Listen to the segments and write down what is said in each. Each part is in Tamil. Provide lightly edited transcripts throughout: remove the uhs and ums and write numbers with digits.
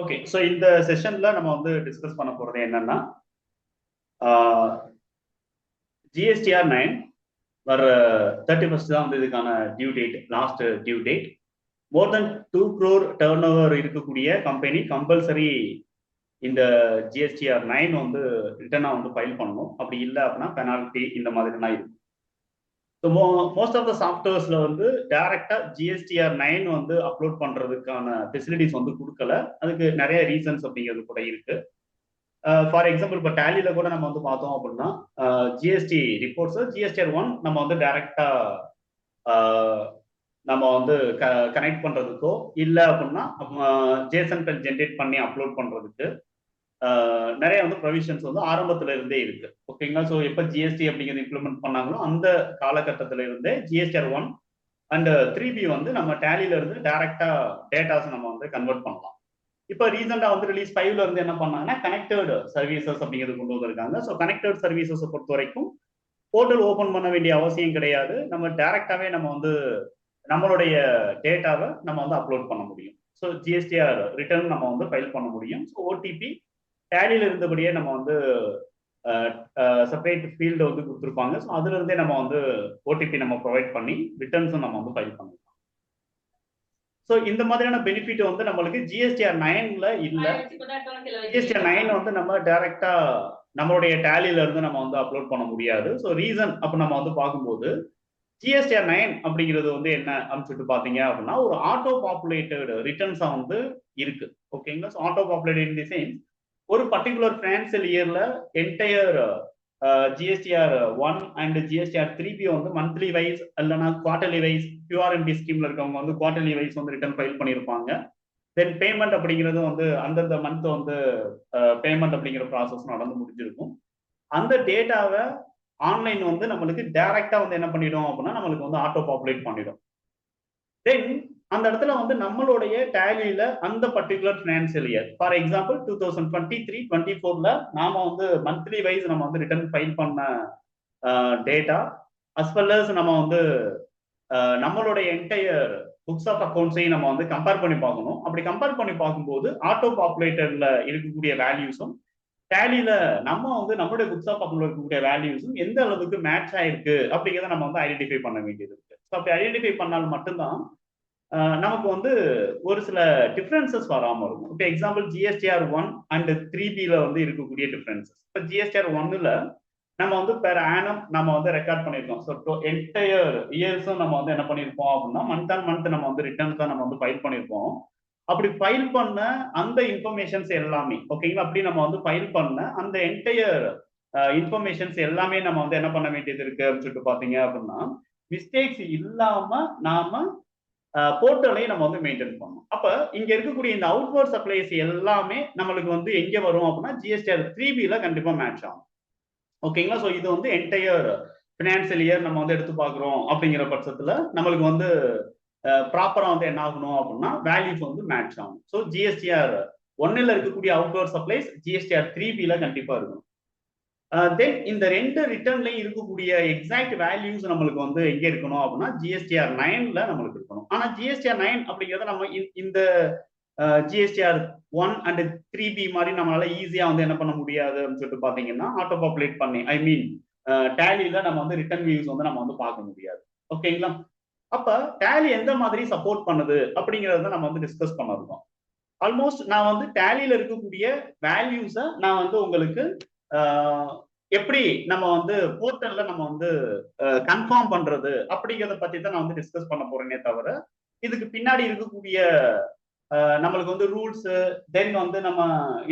ஓகே, ஸோ இந்த செஷன்ல நம்ம வந்து டிஸ்கஸ் பண்ண போறது என்னன்னா, GSTR 9 வர 31st தான் வந்து இதுக்கான due date, last due date. More than 2 crore turnover இருக்கக்கூடிய கம்பெனி கம்பல்சரி இந்த GSTR 9 வந்து ரிட்டர்னா வந்து ஃபைல் பண்ணணும். அப்படி இல்லை அப்படின்னா பெனால்டி இந்த மாதிரிலாம் இருக்கும். ஸோ மோஸ்ட் ஆஃப் த சாஃப்ட்வேர்ஸ்ல வந்து டைரக்டா GSTR 9 வந்து அப்லோட் பண்றதுக்கான ஃபெசிலிட்டிஸ் வந்து கொடுக்கல. அதுக்கு நிறைய ரீசன்ஸ் அப்படிங்கிறது கூட இருக்கு. ஃபார் எக்ஸாம்பிள் இப்போ டேலியில கூட நம்ம வந்து பார்த்தோம் அப்படின்னா ஜிஎஸ்டி ரிப்போர்ட்ஸ் GSTR 1 நம்ம வந்து டைரக்டா நம்ம வந்து கனெக்ட் பண்றதுக்கோ இல்லை அப்படின்னா ஜேசன் ஃபைல் ஜென்ரேட் பண்ணி அப்லோட் பண்றதுக்கு நிறைய வந்து ப்ரொவிஷன்ஸ் வந்து ஆரம்பத்துல இருந்தே இருக்கு. ஓகேங்களா? ஸோ எப்போ ஜிஎஸ்டி அப்படிங்கிறது இம்ப்ளிமெண்ட் பண்ணாங்களோ அந்த காலகட்டத்தில் இருந்தே GSTR 1 அண்ட் 3B வந்து நம்ம டேலியில இருந்து டைரக்டா டேட்டாஸ் நம்ம வந்து கன்வெர்ட் பண்ணலாம். இப்போ ரீசெண்டாக வந்து ரிலீஸ் 5ல இருந்து என்ன பண்ணாங்கன்னா கனெக்டட் சர்வீசஸ் அப்படிங்கிறது கொண்டு வந்திருக்காங்க. ஸோ கனெக்டட் சர்வீசஸ் பொறுத்த வரைக்கும் போர்ட்டல் ஓப்பன் பண்ண வேண்டிய அவசியம் கிடையாது. நம்ம டைரக்டாவே நம்ம வந்து நம்மளுடைய டேட்டாவை நம்ம வந்து அப்லோட் பண்ண முடியும். ஸோ GSTR ரிட்டர்ன் நம்ம வந்து ஃபைல் பண்ண முடியும். ஸோ ஓடிபி டேலியில இருந்தபடியே நம்ம வந்து செப்பரேட் ஃபீல்டு வந்து கொடுத்துருப்பாங்க. ஸோ அதுல இருந்தே நம்ம வந்து ஓடிபி நம்ம ப்ரொவைட் பண்ணி ரிட்டர்ன்ஸும் நம்ம வந்து ஃபைல் பண்ணலாம். ஸோ இந்த மாதிரியான பெனிஃபிட் வந்து நம்மளுக்கு GSTR 9ல இல்லை. GSTR 9 வந்து நம்ம டைரக்டா நம்மளுடைய டேலியில இருந்து நம்ம வந்து அப்லோட் பண்ண முடியாது. ஸோ ரீசன் அப்போ நம்ம வந்து பார்க்கும்போது GSTR 9 அப்படிங்கிறது வந்து என்ன அப்படின்னு சொல்லிட்டு பார்த்தீங்க அப்படின்னா ஒரு ஆட்டோ பாப்புலேட்டட் ரிட்டர்ன்ஸா வந்து இருக்கு. ஓகேங்களா? So auto populated in the sense ஒரு பர்டிகுலர் ஃபினான்சியல் இயர்ல entire GSTR 1 and GSTR 3B வந்து மந்த்லி வைஸ் இல்லைன்னா குவார்டர்லி வைஸ் QRMP ஸ்கீம்ல இருக்கவங்க வந்து குவார்டர்லி வைஸ் வந்து ரிட்டர்ன் ஃபைல் பண்ணியிருப்பாங்க. தென் பேமெண்ட் அப்படிங்கிறது வந்து அந்தந்த மந்த் வந்து பேமெண்ட் அப்படிங்கிற ப்ராசஸ் நடந்து முடிஞ்சிருக்கும். அந்த டேட்டாவை ஆன்லைன் வந்து நம்மளுக்கு டைரக்டா வந்து என்ன பண்ணிடும் அப்படின்னா நம்மளுக்கு வந்து ஆட்டோ பாப்புலேட் பண்ணிடும். தென் அந்த இடத்துல வந்து நம்மளுடைய டேலியில அந்த particular financial year for example 2023-24ல நாம வந்து மந்த்லி வைஸ் நம்ம வந்து ரிட்டர்ன் ஃபைல் பண்ண டேட்டா அஸ் வெல் அஸ் நம்ம வந்து நம்மளுடைய என்டையர் புக்ஸ் ஆஃப் அக்கௌண்ட்ஸையும் நம்ம வந்து கம்பேர் பண்ணி பார்க்கணும். அப்படி கம்பேர் பண்ணி பார்க்கும்போது ஆட்டோ பாப்புலேட்டர்ல இருக்கக்கூடிய வேல்யூஸும் டேலியில நம்ம வந்து நம்மளுடைய புக்ஸ் ஆஃப் அக்கௌண்ட்ல இருக்கக்கூடிய வேல்யூஸும் எந்த அளவுக்கு மேட்ச் ஆயிருக்கு அப்படிங்கிறத நம்ம வந்து ஐடென்டிஃபை பண்ண வேண்டியது இருக்கு. ஸோ அப்படி ஐடென்டிஃபை பண்ணால் மட்டும்தான் நமக்கு வந்து ஒரு சில டிஃபரன்சஸ் வராமல் இருக்கும். இப்போ எக்ஸாம்பிள் GSTR 1 அண்ட் 3Bல வந்து இருக்கக்கூடிய டிஃபரன்சஸ். இப்போ GSTR 1ல நம்ம வந்து பெர் ஆனம் நம்ம வந்து ரெக்கார்ட் பண்ணியிருக்கோம். ஸோ என்டையர் இயர்ஸும் நம்ம வந்து என்ன பண்ணியிருப்போம் அப்படின்னா மந்த் ஆன் மந்த் நம்ம வந்து ரிட்டர்ன்ஸ் தான் நம்ம வந்து ஃபைல் பண்ணியிருப்போம். அப்படி ஃபைல் பண்ண அந்த இன்ஃபர்மேஷன்ஸ் எல்லாமே ஓகேங்களா, அப்படி நம்ம வந்து ஃபைல் பண்ண அந்த என்டையர் இன்ஃபர்மேஷன்ஸ் எல்லாமே நம்ம வந்து என்ன பண்ண வேண்டியது இருக்கு அப்படின்னு சொல்லிட்டு பார்த்தீங்க அப்படின்னா மிஸ்டேக்ஸ் இல்லாம நாம போர்ட்டலையும் நம்ம வந்து மெயின்டைன் பண்ணணும். அப்ப இங்க இருக்கக்கூடிய இந்த அவுட்வர்ட் சப்ளைஸ் எல்லாமே நம்மளுக்கு வந்து எங்க வரும் அப்படின்னா GSTR 3Bல கண்டிப்பா மேட்ச் ஆகும். ஓகேங்களா? ஸோ இது வந்து என்டையர் ஃபினான்சியல் இயர் நம்ம வந்து எடுத்து பார்க்குறோம் அப்படிங்கிற பட்சத்துல நம்மளுக்கு வந்து ப்ராப்பரா வந்து என்ன ஆகணும் அப்படின்னா வேல்யூஸ் வந்து மேட்ச் ஆகும். ஸோ GSTR 1ல இருக்கக்கூடிய அவுட்வர்ட் சப்ளைஸ் GSTR 3Bல கண்டிப்பா இருக்கும். தென் இந்த ரெண்டு ரிட்டர்ன்லையும் இருக்கக்கூடிய எக்ஸாக்ட் வேல்யூஸ் நம்மளுக்கு வந்து எங்க இருக்கணும் அப்படின்னா GSTR 9ல நம்மளுக்கு இருக்கணும். ஆனா GSTR 9 அப்படிங்கிறத நம்ம இந்த GSTR 1 அண்ட் 3B மாதிரி நம்மளால ஈஸியா வந்து என்ன பண்ண முடியாது அப்படின்னு சொல்லிட்டு பாத்தீங்கன்னா ஆட்டோ பாப்புலேட் பண்ணி டேலியில நம்ம வந்து ரிட்டர்ன் வியூஸ் வந்து நம்ம வந்து பார்க்க முடியாது. ஓகேங்களா? அப்ப டேலி எந்த மாதிரி சப்போர்ட் பண்ணுது அப்படிங்கறத நம்ம வந்து டிஸ்கஸ் பண்ணிருக்கோம். ஆல்மோஸ்ட் நான் வந்து டேலியில இருக்கக்கூடிய வேல்யூஸை நான் வந்து உங்களுக்கு எப்படி நம்ம வந்து போர்ட்டல்ல நம்ம வந்து கன்ஃபார்ம் பண்றது அப்படிங்கிறத பத்தி தான் நான் வந்து டிஸ்கஸ் பண்ண போறேனே தவிர இதுக்கு பின்னாடி இருக்கக்கூடிய நம்மளுக்கு வந்து ரூல்ஸ் தென் வந்து நம்ம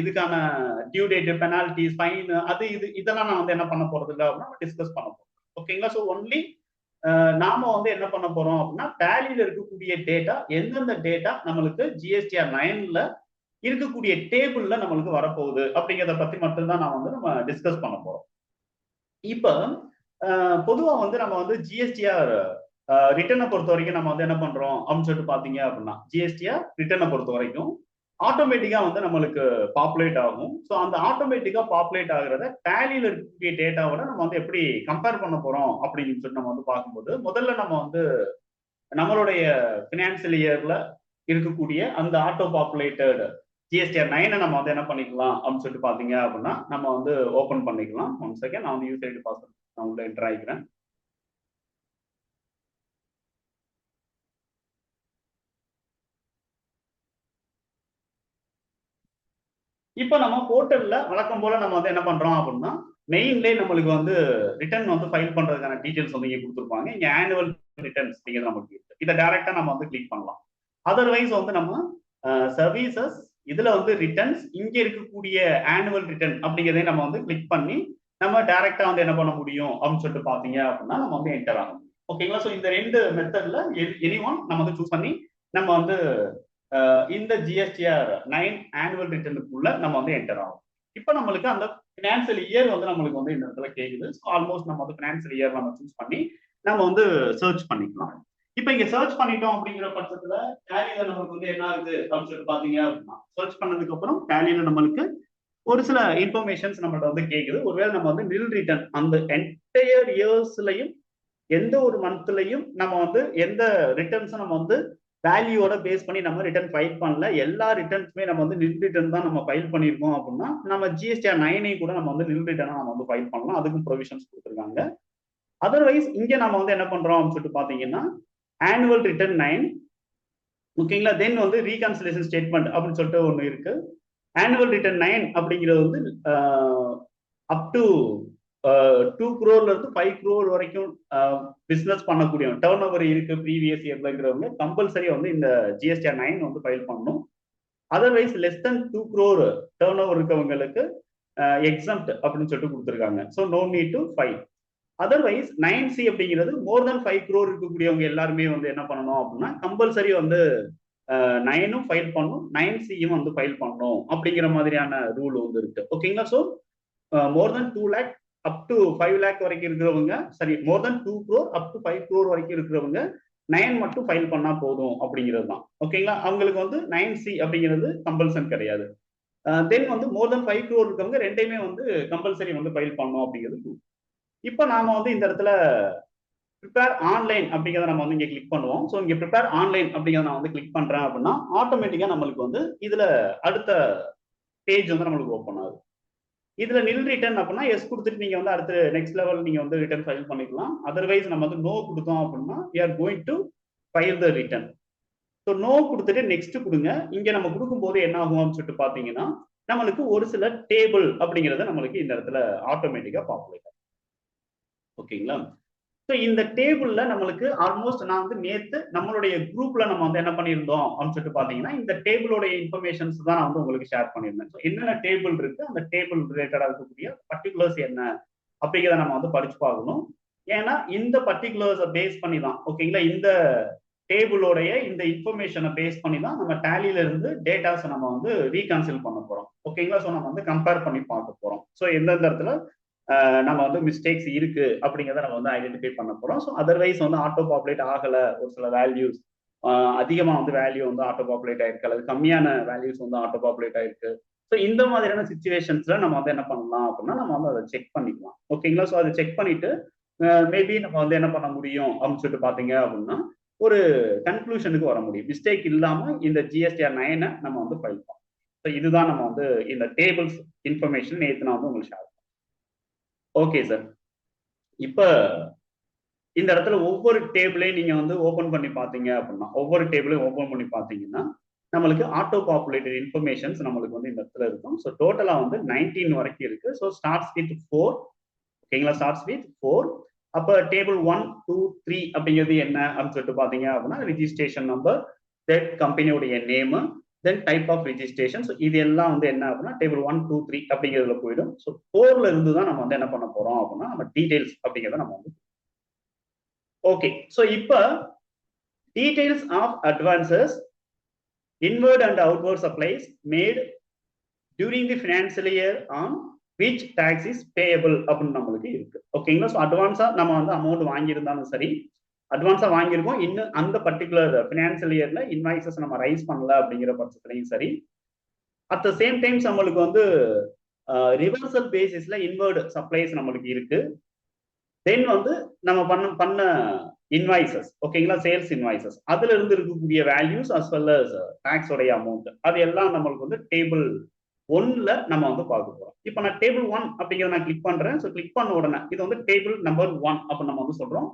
இதுக்கான டியூ டேட் பெனால்டிஸ் ஃபைன் அது இதெல்லாம் நான் வந்து என்ன பண்ண போறது இல்லை அப்படின்னா டிஸ்கஸ் பண்ண போறோம். ஓகேங்களா? ஸோ ஒன்லி நாம வந்து என்ன பண்ண போறோம் அப்படின்னா டேலியில இருக்கக்கூடிய டேட்டா எந்தெந்த டேட்டா நம்மளுக்கு GSTR 9ல இருக்கக்கூடிய டேபிள்ல நம்மளுக்கு வரப்போகுது அப்படிங்கிறத பத்தி மட்டும்தான் நான் வந்து நம்ம டிஸ்கஸ் பண்ண போறோம். இப்ப பொதுவா வந்து நம்ம வந்து GSTR ரிட்டர்னை பொறுத்த வரைக்கும் நம்ம வந்து என்ன பண்றோம் அப்படின்னு சொல்லிட்டு பாத்தீங்க அப்படின்னா GSTR ரிட்டர்னை பொறுத்த வரைக்கும் ஆட்டோமேட்டிக்கா வந்து நம்மளுக்கு பாப்புலேட் ஆகும். ஸோ அந்த ஆட்டோமேட்டிக்கா பாப்புலேட் ஆகுறத டேலியில இருக்கக்கூடிய டேட்டாவோட நம்ம வந்து எப்படி கம்பேர் பண்ண போறோம் அப்படின்னு சொல்லிட்டு நம்ம வந்து பார்க்கும்போது முதல்ல நம்ம வந்து நம்மளுடைய ஃபினான்சியல் இயர்ல இருக்கக்கூடிய அந்த ஆட்டோ பாப்புலேட்டட் ஜிஎஸ்டிஆர் 9 நம்ம வந்து என்ன பண்ணிக்கலாம் அப்படின்னு சொல்லிட்டு பாத்தீங்க அப்படின்னா நம்ம வந்து ஓபன் பண்ணிக்கலாம். ஒன் செகண்ட், நான் வந்து யூசர் ஐடி பாஸ்வேர்ட் நான் உள்ள என்டர் ஆகிக்கிறேன். இப்போ நம்ம போர்ட்டல்ல வழக்கம் போல நம்ம வந்து என்ன பண்றோம் அப்படின்னா மெயின்லேயே நம்மளுக்கு வந்து ரிட்டர்ன் வந்து ஃபைல் பண்றதுக்கான டீடைல்ஸ் வந்து இங்க கொடுத்துருப்பாங்க. இங்க ஆனுவல் ரிட்டர்ன்ஸ் அப்படிங்கிறது நமக்கு இருக்கு. இதை டைரக்டா நம்ம வந்து கிளிக் பண்ணலாம். அதர்வைஸ் வந்து நம்ம சர்வீசஸ் இதுல வந்து ரிட்டர்ன்ஸ் இங்க இருக்கக்கூடிய ஆனுவல் ரிட்டர்ன் அப்படிங்கிறதையும் நம்ம வந்து கிளிக் பண்ணி நம்ம டைரக்டா வந்து என்ன பண்ண முடியும் அப்படின்னு சொல்லிட்டு பாத்தீங்க அப்படின்னா நம்ம வந்து என்டர் ஆகணும். ஓகேங்களா? ஸோ இந்த ரெண்டு மெத்தட்ல எனி ஒன் நம்ம வந்து சூஸ் பண்ணி நம்ம வந்து இந்த ஜிஎஸ்டிஆர் 9 ஆனுவல் ரிட்டர்னுக்குள்ள நம்ம வந்து என்டர் ஆகும். இப்போ நம்மளுக்கு அந்த ஃபினான்சியல் இயர் வந்து நம்மளுக்கு வந்து இந்த இடத்துல கேக்குது. ஸோ ஆல்மோஸ்ட் நம்ம வந்து ஃபினான்சியல் இயர் நம்ம சூஸ் பண்ணி நம்ம வந்து சர்ச் பண்ணிக்கலாம். இப்போ இங்க சர்ச் பண்ணிட்டோம் அப்படிங்கிற பட்சத்துல டேலியில நமக்கு வந்து என்ன ஆகுது அப்படின்னு சொல்லிட்டு பாத்தீங்க அப்படின்னா சர்ச் பண்ணதுக்கு அப்புறம் டேலியில நம்மளுக்கு ஒரு சில இன்ஃபர்மேஷன்ஸ் நம்மள்ட்ட வந்து கேக்குது. ஒருவேளை நம்ம வந்து நில் ரிட்டர்ன் அந்த என்டையர் இயர்ஸ்லயும் எந்த ஒரு மந்த்லயும் நம்ம வந்து எந்த ரிட்டர்ன்ஸும் நம்ம வந்து வேல்யூவோட பேஸ் பண்ணி நம்ம ரிட்டர்ன் ஃபைல் பண்ணல. எல்லா ரிட்டர்ன்ஸுமே நம்ம வந்து நில் ரிட்டர்ன் தான் நம்ம ஃபைல் பண்ணியிருக்கோம் அப்படின்னா நம்ம ஜிஎஸ்டிஆர் 9 கூட நம்ம வந்து நில் ரிட்டர்னா நம்ம வந்து ஃபைல் பண்ணலாம். அதுக்கும் ப்ரொவிஷன்ஸ் கொடுத்துருக்காங்க. அதர்வைஸ் இங்க நம்ம வந்து என்ன பண்றோம் அப்படின்னு சொல்லிட்டு பாத்தீங்கன்னா ஆனுவல் ரிட்டர்ன் 9 ஓகேங்களா. தென் வந்து ரீகன்சிலேஷன் ஸ்டேட்மெண்ட் அப்படின்னு சொல்லிட்டு ஒன்று இருக்கு. ஆனுவல் ரிட்டர்ன் 9 அப்படிங்கிறது வந்து அப் டு 2 crore இருந்து 5 crore வரைக்கும் பிசினஸ் பண்ணக்கூடிய டர்ன் ஓவர் இருக்கு ப்ரீவியஸ் இயர்லங்கிறவங்க கம்பல்சரி வந்து இந்த ஜிஎஸ்டிஆர் 9 வந்து ஃபைல் பண்ணணும். Otherwise less than 2 crore turnover இருக்கவங்களுக்கு எக்ஸம்ட் அப்படின்னு சொல்லிட்டு கொடுத்துருக்காங்க. So no need to file. Otherwise 9C அப்படிங்கிறது மோர் தென் 5 crore இருக்கக்கூடியவங்க எல்லாருமே வந்து என்ன பண்ணணும் அப்படின்னா கம்பல்சரி வந்து 9ம் ஃபைல் பண்ணும், 9Cயும் வந்து ஃபைல் பண்ணணும் அப்படிங்கிற மாதிரியான ரூல் வந்து இருக்கு. ஓகேங்களா? So more than 2 lakh up to 5 lakh வரைக்கும் இருக்கிறவங்க சரி மோர் than 2 crore up to 5 crore வரைக்கும் இருக்கிறவங்க 9 மட்டும் ஃபைல் பண்ணா போதும் அப்படிங்கிறது தான். ஓகேங்களா? அவங்களுக்கு வந்து 9C அப்படிங்கிறது கம்பல்சன் கிடையாது. தென் வந்து மோர் தென் 5 crore இருக்கவங்க ரெண்டையுமே வந்து கம்பல்சரி வந்து ஃபைல் பண்ணணும் அப்படிங்கிறது. இப்போ நாம வந்து இந்த இடத்துல ப்ரிப்பேர் ஆன்லைன் அப்படிங்கிறத நம்ம வந்து இங்க கிளிக் பண்ணுவோம். ஸோ இங்க ப்ரிப்பேர் ஆன்லைன் அப்படிங்கிறத நான் வந்து கிளிக் பண்றேன் அப்படின்னா ஆட்டோமேட்டிக்கா நம்மளுக்கு வந்து இதுல அடுத்த பேஜ் வந்து நம்மளுக்கு ஓப்பன் ஆகுது. இதுல நில் ரிட்டர்ன் அப்படின்னா எஸ் கொடுத்துட்டு நீங்க வந்து அடுத்து நெக்ஸ்ட் லெவல் நீங்க வந்து ரிட்டர்ன் ஃபைல் பண்ணிக்கலாம். அதர்வைஸ் நம்ம வந்து நோ கொடுத்தோம் அப்படின்னா we are going to file the return. So no கொடுத்துட்டு நெக்ஸ்ட் கொடுங்க. இங்க நம்ம கொடுக்கும்போது என்ன ஆகும் அப்படின்னு சொல்லிட்டு பாத்தீங்கன்னா நம்மளுக்கு ஒரு சில டேபிள் அப்படிங்கிறத நம்மளுக்கு இந்த இடத்துல ஆட்டோமேட்டிக்கா பாப்புலேட் ஆகும். ஓகேங்களா? ஸோ இந்த டேபிள்ல நம்மளுக்கு ஆல்மோஸ்ட் நான் வந்து நேத்து நம்மளுடைய குரூப்ல நம்ம வந்து என்ன பண்ணியிருந்தோம் அப்படின்னு சொல்லிட்டு பாத்தீங்கன்னா இந்த டேபிளோடைய இன்ஃபர்மேஷன்ஸ் தான் நான் வந்து உங்களுக்கு ஷேர் பண்ணியிருந்தேன். ஸோ என்னென்ன டேபிள் இருக்கு அந்த டேபிள் ரிலேட்டடா இருக்கக்கூடிய பர்டிகுலர்ஸ் என்ன அப்படிங்கிறத நம்ம வந்து படிச்சு பார்க்கணும். ஏன்னா இந்த பர்டிகுலர்ஸை பேஸ் பண்ணி தான் ஓகேங்களா இந்த டேபிளோடைய இந்த இன்ஃபர்மேஷனை பேஸ் பண்ணி தான் நம்ம டேலியில இருந்து டேட்டாஸை நம்ம வந்து ரீகன்சில் பண்ண போறோம். ஓகேங்களா? ஸோ நம்ம வந்து கம்பேர் பண்ணி பார்க்க போறோம். ஸோ எந்தெந்த இடத்துல நம்ம வந்து மிஸ்டேக்ஸ் இருக்கு அப்படிங்கிறத நம்ம வந்து ஐடென்டிஃபை பண்ண போறோம். ஸோ அதர்வைஸ் வந்து ஆட்டோ பாப்புலேட் ஆகல ஒரு சில வேல்யூஸ் அதிகமா வந்து வேல்யூ வந்து ஆட்டோ பாப்புலேட் ஆயிருக்கு அல்லது கம்மியான வேல்யூஸ் வந்து ஆட்டோ பாப்புலேட் ஆயிருக்கு. ஸோ இந்த மாதிரியான சிச்சுவேஷன்ஸ்ல நம்ம வந்து என்ன பண்ணலாம் அப்படின்னா நம்ம வந்து அதை செக் பண்ணிக்கலாம். ஓகேங்களா? ஸோ அதை செக் பண்ணிட்டு மேபி நம்ம வந்து என்ன பண்ண முடியும் அப்படின்னு சொல்லிட்டு பாத்தீங்க அப்படின்னா ஒரு கன்க்ளூஷனுக்கு வர முடியும். மிஸ்டேக் இல்லாம இந்த ஜிஎஸ்டிஆர் 9 நம்ம வந்து ஃபைல் பண்ணோம். ஸோ இதுதான் நம்ம வந்து இந்த டேபிள்ஸ் இன்ஃபர்மேஷன் நேற்று நான் வந்து உங்களுக்கு ஷேர். Okay sir. இப்ப இந்த இடத்துல ஒவ்வொரு டேபிளையும் நீங்க வந்து ஓபன் பண்ணி பாத்தீங்க அப்படின்னா ஒவ்வொரு டேபிளையும் ஓபன் பண்ணி பாத்தீங்கன்னா நம்மளுக்கு ஆட்டோ பாப்புலேட்டட் இன்ஃபர்மேஷன்ஸ் நம்மளுக்கு வந்து இந்த இடத்துல இருக்கும். ஸோ டோட்டலா வந்து 19 வரைக்கும் இருக்கு. ஸோ ஸ்டார்ட்ஸ் வித் 4 ஓகேங்களா? Starts with 4. அப்ப டேபிள் 1 2 3 அப்படிங்கிறது என்ன அப்படின்னு சொல்லிட்டு பாத்தீங்க அப்படின்னா ரிஜிஸ்ட்ரேஷன் நம்பர், தென் கம்பெனியோடைய name, then type of registration. So இது எல்லாம் வந்து என்ன அப்படின்னா டேபிள் 1 2 3 அப்படிங்கிறதுல போயிடும். ஸோ 4ல இருந்து தான் நம்ம வந்து என்ன பண்ண போறோம் அப்படின்னா நம்ம டீடைல்ஸ் அப்படிங்கிறத நம்ம வந்து ஓகே. ஸோ இப்போ details of advances inward and outward supplies made during the financial year on which tax is payable அப்படின்னு நம்மளுக்கு இருக்கு. ஓகேங்களா? ஸோ அட்வான்ஸா நம்ம வந்து அமௌண்ட் வாங்கியிருந்தாலும் சரி அட்வான்ஸா வாங்கியிருக்கோம் இன்னும் அந்த பர்டிகுலர் ஃபினான்சியல் இயர்ல இன்வாய்சஸ் நம்ம ரைஸ் பண்ணல அப்படிங்கிற பட்சத்துலையும் சரி அட் த சேம் டைம்ஸ் நம்மளுக்கு வந்து ரிவர்சல் பேசிஸ்ல இன்வர்டு சப்ளைஸ் நம்மளுக்கு இருக்கு. தென் வந்து நம்ம பண்ண இன்வாய்சஸ், ஓகேங்களா, சேல்ஸ் இன்வாய்சஸ், அதுல இருந்து இருக்கக்கூடிய values as well as tax உடைய அமௌண்ட், அது எல்லாம் நம்மளுக்கு வந்து டேபிள் 1ல நம்ம வந்து பார்க்க போறோம். இப்போ நான் டேபிள் 1 அப்படிங்கிறத நான் கிளிக் பண்றேன். ஸோ கிளிக் பண்ண உடனே இது வந்து டேபிள் நம்பர் 1 அப்படின்னு நம்ம வந்து சொல்றோம்.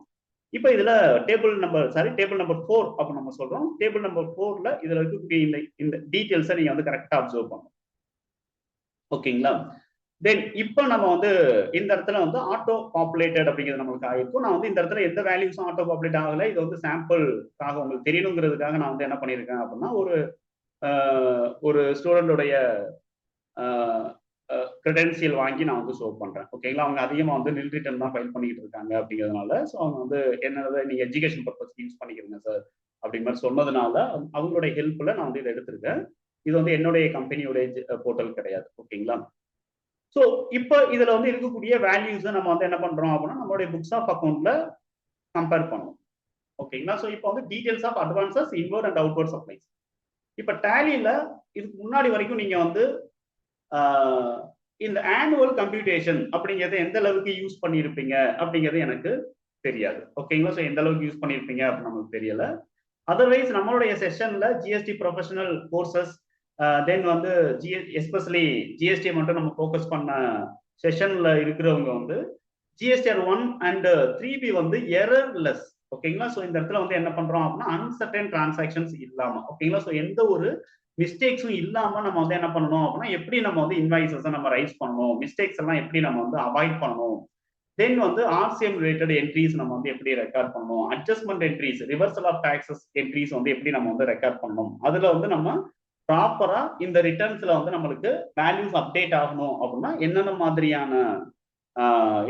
இப்போ இதுல டேபிள் நம்பர் 4 அப்ப நம்ம சொல்றோம். டேபிள் நம்பர் 4ல இதுல இருக்கக்கூடிய இந்த டீடைல்ஸை நீங்க வந்து கரெக்டா அப்சர்வ் பண்ணணும். ஓகேங்களா? தென் இப்போ நம்ம வந்து இந்த இடத்துல வந்து ஆட்டோ பாப்புலேட்டட் அப்படிங்கிறது நம்மளுக்கு ஆயிருக்கும். நான் வந்து இந்த இடத்துல எந்த வேல்யூஸும் ஆட்டோ பாப்புலேட் ஆகல. இது வந்து சாம்பிள்காக உங்களுக்கு தெரியணுங்கிறதுக்காக நான் வந்து என்ன பண்ணியிருக்கேன் அப்படின்னா, ஒரு ஸ்டூடெண்டோடைய கிரெடென்சியல் வாங்கி நான் வந்து ஷோ பண்றேன். ஓகேங்களா? அவங்க அதிகமாக வந்து நில் ரிட்டர்ன் தான் ஃபைல் பண்ணிக்கிட்டு இருக்காங்க அப்படிங்கிறதுனால, ஸோ அவங்க வந்து என்னோட நீங்க எஜுகேஷன் பர்பஸ் யூஸ் பண்ணிக்கிறீங்க சார் அப்படிங்கிற மாதிரி சொன்னதுனால அவங்களுடைய ஹெல்ப்ல நான் வந்து இதை எடுத்திருக்கேன். இது வந்து என்னுடைய கம்பெனியோடைய போர்ட்டல் கிடையாது. ஓகேங்களா? ஸோ இப்போ இதுல வந்து இருக்கக்கூடிய வேல்யூஸை நம்ம வந்து என்ன பண்றோம் அப்படின்னா, நம்மளுடைய புக்ஸ் ஆஃப் அக்கௌண்ட்ல கம்பேர் பண்ணணும். ஓகேங்களா? ஸோ இப்போ வந்து details of advances, inward and outward supplies. இப்போ டேலியில இதுக்கு முன்னாடி வரைக்கும் நீங்க வந்து இந்த ஆனுவல் கம்ப்யூட்டேஷன் அப்படிங்கிறத எந்த அளவுக்கு யூஸ் பண்ணியிருப்பீங்க அப்படிங்கிறது எனக்கு தெரியாது. ஓகேங்களா? ஸோ எந்த அளவுக்கு யூஸ் பண்ணியிருப்பீங்க அப்படின்னு நமக்கு தெரியல. அதர்வைஸ் நம்மளுடைய செஷன்ல ஜிஎஸ்டி ப்ரொஃபஷனல் கோர்சஸ், தென் வந்து எஸ்பெஷலி ஜிஎஸ்டி மட்டும் நம்ம ஃபோக்கஸ் பண்ண செஷன்ல இருக்கிறவங்க வந்து ஜிஎஸ்டிஆர் 1 அண்ட் 3B வந்து எரர்லெஸ். ஓகேங்களா? ஸோ இந்த இடத்துல வந்து என்ன பண்றோம் அப்படின்னா, அன்சர்டன் டிரான்சாக்ஷன்ஸ் இல்லாம, ஓகேங்களா, ஸோ எந்த ஒரு மிஸ்டேக்ஸும் இல்லாம நம்ம வந்து என்ன பண்ணணும் அப்படின்னா, எப்படி நம்ம வந்து இன்வாய்ஸஸை நம்ம ரைஸ் பண்ணணும், மிஸ்டேக்ஸ் எல்லாம் எப்படி நம்ம வந்து அவாய்ட் பண்ணணும், தென் வந்து ஆர்சிஎம் ரிலேட்டட் என்ட்ரிஸ் நம்ம வந்து எப்படி ரெக்கார்ட் பண்ணணும், adjustment entries, reversal of taxes entries வந்து எப்படி நம்ம வந்து ரெக்கார்ட் பண்ணணும், அதுல வந்து நம்ம ப்ராப்பரா இந்த ரிட்டர்ன்ஸ்ல வந்து நம்மளுக்கு வேல்யூஸ் அப்டேட் ஆகணும் அப்படின்னா என்னென்ன மாதிரியான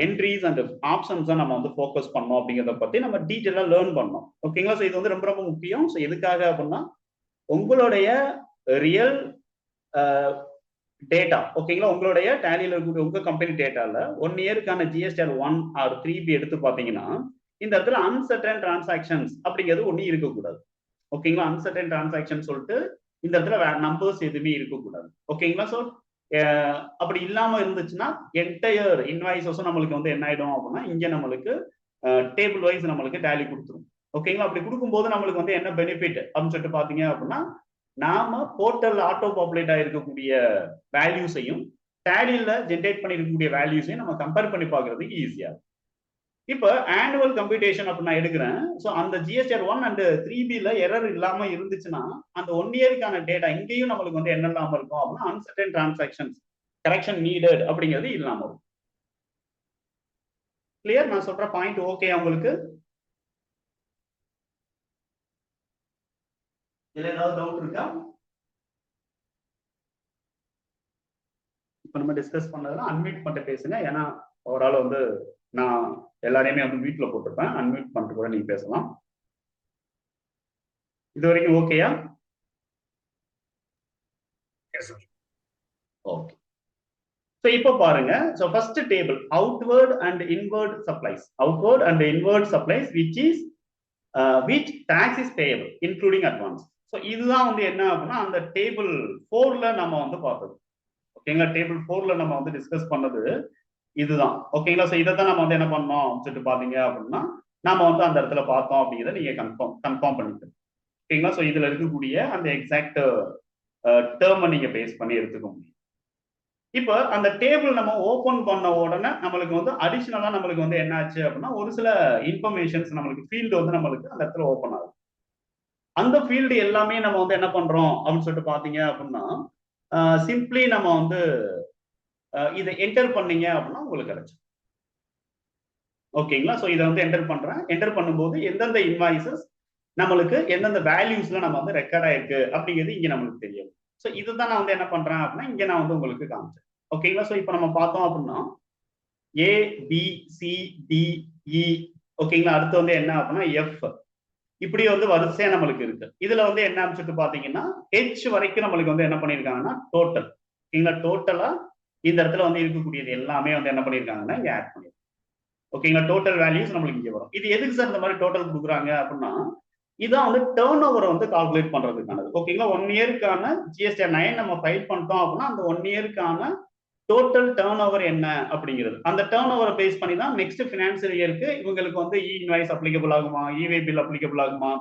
என்ட்ரிஸ் அண்ட் ஆப்ஷன்ஸை நம்ம வந்து ஃபோக்கஸ் பண்ணோம் அப்படிங்கிறத பத்தி நம்ம டீட்டெயிலாக லேர்ன் பண்ணோம். ஓகேங்களா? ஸோ இது வந்து ரொம்ப ரொம்ப முக்கியம். ஸோ எதுக்காக அப்படின்னா, உங்களுடைய ரியல் டேட்டா, ஓகேங்களா, உங்களுடைய டேலியில் இருக்கக்கூடிய உங்க கம்பெனி டேட்டால 1 இயருக்கான ஜிஎஸ்டிஆர் 1 ஆர் 3B எடுத்து பார்த்தீங்கன்னா, இந்த இடத்துல அன்சர்டன் டிரான்சாக்ஷன்ஸ் அப்படிங்கிறது ஒன்றும் இருக்கக்கூடாது. ஓகேங்களா? அன்சர்டன் டிரான்சாக்ஷன் சொல்லிட்டு இந்த இடத்துல நம்பர்ஸ் எதுவுமே இருக்கக்கூடாது. ஓகேங்களா? ஸோ அப்படி இல்லாம இருந்துச்சுன்னா என்டையர் இன்வாய்ஸஸும் நம்மளுக்கு வந்து என்ன ஆயிடும் அப்படின்னா, இங்க நம்மளுக்கு டேபிள் வைஸ் நம்மளுக்கு டேலி கொடுத்துரும். ஓகேங்களா? அப்படி கொடுக்கும்போது நம்மளுக்கு வந்து என்ன பெனிஃபிட் அப்படின்னு சொல்லிட்டு பாத்தீங்க அப்படின்னா, நாம போர்ட்டல் ஆட்டோ பாப்புலேட் ஆயிருக்கக்கூடிய வேல்யூஸையும் டேலியில ஜென்ரேட் பண்ணிருக்கக்கூடிய வேல்யூஸையும் நம்ம கம்பேர் பண்ணி பார்க்கறதுக்கு ஈஸியா. இப்போ ஆனுவல் கம்ப்யூட்டேஷன் அப்படி நான் எடுக்கிறேன். ஸோ அந்த ஜிஎஸ்டிஆர் 1 அண்ட் 3Bல எரர் இல்லாம இருந்துச்சுன்னா, அந்த 1 இயருக்கான டேட்டா இங்கேயும் நம்மளுக்கு வந்து என்ன இல்லாம இருக்கும் அப்படின்னா, அன்சர்டன் டிரான்சாக்ஷன்ஸ் கரெக்ஷன் நீடட் அப்படிங்கிறது இல்லாம இருக்கும். கிளியர்? நான் சொல்ற பாயிண்ட் ஓகே உங்களுக்கு? இதுல ஏதாவது டவுட் இருக்கா? இப்ப நம்ம டிஸ்கஸ் பண்ணதுல அன்மியூட் பண்ணிட்டு பேசுங்க. ஏன்னா ஓவரால் வந்து நான் எல்லாரையுமே வந்து மியூட்ல போட்டிருப்பேன். அன்மியூட் பண்ணிட்டு கூட நீங்க பேசலாம். இது வரைக்கும் ஓகேயா? ஓகே. ஸோ இப்போ பாருங்க. So first table outward and inward supplies. Outward and inward supplies which tax is payable including advance. So இதுதான் வந்து என்ன அப்படின்னா, அந்த டேபிள் 4ல நம்ம வந்து பார்த்தது. ஓகேங்களா? டேபிள் 4ல நம்ம வந்து டிஸ்கஸ் பண்ணது இதுதான். ஓகேங்களா? ஸோ இதை தான் நம்ம வந்து என்ன பண்ணோம் சொல்லிட்டு பாத்தீங்க அப்படின்னா, நாம வந்து அந்த இடத்துல பார்த்தோம் அப்படிங்கிறத நீங்க கன்ஃபார்ம் பண்ணிக்கணும். ஓகேங்களா? ஸோ இதுல இருக்கக்கூடிய அந்த எக்ஸாக்ட் டேர்மை நீங்க பேஸ் பண்ணி எடுத்துக்க முடியும். இப்போ அந்த டேபிள் நம்ம ஓபன் பண்ண உடனே நம்மளுக்கு வந்து அடிஷனலா நம்மளுக்கு வந்து என்ன ஆச்சு அப்படின்னா, ஒரு சில இன்ஃபர்மேஷன்ஸ் நம்மளுக்கு ஃபீல்டு வந்து நம்மளுக்கு அந்த இடத்துல ஓப்பன் ஆகும். அந்த ஃபீல்டு எல்லாமே நம்ம வந்து என்ன பண்றோம் அப்படின்னு சொல்லிட்டு பாத்தீங்க அப்படின்னா, சிம்பிளி நம்ம வந்து இதை என்டர் பண்ணீங்க அப்படின்னா உங்களுக்கு கிடைச்சு. ஓகேங்களா? ஸோ இதை வந்து என்டர் பண்றேன். என்டர் பண்ணும்போது எந்தெந்த இன்வாய்சஸ் நம்மளுக்கு எந்தெந்த வேல்யூஸ்ல நம்ம வந்து ரெக்கார்ட் ஆயிருக்கு அப்படிங்கிறது இங்க நம்மளுக்கு தெரியும். ஸோ இதுதான் நான் வந்து என்ன பண்றேன் அப்படின்னா, இங்க நான் வந்து உங்களுக்கு காமிச்சேன். ஓகேங்களா? ஸோ இப்போ நம்ம பார்த்தோம் அப்படின்னா ABCDE, ஓகேங்களா, அடுத்து வந்து என்ன அப்படின்னா F, இப்படி வந்து வரிசையா நம்மளுக்கு இருக்கு. இதுல வந்து என்ன சொல்லிட்டு பாத்தீங்கன்னா H வரைக்கும் நம்மளுக்கு வந்து என்ன பண்ணிருக்காங்கன்னா டோட்டல். ஓகேங்களா? டோட்டலா இந்த இடத்துல வந்து இருக்கக்கூடியது எல்லாமே வந்து என்ன பண்ணிருக்காங்கன்னா இங்க ஆட் பண்ணிருக்காங்க. ஓகேங்களா? டோட்டல் வேல்யூஸ் நம்மளுக்கு இங்க வரும். இது எதுக்கு சார் இந்த மாதிரி டோட்டல் கொடுக்குறாங்க அப்படின்னா, இதான் வந்து டேர்ன் ஓவரை வந்து கால்குலேட் பண்றதுக்கானது. ஓகேங்களா? 1 இயருக்கான ஜிஎஸ்டிஆர் 9 நம்ம ஃபைல் பண்ணிட்டோம் அப்படின்னா, அந்த 1 இயருக்கான டோட்டல் டர்ன் ஓவர் என்ன அப்படிங்கிறது. அந்த டர்ன் ஓவரை பேஸ் பண்ணி தான் நெக்ஸ்ட் ஃபினான்சியல் இயருக்கு இவங்களுக்கு வந்து இன்வாய்ஸ் அப்ளிகபிள் ஆகுமா, இவே பில் அப்ளிகபிள் ஆகுமா,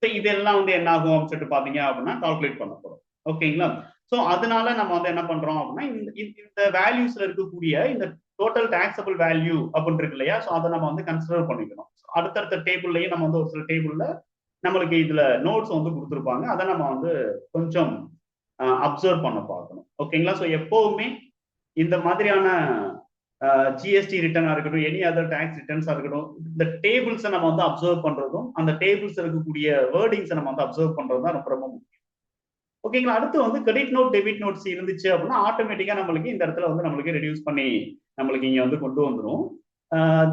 இதெல்லாம் வந்து என்ன ஆகும் அப்படின்னு சொல்லிட்டு பாத்தீங்க அப்படின்னா கால்குலேட் பண்ண போறோம். ஓகேங்களா? சோ அதனால நம்ம வந்து என்ன பண்றோம் அப்படின்னா இந்த வேல்யூஸ்ல இருக்கக்கூடிய இந்த டோட்டல் டாக்ஸபிள் வேல்யூ அப்படின்னு இருக்கு இல்லையா, ஸோ அதை நம்ம வந்து கன்சிடர் பண்ணிக்கணும். அடுத்தடுத்த டேபிள்லயும் நம்ம வந்து ஒரு சில டேபிள்ல நம்மளுக்கு இதுல நோட்ஸ் வந்து கொடுத்துருப்பாங்க, அதை நம்ம வந்து கொஞ்சம் அப்சர்வ் பண்ண பார்க்கணும். ஓகேங்களா? ஸோ எப்பவுமே இந்த மாதிரியான ஜிஎஸ்டி ரிட்டர்னா இருக்கட்டும், எனி அதர் டாக்ஸ் ரிட்டர்ன்ஸா இருக்கட்டும், இந்த டேபிள்ஸை நம்ம வந்து அப்சர்வ் பண்றதும் அந்த டேபிள்ஸ் இருக்கக்கூடிய வேர்டிங்ஸை நம்ம வந்து அப்சர்வ் பண்றதும் தான் ரொம்ப ரொம்ப முக்கியம். ஓகேங்களா? அடுத்து வந்து கிரெடிட் நோட் டெபிட் நோட்ஸ் இருந்துச்சு அப்படின்னா ஆட்டோமேட்டிக்கா நம்மளுக்கு இந்த இடத்துல வந்து நம்மளுக்கு ரெடியூஸ் பண்ணி நம்மளுக்கு இங்க வந்து கொண்டு வந்துடும்.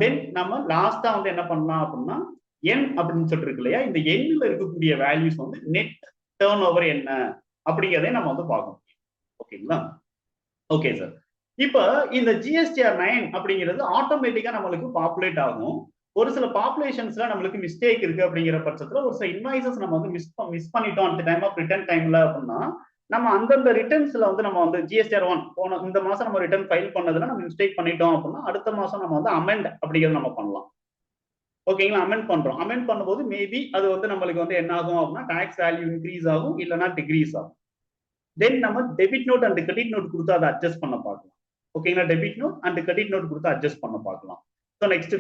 தென் நம்ம லாஸ்டா வந்து என்ன பண்ணலாம் அப்படின்னா என் அப்படின்னு சொல்லிட்டு இருக்கு இல்லையா, இந்த எண்ணில் இருக்கக்கூடிய வேல்யூஸ் வந்து நெட் டர்ன் ஓவர் என்ன அப்படிங்கிறதே நம்ம வந்து பார்க்கணும். ஓகேங்களா? Okay sir. இப்ப இந்த ஜிஎஸ்டிஆர் 9 அப்படிங்கிறது ஆட்டோமேட்டிக்கா நம்மளுக்கு பாப்புலேட் ஆகும். ஒரு சில பாப்புலேஷன்ஸ்ல நம்மளுக்கு மிஸ்டேக் இருக்கு அப்படிங்கிற பட்சத்துல ஒரு சில இன்வாய்சஸ் நம்ம வந்து மிஸ் பண்ணிட்டோம் அந்த டைம் ஆஃப் ரிட்டர்ன் டைம்ல அப்படின்னா நம்ம அந்தந்த ரிட்டர்ன்ஸ்ல வந்து நம்ம வந்து ஜிஎஸ்டிஆர் 1 போன இந்த மாசம் நம்ம ரிட்டர்ன் ஃபைல் பண்ணதுல நம்ம மிஸ்டேக் பண்ணிட்டோம் அப்படின்னா அடுத்த மாசம் நம்ம வந்து அமெண்ட் அப்படிங்கிறது நம்ம பண்ணலாம். ஓகேங்களா? அமெண்ட் பண்றோம். அமெண்ட் பண்ணும்போது மேபி அது வந்து நம்மளுக்கு வந்து என்ன ஆகும் அப்படின்னா டாக்ஸ் வேல்யூ இன்க்ரீஸ் ஆகும், இல்லைன்னா டிக்ரீஸ் ஆகும். தென் நம்ம debit note and credit note கொடுத்து அதை அட்ஜஸ்ட் பண்ண பார்க்கலாம். ஓகேங்களா? Debit note and credit note கொடுத்து அட்ஜஸ்ட் பண்ண பார்க்கலாம். ஸோ நெக்ஸ்ட்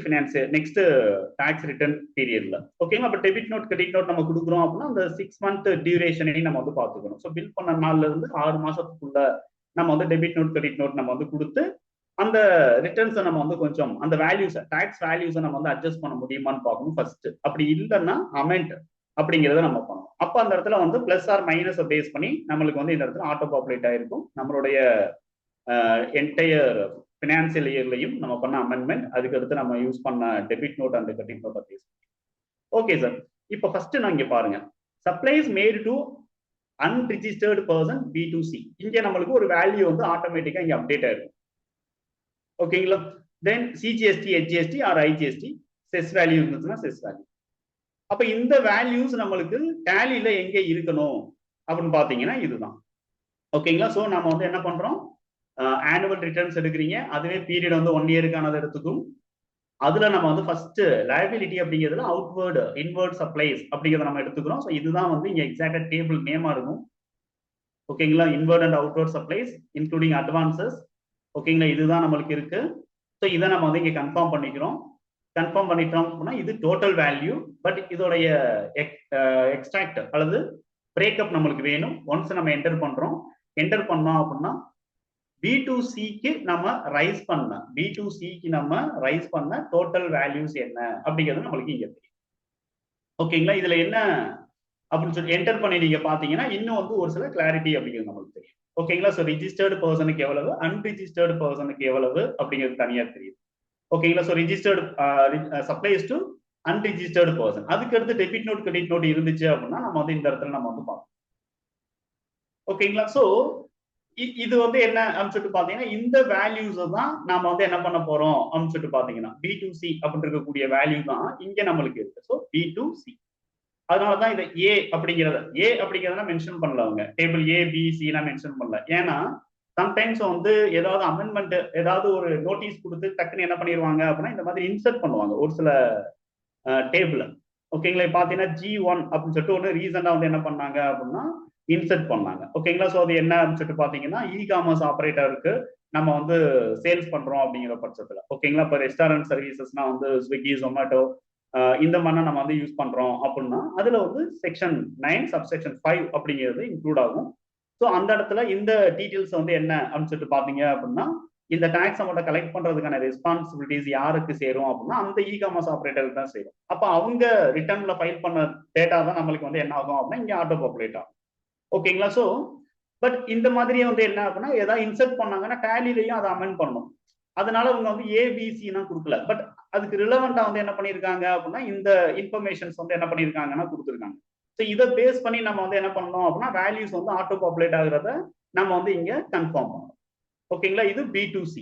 டாக்ஸ் ரிட்டர்ன் பீரியட்ல. ஓகேங்களா? அப்போ டெபிட் நோட் கிரெடிட் நோட் நம்ம கொடுக்குறோம் அப்படின்னா அந்த 6 month டியூரேஷனையும் நம்ம வந்து பார்த்துக்கணும். ஸோ பில் பண்ண நாள்ல இருந்து 6 மாசத்துக்குள்ள நம்ம வந்து டெபிட் நோட் கிரெடிட் நோட் நம்ம வந்து கொடுத்து அந்த ரிட்டர்ன்ஸை நம்ம வந்து கொஞ்சம் அந்த வேல்யூஸை டாக்ஸ் வேல்யூஸை நம்ம வந்து அட்ஜஸ்ட் பண்ண முடியுமான்னு பார்க்கணும் ஃபர்ஸ்ட். அப்படி இல்லைன்னா அமெண்ட் அப்படிங்கிறத நம்ம பண்ணணும். அப்போ அந்த இடத்துல வந்து பிளஸ் ஆர் மைனஸை பேஸ் பண்ணி நம்மளுக்கு வந்து இந்த இடத்துல ஆட்டோ பாப்புலேட் ஆயிருக்கும். நம்மளுடைய என்டையர் ஃபினான்சியல் இயர்லையும் நம்ம பண்ண அமெண்ட்மெண்ட், அதுக்கு அடுத்து நம்ம யூஸ் பண்ண debit note and credit note பத்தி. Okay sir. இப்போ ஃபர்ஸ்ட் நான் இங்க பாருங்க, supplies made to unregistered person B2C. இங்க நம்மளுக்கு ஒரு வேல்யூ வந்து ஆட்டோமேட்டிக்கா இங்க அப்டேட் ஆயிருக்கும். ஓகேங்களா? Then CGST, SGST or IGST cess value இருந்துச்சுன்னா செஸ் வேல்யூ. அப்ப இந்த வேல்யூஸ் நம்மளுக்கு டேலியில எங்க இருக்கணும் அப்படின்னு பாத்தீங்கன்னா இதுதான். ஓகேங்களா? சோ நம்ம வந்து என்ன பண்றோம், ஆனுவல் ரிட்டர்ன்ஸ் எடுக்கிறீங்க, அதுவே பீரியட் வந்து 1 இயருக்கானது எடுத்துக்கும். அதுல நம்ம வந்து ஃபர்ஸ்ட் லயபிலிட்டி அப்படிங்கிறதுல அவுட்வர்டு இன்வர்ட் சப்ளைஸ் அப்படிங்கிறத நம்ம எடுத்துக்கிறோம். ஸோ இதுதான் வந்து இங்க எக்ஸாக்டா டேபிள் நேமா இருக்கும். ஓகேங்களா? Inward and outward supplies including advances. ஓகேங்களா? இதுதான் நம்மளுக்கு இருக்கு. ஸோ இதை நம்ம வந்து இங்க கன்ஃபார்ம் பண்ணிக்கிறோம். கன்ஃபார்ம் பண்ணிட்டோம் அப்படின்னா இது டோட்டல் வேல்யூ. பட் இதோடைய எக்ஸ்ட்ராக்ட் அல்லது பிரேக்கப் நம்மளுக்கு வேணும். ஒன்ஸ் நம்ம என்டர் பண்றோம், என்டர் பண்ணோம் அப்படின்னா B2Cக்கு நம்ம ரைஸ் பண்ண டோட்டல் வேல்யூஸ் என்ன அப்படிங்கிறது நம்மளுக்கு இங்க தெரியும். ஓகேங்களா? இதுல என்ன அப்படின்னு சொல்லி என்டர் பண்ணி நீங்க பாத்தீங்கன்னா இன்னும் வந்து ஒரு சில கிளாரிட்டி அப்படிங்கிறது நம்மளுக்கு தெரியும். ஓகேங்களா? ஸோ ரிஜிஸ்டர்டு பர்சனுக்கு எவ்வளவு, அன்ரிஜிஸ்டர்டு பர்சனுக்கு எவ்வளவு அப்படிங்கிறது தனியா தெரியும். ஓகேங்களா? So registered supplies to unregistered person. அதுக்கு அடுத்து டெபிட் நோட் கிரெடிட் நோட் இருந்துச்சு அப்படின்னா நம்ம வந்து இந்த இடத்துல நம்ம வந்து பார்ப்போம். ஓகேங்களா? ஸோ இது வந்து என்ன அப்படின்னு சொல்லிட்டு பாத்தீங்கன்னா இந்த வேல்யூஸ் தான் நாம வந்து என்ன பண்ண போறோம் அப்படின்னு சொல்லிட்டு பாத்தீங்கன்னா B2C அப்படின்னு இருக்கக்கூடிய வேல்யூ தான் இங்க நம்மளுக்கு இருக்கு. So B2C. அதனாலதான் இதை ஏ அப்படிங்கிறத மென்ஷன் பண்ணல, அவங்க டேபிள் ABC எல்லாம் மென்ஷன் பண்ணல. ஏன்னா சம்டைம்ஸ் வந்து ஏதாவது அமெண்ட்மெண்ட் ஏதாவது ஒரு நோட்டீஸ் கொடுத்து டக்குன்னு என்ன பண்ணிடுவாங்க அப்படின்னா இந்த மாதிரி இன்சர்ட் பண்ணுவாங்க ஒரு சில டேபிள். ஓகேங்களா? பாத்தீங்கன்னா G1 அப்படின்னு சொல்லிட்டு ஒன்று ரீசெண்டா வந்து என்ன பண்ணாங்க அப்படின்னா இன்சர்ட் பண்ணாங்க. ஓகேங்களா? ஸோ அது என்ன அப்படின்னு சொல்லிட்டு பாத்தீங்கன்னா இ-காமர்ஸ் ஆப்ரேட்டருக்கு நம்ம வந்து சேல்ஸ் பண்றோம் அப்படிங்கிற பட்சத்துல. ஓகேங்களா? இப்போ ரெஸ்டாரண்ட் சர்வீசஸ்னா வந்து ஸ்விக்கி, ஜொமேட்டோ இந்த மாதிரி நம்ம வந்து யூஸ் பண்றோம் அப்படின்னா அதுல வந்து செக்ஷன் 9 சப்செக்ஷன் 5 அப்படிங்கிறது இன்க்ளூட் ஆகும். ஸோ அந்த இடத்துல இந்த டீட்டெயில்ஸ் வந்து என்ன அப்படின்னு சொல்லிட்டு பாத்தீங்க அப்படின்னா இந்த டாக்ஸ் அமௌண்ட்டை கலெக்ட் பண்றதுக்கான ரெஸ்பான்சிபிலிட்டிஸ் யாருக்கு சேரும் அப்படின்னா அந்த இ-காமர்ஸ் ஆப்ரேட்டருக்கு தான் சேரும். அப்போ அவங்க ரிட்டர்ன்ல ஃபைல் பண்ண டேட்டா தான் நம்மளுக்கு வந்து என்ன ஆகும் அப்படின்னா இங்க ஆட்டோ பாப்புலேட் ஆகும். ஓகேங்களா? ஸோ பட் இந்த மாதிரியே வந்து என்ன அப்படின்னா ஏதாவது இன்சர்ட் பண்ணாங்கன்னா டேலிலையும் அதை அமெண்ட் பண்ணணும். அதனால அவங்க வந்து ABC கொடுக்கல. பட் அதுக்கு ரிலவெண்டா வந்து என்ன பண்ணியிருக்காங்க அப்படின்னா இந்த இன்ஃபர்மேஷன்ஸ் வந்து என்ன பண்ணியிருக்காங்கன்னா கொடுத்துருக்காங்க. ஸோ இதை பேஸ் பண்ணி நம்ம வந்து என்ன பண்ணணும் அப்படின்னா வேல்யூஸ் வந்து ஆட்டோ பாப்புலேட் ஆகுறத நம்ம வந்து இங்க கன்ஃபார்ம் பண்ணணும். ஓகேங்களா? இது B2C.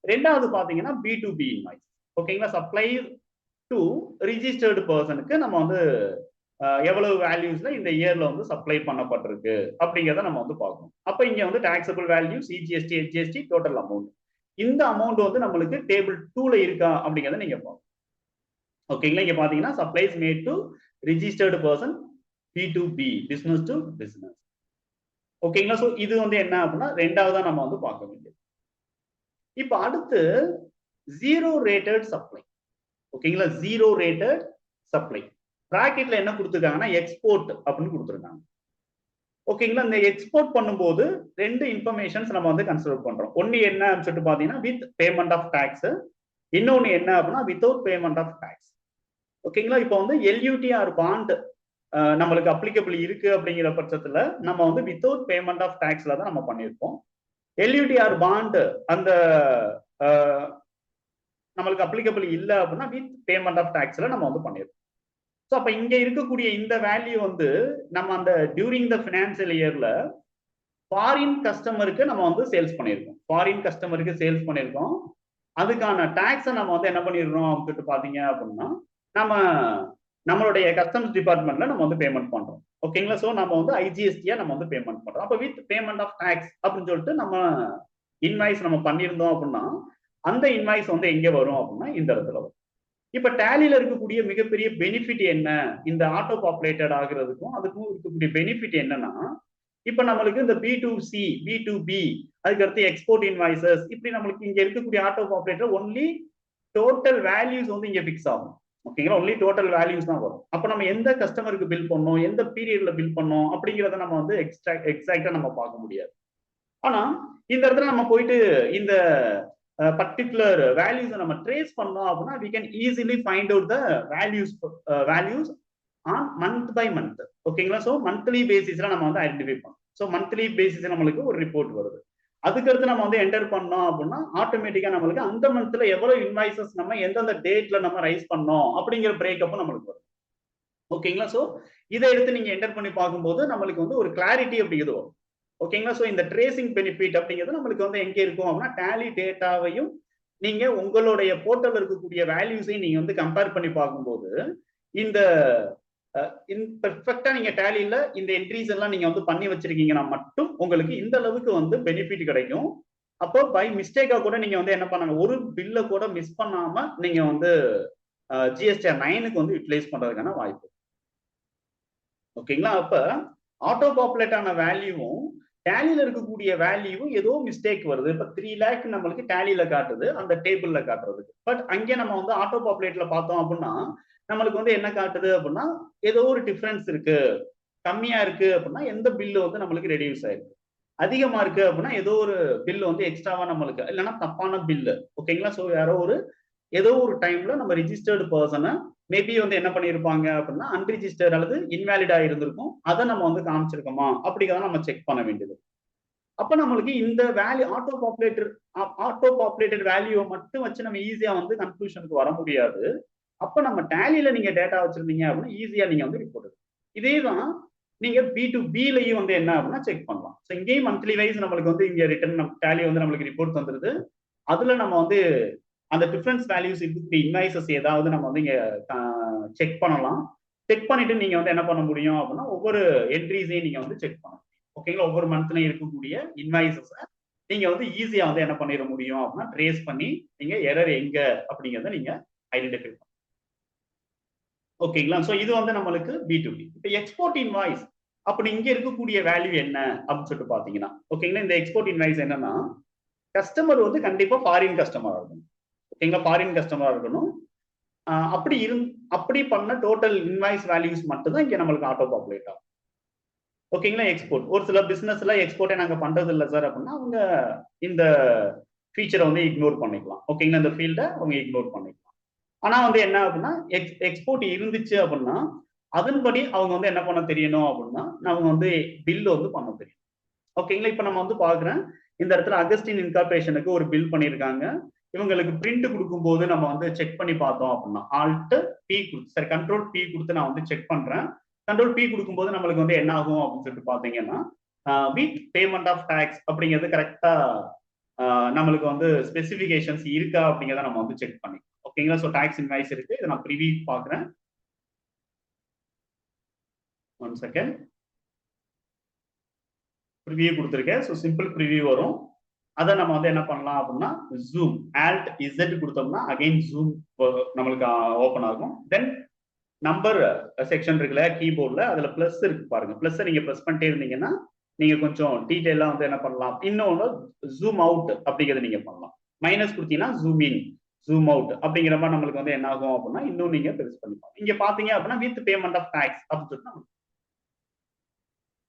ரெண்டாவது பாத்தீங்கன்னா B2B இன்வாய்ஸ். ஓகேங்களா? சப்ளை டு ரிஜிஸ்டர்டு பர்சனுக்கு நம்ம வந்து எவ்வளவு வேல்யூஸ்ல இந்த இயர்ல வந்து சப்ளை பண்ணப்பட்டிருக்கு அப்படிங்கிறத நம்ம வந்து பார்க்கணும். அப்ப இங்க வந்து taxable value, CGST, SGST, total amount. இந்த அமௌண்ட் வந்து நம்மளுக்கு டேபிள் 2ல இருக்கா அப்படிங்கிறத நீங்க பார்க்கணும். ஓகேங்களா? இங்க பாத்தீங்கன்னா supplies made to registered person, B2B, business to business. ஓகேங்களா? சோ இது வந்து என்ன அப்படின்னா ரெண்டாவதா நம்ம வந்து பார்க்க வேண்டியது. இப்ப அடுத்து ஜீரோ ரேட்டட் சப்ளை. ஓகேங்களா? Zero rated supply. பிராக்கெட்ல என்ன கொடுத்துருக்காங்கன்னா எக்ஸ்போர்ட் அப்படின்னு கொடுத்துருக்காங்க. ஓகேங்களா? இந்த எக்ஸ்போர்ட் பண்ணும்போது ரெண்டு இன்ஃபர்மேஷன்ஸ் நம்ம வந்து கன்சிடர் பண்றோம். ஒன்னு என்ன அப்படின்னு சொல்லிட்டு பாத்தீங்கன்னா வித் பேமெண்ட் ஆஃப் டாக்ஸ், இன்னொன்னு என்ன அப்படின்னா வித்தவுட் பேமெண்ட் ஆஃப் டாக்ஸ். ஓகேங்களா? இப்போ வந்து எல்யூடிஆர் பாண்ட் நம்மளுக்கு அப்ளிகபிள் இருக்கு அப்படிங்கிற பட்சத்துல நம்ம வந்து வித்தவுட் பேமெண்ட் ஆஃப் டாக்ஸ்ல தான் நம்ம பண்ணியிருப்போம். எல்யூடிஆர் பாண்ட் அந்த நம்மளுக்கு அப்ளிகபிள் இல்லை அப்படின்னா வித் பேமெண்ட் ஆஃப் டாக்ஸ்ல நம்ம வந்து பண்ணியிருப்போம். ஸோ அப்ப இங்க இருக்கக்கூடிய இந்த வேல்யூ வந்து நம்ம அந்த டியூரிங் த பினான்சியல் இயர்ல ஃபாரின் கஸ்டமருக்கு நம்ம வந்து சேல்ஸ் பண்ணியிருக்கோம். ஃபாரின் கஸ்டமருக்கு சேல்ஸ் பண்ணியிருக்கோம். அதுக்கான டாக்ஸை நம்ம வந்து என்ன பண்ணிடுறோம் அப்படின்னு பாத்தீங்க அப்படின்னா நம்ம நம்மளுடைய கஸ்டம்ஸ் டிபார்ட்மெண்ட்ல நம்ம வந்து பேமெண்ட் பண்றோம். ஓகேங்களா? ஸோ நம்ம வந்து ஐஜிஎஸ்டியா நம்ம வந்து பேமெண்ட் பண்றோம். அப்போ வித் பேமெண்ட் ஆஃப் டாக்ஸ் அப்படின்னு சொல்லிட்டு நம்ம இன்வாய்ஸ் நம்ம பண்ணியிருந்தோம் அப்படின்னா அந்த இன்வாய்ஸ் வந்து எங்க வரும் அப்படின்னா இந்த இடத்துல வரும். இப்ப டேலியில இருக்கக்கூடிய மிகப்பெரிய பெனிஃபிட் என்ன, இந்த ஆட்டோ பாப்புலேட்டட் ஆகுறதுக்கும் அதுக்கும் இருக்கக்கூடிய பெனிஃபிட் என்னன்னா, இப்ப நம்மளுக்கு இந்த B2C, B2B, அதுக்கடுத்து எக்ஸ்போர்ட் இன்வாய்சஸ், இப்படி நம்மளுக்கு இங்க இருக்கக்கூடிய ஆட்டோ பாப்புலேட்டர் ஒன்லி டோட்டல் வேல்யூஸ் வந்து இங்க பிக்ஸ் ஆகும். ஓகேங்களா? ஒன்லி டோட்டல் வேல்யூஸ் தான் வரும். அப்ப நம்ம எந்த கஸ்டமருக்கு பில் பண்ணோம், எந்த பீரியட்ல பில் பண்ணோம் அப்படிங்கிறத நம்ம வந்து எக்ஸாக்டா நம்ம பார்க்க முடியாது. ஆனா இந்த இடத்துல நம்ம போயிட்டு இந்த பர்டிகுலர் வேல்யூஸ் நம்ம ட்ரேஸ் பண்ணோம் அப்படின்னா we can easily find out the values on month by month. ஓகேங்களா? ஸோ மந்த்லி பேசிஸ்ல நம்ம வந்து ஐடென்டிஃபை பண்ணோம். ஸோ மந்த்லி பேசிஸ் நம்மளுக்கு ஒரு ரிப்போர்ட் வருது. அதுக்கடுத்து நம்ம வந்து என்டர் பண்ணோம் அப்படின்னா ஆட்டோமேட்டிக்கா நம்மளுக்கு அந்த மந்த்ல எவ்வளவு இன்வாய்சஸ் நம்ம எந்தெந்த டேட்ல நம்ம ரைஸ் பண்ணோம் அப்படிங்கிற பிரேக்கப்பும் நம்மளுக்கு வரும். ஓகேங்களா? ஸோ இதை எடுத்து நீங்க என்டர் பண்ணி பார்க்கும்போது நம்மளுக்கு வந்து ஒரு கிளாரிட்டி அப்படிங்கிறது வரும். ஓகேங்களா? ஸோ இந்த ட்ரேசிங் பெனிஃபிட் அப்படிங்கிறது நம்மளுக்கு வந்து எங்கே இருக்கும் அப்படின்னா டேலி டேட்டாவையும் நீங்க உங்களுடைய போர்ட்டல் இருக்கக்கூடிய வேல்யூஸையும் நீங்க வந்து கம்பேர் பண்ணி பார்க்கும்போது இந்த பெர்ஃபெக்டா நீங்க டேலியில இந்த என்ட்ரிஸ் எல்லாம் நீங்க வந்து பண்ணி வச்சிருக்கீங்கன்னா மட்டும் உங்களுக்கு இந்த அளவுக்கு வந்து பெனிஃபிட் கிடைக்கும். அப்போ பை மிஸ்டேக்கா கூட நீங்க வந்து என்ன பண்ணாங்க, ஒரு பில்ல கூட மிஸ் பண்ணாம நீங்க வந்து GSTR 9க்கு வந்து யூட்டிலைஸ் பண்றதுக்கான வாய்ப்பு. ஓகேங்களா? அப்ப ஆட்டோ பாப்புலேட் ஆன வேல்யூவும் டேலியில இருக்கக்கூடிய வேல்யூவும் ஏதோ மிஸ்டேக் வருது. இப்ப 3 lakh நம்மளுக்கு டேலியில காட்டுது அந்த டேபிள்ல காட்டுறதுக்கு. பட் அங்கே நம்ம வந்து ஆட்டோ பாப்புலேட்ல பார்த்தோம் அப்படின்னா நம்மளுக்கு வந்து என்ன காட்டுது அப்படின்னா ஏதோ ஒரு டிஃபரன்ஸ் இருக்கு, கம்மியா இருக்கு அப்படின்னா எந்த பில்லு வந்து நம்மளுக்கு ரெடியூஸ் ஆயிருக்கு, அதிகமா இருக்கு அப்படின்னா ஏதோ ஒரு பில் வந்து எக்ஸ்ட்ராவா நம்மளுக்கு இல்லைன்னா தப்பான பில்லு. ஓகேங்களா? ஸோ யாரோ ஒரு ஏதோ ஒரு டைம்ல நம்ம ரிஜிஸ்டர்டு பர்சனை மேபி வந்து என்ன பண்ணியிருப்பாங்க அப்படின்னா அன்ரிஜிஸ்டர்ட் அல்லது இன்வேலிடா இருந்திருக்கும், அதை நம்ம வந்து காமிச்சிருக்கோமா அப்படிங்கிறத நம்ம செக் பண்ண வேண்டியது. அப்ப நம்மளுக்கு இந்த வேல்யூ ஆட்டோ பாப்புலேட்டட் வேல்யூவை மட்டும் வச்சு நம்ம ஈஸியா வந்து கன்க்ளூஷனுக்கு வர முடியாது. அப்ப நம்ம டேலியில நீங்க டேட்டா வச்சிருந்தீங்க அப்படின்னா ஈஸியா நீங்க வந்து ரிப்போர்ட். இதே தான் நீங்க B2Bலையும் வந்து என்ன அப்படின்னா செக் பண்ணலாம். ஸோ இங்கேயும் மந்த்லி வைஸ் நம்மளுக்கு வந்து இங்க ரிட்டர்ன் டேலி வந்து நம்மளுக்கு ரிப்போர்ட் வந்துருது. அதுல நம்ம வந்து அந்த டிஃபரன்ஸ் வேல்யூஸ் இருக்கக்கூடிய இன்வாய்சஸ் ஏதாவது நம்ம வந்து இங்க செக் பண்ணலாம். செக் பண்ணிட்டு நீங்க வந்து என்ன பண்ண முடியும் அப்படின்னா ஒவ்வொரு என்ட்ரிஸையும் நீங்க வந்து செக் பண்ணலாம். ஓகேங்களா? ஒவ்வொரு மந்த்லயும் இருக்கக்கூடிய இன்வாய்சஸ் நீங்க வந்து ஈஸியா வந்து என்ன பண்ணிட முடியும் அப்படின்னா ட்ரேஸ் பண்ணி நீங்க எரர் எங்க அப்படிங்கிறத நீங்க ஐடென்டிஃபை பண்ணலாம். ஓகேங்களா? ஸோ இது வந்து நம்மளுக்கு B2B. இப்போ எக்ஸ்போர்ட் இன்வாய்ஸ் அப்படி இங்க இருக்கக்கூடிய வேல்யூ என்ன அப்படின்னு சொல்லிட்டு பாத்தீங்கன்னா ஓகேங்களா, இந்த எக்ஸ்போர்ட் இன்வாய்ஸ் என்னன்னா கஸ்டமர் வந்து கண்டிப்பா ஃபாரின் கஸ்டமரா இருக்கணும். ஓகேங்களா? ஃபாரின் கஸ்டமரா இருக்கணும். அப்படி பண்ண டோட்டல் இன்வாய்ஸ் வேல்யூஸ் மட்டும் தான் இங்க நம்மளுக்கு ஆட்டோ பாப்புலேட் ஆகும். ஓகேங்களா? எக்ஸ்போர்ட் ஒரு சில பிசினஸ்ல எக்ஸ்போர்ட்டே நாங்க பண்றது இல்லை சார் அப்படின்னா அவங்க இந்த ஃபீச்சரை வந்து இக்னோர் பண்ணிக்கலாம். ஓகேங்களா? இந்த ஃபீல்டை அவங்க இக்னோர் பண்ணிக்கலாம். ஆனா வந்து என்ன அப்படின்னா எக்ஸ்போர்ட் இருந்துச்சு அப்படின்னா அதன்படி அவங்க வந்து என்ன பண்ண தெரியணும் அப்படின்னா அவங்க வந்து பில் வந்து பண்ண தெரியும். ஓகேங்களா? இப்ப நம்ம வந்து பாக்குறேன் இந்த இடத்துல அகஸ்டின் இன்கார்பரேஷனுக்கு ஒரு பில் பண்ணியிருக்காங்க. இவங்களுக்கு பிரிண்ட் கொடுக்கும்போது நம்ம வந்து செக் பண்ணி பார்த்தோம் அப்படின்னா Alt+P கொடுத்து சரி Ctrl+P கொடுத்து நான் வந்து செக் பண்றேன். Ctrl+P கொடுக்கும்போது நம்மளுக்கு வந்து என்ன ஆகும் அப்படின்னு சொல்லிட்டு பாத்தீங்கன்னா வித் பேமெண்ட் ஆஃப் டாக்ஸ் அப்படிங்கிறது கரெக்டா நம்மளுக்கு வந்து ஸ்பெசிபிகேஷன்ஸ் இருக்கா அப்படிங்கிறத நம்ம வந்து செக் பண்ணிக்கலாம். ஓகேங்களா? ஸோ டாக்ஸ் இன்வாய்ஸ் இருக்கு. இதை நான் ப்ரிவியூ பாக்குறேன். 1 செகண்ட். ப்ரிவியூ கொடுத்துருக்கேன். ஸோ சிம்பிள் ப்ரிவியூ வரும். அதை நம்ம வந்து என்ன பண்ணலாம் அப்படின்னா ஜூம் ஆல்ட் இசட் கொடுத்தோம்னா அகைன் ஜூம் நம்மளுக்கு ஓப்பன் ஆகும். தென் நம்பர் செக்ஷன் இருக்குல்ல கீபோர்டில், அதில் ப்ளஸ் இருக்கு பாருங்க. ப்ளஸ்ஸை நீங்கள் ப்ரெஸ் பண்ணிட்டே இருந்தீங்கன்னா நீங்கள் கொஞ்சம் டீட்டெயிலாக வந்து என்ன பண்ணலாம். இன்னொன்று ஜூம் அவுட் அப்படிங்கிறத நீங்கள் பண்ணலாம். மைனஸ் கொடுத்தீங்கன்னா ஜூம் இன், ஜூம் அவுட் அப்படிங்கிற மாதிரி நம்மளுக்கு வந்து என்ன ஆகும் அப்படின்னா இன்னும் நீங்கள் பெருசு பண்ணிக்கலாம். இங்கே பார்த்தீங்க அப்படின்னா வித் பேமெண்ட் ஆஃப் டேக்ஸ் அப்படின்னு சொல்லிட்டு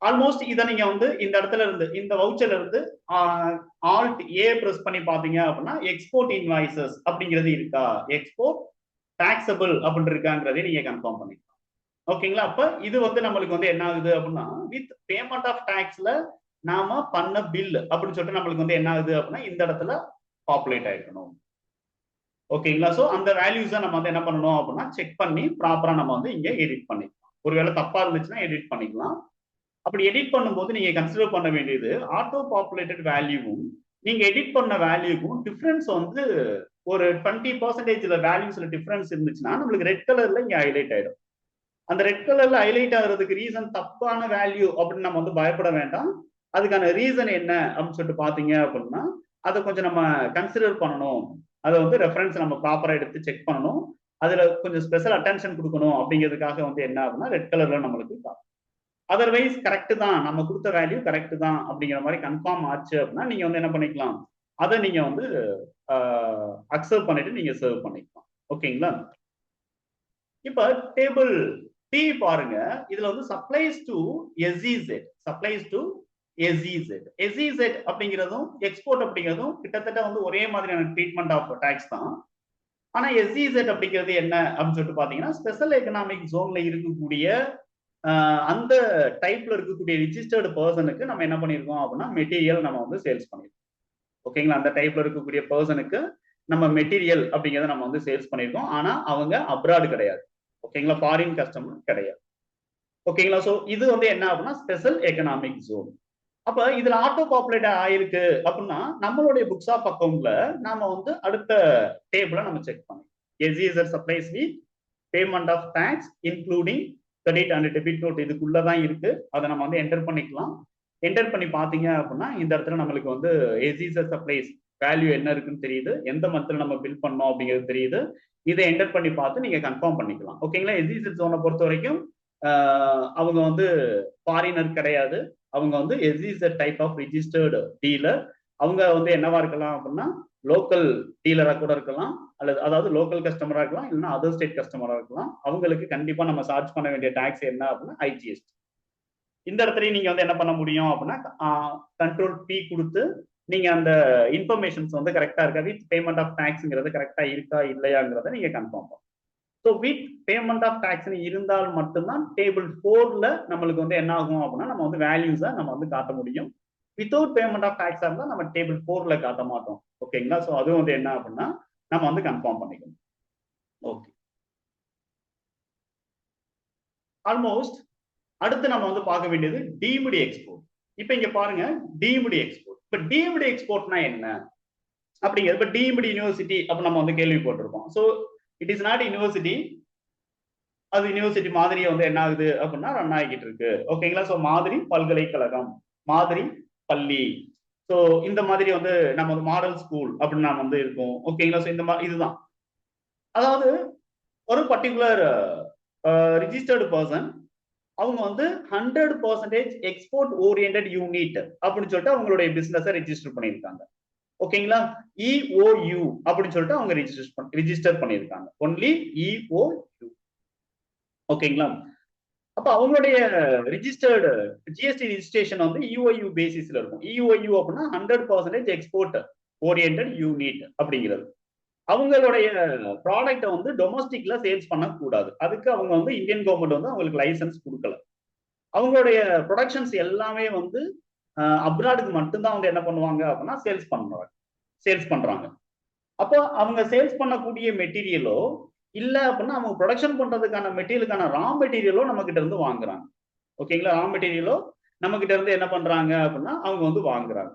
ஆல்மோஸ்ட் இதை நீங்க வந்து இந்த இடத்துல இருந்து இந்த வவுச்சர்ல இருந்து ஆல்ட் ஏ பிரஸ் பண்ணி பாத்தீங்க அப்படின்னா எக்ஸ்போர்ட் இன்வாய்சஸ் அப்படிங்கிறது இருக்கா, எக்ஸ்போர்ட் டாக்ஸபிள் அப்படின்னு இருக்காங்கிறதே நீங்க கன்ஃபார்ம் பண்ணிக்கலாம். ஓகேங்களா? அப்ப இது வந்து நம்மளுக்கு வந்து என்ன ஆகுது அப்படின்னா வித் பேமெண்ட் ஆஃப் டாக்ஸ்ல நாம பண்ண பில் அப்படின்னு சொல்லிட்டு நம்மளுக்கு வந்து என்ன ஆகுது அப்படின்னா இந்த இடத்துல பாப்புலேட் ஆயிருக்கணும். ஓகேங்களா? ஸோ அந்த வேல்யூஸை நம்ம வந்து என்ன பண்ணணும் அப்படின்னா செக் பண்ணி ப்ராப்பரா நம்ம வந்து இங்க எடிட் பண்ணிக்கலாம். ஒருவேளை தப்பா இருந்துச்சுன்னா எடிட் பண்ணிக்கலாம். அப்படி எடிட் பண்ணும்போது நீங்க கன்சிடர் பண்ண வேண்டியது ஆட்டோ பாப்புலேட்டட் வேல்யூவும் நீங்க எடிட் பண்ண வேல்யூக்கும் டிஃபரன்ஸ் வந்து ஒரு 20% வேல்யூஸ்ல டிஃபரன்ஸ் இருந்துச்சுன்னா நம்மளுக்கு ரெட் கலர்ல இங்க ஹைலைட் ஆயிடும். அந்த ரெட் கலர்ல ஹைலைட் ஆகுறதுக்கு ரீசன் தப்பான வேல்யூ அப்படின்னு நம்ம வந்து பயப்பட வேண்டாம். அதுக்கான ரீசன் என்ன அப்படின்னு சொல்லிட்டு பாத்தீங்க அப்படின்னா அதை கொஞ்சம் நம்ம கன்சிடர் பண்ணணும். அதை வந்து ரெஃபரன்ஸ் நம்ம ப்ராப்பரா எடுத்து செக் பண்ணணும். அதுல கொஞ்சம் ஸ்பெஷல் அட்டென்ஷன் கொடுக்கணும் அப்படிங்கிறதுக்காக வந்து என்ன அப்படின்னா ரெட் கலர்ல நம்மளுக்கு காட்டும். அதர்வைஸ் கரெக்ட் தான், நம்ம கொடுத்த வேல்யூ கரெக்ட் தான் அப்படிங்கிற மாதிரி கன்ஃபார்ம் ஆச்சு அப்படின்னா நீங்க வந்து என்ன பண்ணிக்கலாம், அதை நீங்க வந்து அக்செப்ட் பண்ணிட்டு நீங்க சர்வ் பண்ணிக்கலாம். ஓகேங்களா? இப்ப டேபிள் டி பாருங்க. இதுல வந்து supplies to SEZ, supplies to SEZ. SEZ அப்படிங்கிறதும் எக்ஸ்போர்ட் அப்படிங்கிறதும் கிட்டத்தட்ட வந்து ஒரே மாதிரியான ட்ரீட்மெண்ட் ஆஃப் டாக்ஸ் தான். ஆனா எஸ்இசெட் அப்படிங்கிறது என்ன அப்படின்னு சொல்லிட்டு பாத்தீங்கன்னா ஸ்பெஷல் எக்கனாமிக் ஜோன்ல இருக்கக்கூடிய அந்த டைப்ல இருக்கக்கூடிய ரிஜிஸ்டர்டு பர்சனுக்கு நம்ம என்ன பண்ணிருக்கோம் அப்படின்னா மெட்டீரியல் நம்ம வந்து சேல்ஸ் பண்ணிருக்கோம். ஓகேங்களா? அந்த டைப்ல இருக்கக்கூடிய பர்சனுக்கு நம்ம மெட்டீரியல் அப்படிங்கிறத நம்ம வந்து சேல்ஸ் பண்ணிருக்கோம். ஆனா அவங்க அப்ராட் கிடையாது. ஓகேங்களா? ஃபாரின் கஸ்டமர் கிடையாது. ஓகேங்களா? ஸோ இது வந்து என்ன அப்படின்னா ஸ்பெஷல் எக்கனாமிக் ஜோன். அப்ப இதுல ஆட்டோ பாப்புலேட் ஆயிருக்கு அப்படின்னா நம்மளுடைய புக்ஸ் ஆஃப் அக்கௌண்ட்ல நாம வந்து அடுத்த டேபிள நம்ம செக் பண்ணோம். SEZ supplies with payment of tax including credit and debit note இதுக்குள்ளதான் இருக்கு. அதை நம்ம வந்து என்டர் பண்ணிக்கலாம். என்டர் பண்ணி பாத்தீங்க அப்படின்னா இந்த இடத்துல நம்மளுக்கு வந்து எஸ்இசெட் சப்ளைஸ் வேல்யூ என்ன இருக்குன்னு தெரியுது, எந்த மந்த்ல நம்ம பில் பண்ணோம் அப்படிங்கிறது தெரியுது. இதை என்டர் பண்ணி பார்த்து நீங்க கன்ஃபார்ம் பண்ணிக்கலாம். ஓகேங்களா? எஸ்இசெட் ஜோனை பொறுத்த வரைக்கும் அவங்க வந்து ஃபாரினர் கிடையாது. அவங்க வந்து SEZ type of registered dealer. அவங்க வந்து என்னவா இருக்கலாம் அப்படின்னா லோக்கல் டீலரா கூட இருக்கலாம், அல்லது அதாவது லோக்கல் கஸ்டமரா இருக்கலாம், இல்லைன்னா அதர் ஸ்டேட் கஸ்டமரா இருக்கலாம். அவங்களுக்கு கண்டிப்பா நம்ம சார்ஜ் பண்ண வேண்டிய டாக்ஸ் என்ன அப்படின்னா ஐஜிஎஸ்டி. இந்த இடத்துல நீங்க வந்து என்ன பண்ண முடியும் அப்படின்னா கண்ட்ரோல் பி கொடுத்து நீங்க அந்த இன்ஃபர்மேஷன்ஸ் வந்து கரெக்டா இருக்கா, வித் பேமெண்ட் ஆஃப் டாக்ஸ்ங்கிறது கரெக்டா இருக்கா இல்லையாங்கிறத நீங்க கன்ஃபார்ம் பண்ணணும். ஸோ வித் பேமெண்ட் ஆஃப் டாக்ஸ்னு இருந்தால் மட்டும்தான் டேபிள் 4ல நம்மளுக்கு வந்து என்ன ஆகும் அப்படின்னா நம்ம வந்து வேல்யூஸை நம்ம வந்து காட்ட முடியும். வித்தவுட் பேமெண்ட் ஆஃப் டாக்ஸா இருந்தால் நம்ம டேபிள் 4ல காட்ட மாட்டோம். ஓகேங்களா? ஸோ அதுவும் வந்து என்ன அப்படின்னா நம்ம வந்து கன்ஃபார்ம் பண்ணிக்கணும். ஓகே, ஆல்மோஸ்ட் அடுத்து நம்ம வந்து பார்க்க வேண்டியது டீம்டு எக்ஸ்போர்ட். இப்ப இங்க பாருங்க டீம்டு எக்ஸ்போர்ட். இப்ப டீம்டு எக்ஸ்போர்ட்னா என்ன அப்படிங்கிறது, இப்ப டீம்டு யூனிவர்சிட்டி அப்ப நம்ம வந்து கேள்விப்பட்டிருக்கோம். So it is not university, அது யூனிவர்சிட்டி மாதிரியே வந்து என்ன ஆகுது அப்படின்னா ரன் ஆகிட்டு இருக்கு. ஓகேங்களா? ஸோ மாதிரி பல்கலைக்கழகம், மாதிரி பள்ளி, ஸோ இந்த மாதிரி வந்து நம்ம வந்து மாடல் ஸ்கூல் அப்படின்னு நம்ம வந்து இருக்கோம். ஓகேங்களா? ஸோ இந்த மாதிரி இதுதான், அதாவது ஒரு பர்டிகுலர் ரிஜிஸ்டர்டு பர்சன் அவங்க வந்து 100% எக்ஸ்போர்ட் ஓரியன்டட் யூனிட் அப்படின்னு சொல்லிட்டு அவங்களுடைய பிசினஸை ரெஜிஸ்டர் பண்ணியிருக்காங்க. ஓகேங்களா? இஓயு அப்படின்னு சொல்லிட்டு அவங்க ரிஜிஸ்டர் பண்ணியிருக்காங்க. ஒன்லி இஓயு. ஓகேங்களா? அப்ப அவங்களுடைய ரிஜிஸ்டர்டு ஜிஎஸ்டி ரிஜிஸ்ட்ரேஷன் வந்து இஓயு பேசிஸ்ல இருக்கும். இஓயு அப்படின்னா 100% எக்ஸ்போர்ட் ஓரியன்டட் யூனிட் அப்படிங்கிறது. அவங்களுடைய ப்ராடக்ட்டை வந்து டொமஸ்டிக்ல சேல்ஸ் பண்ணக்கூடாது. அதுக்கு அவங்க வந்து இந்தியன் கவர்மெண்ட் வந்து அவங்களுக்கு லைசன்ஸ் கொடுக்கல. அவங்களுடைய ப்ரொடக்ஷன்ஸ் எல்லாமே வந்து அப்ராடுக்கு மட்டும்தான் அவங்க என்ன பண்ணுவாங்க அப்படின்னா சேல்ஸ் பண்றாங்க. அப்போ அவங்க சேல்ஸ் பண்ணக்கூடிய மெட்டீரியலோ இல்ல அப்படின்னா அவங்க ப்ரொடக்ஷன் பண்றதுக்கான மெட்டீரியலுக்கான ரா மெட்டீரியலோ நம்ம கிட்ட இருந்து வாங்குறாங்க. ஓகேங்களா? ரா மெட்டீரியலோ நம்ம கிட்ட இருந்து என்ன பண்றாங்க அப்படின்னா அவங்க வந்து வாங்குறாங்க.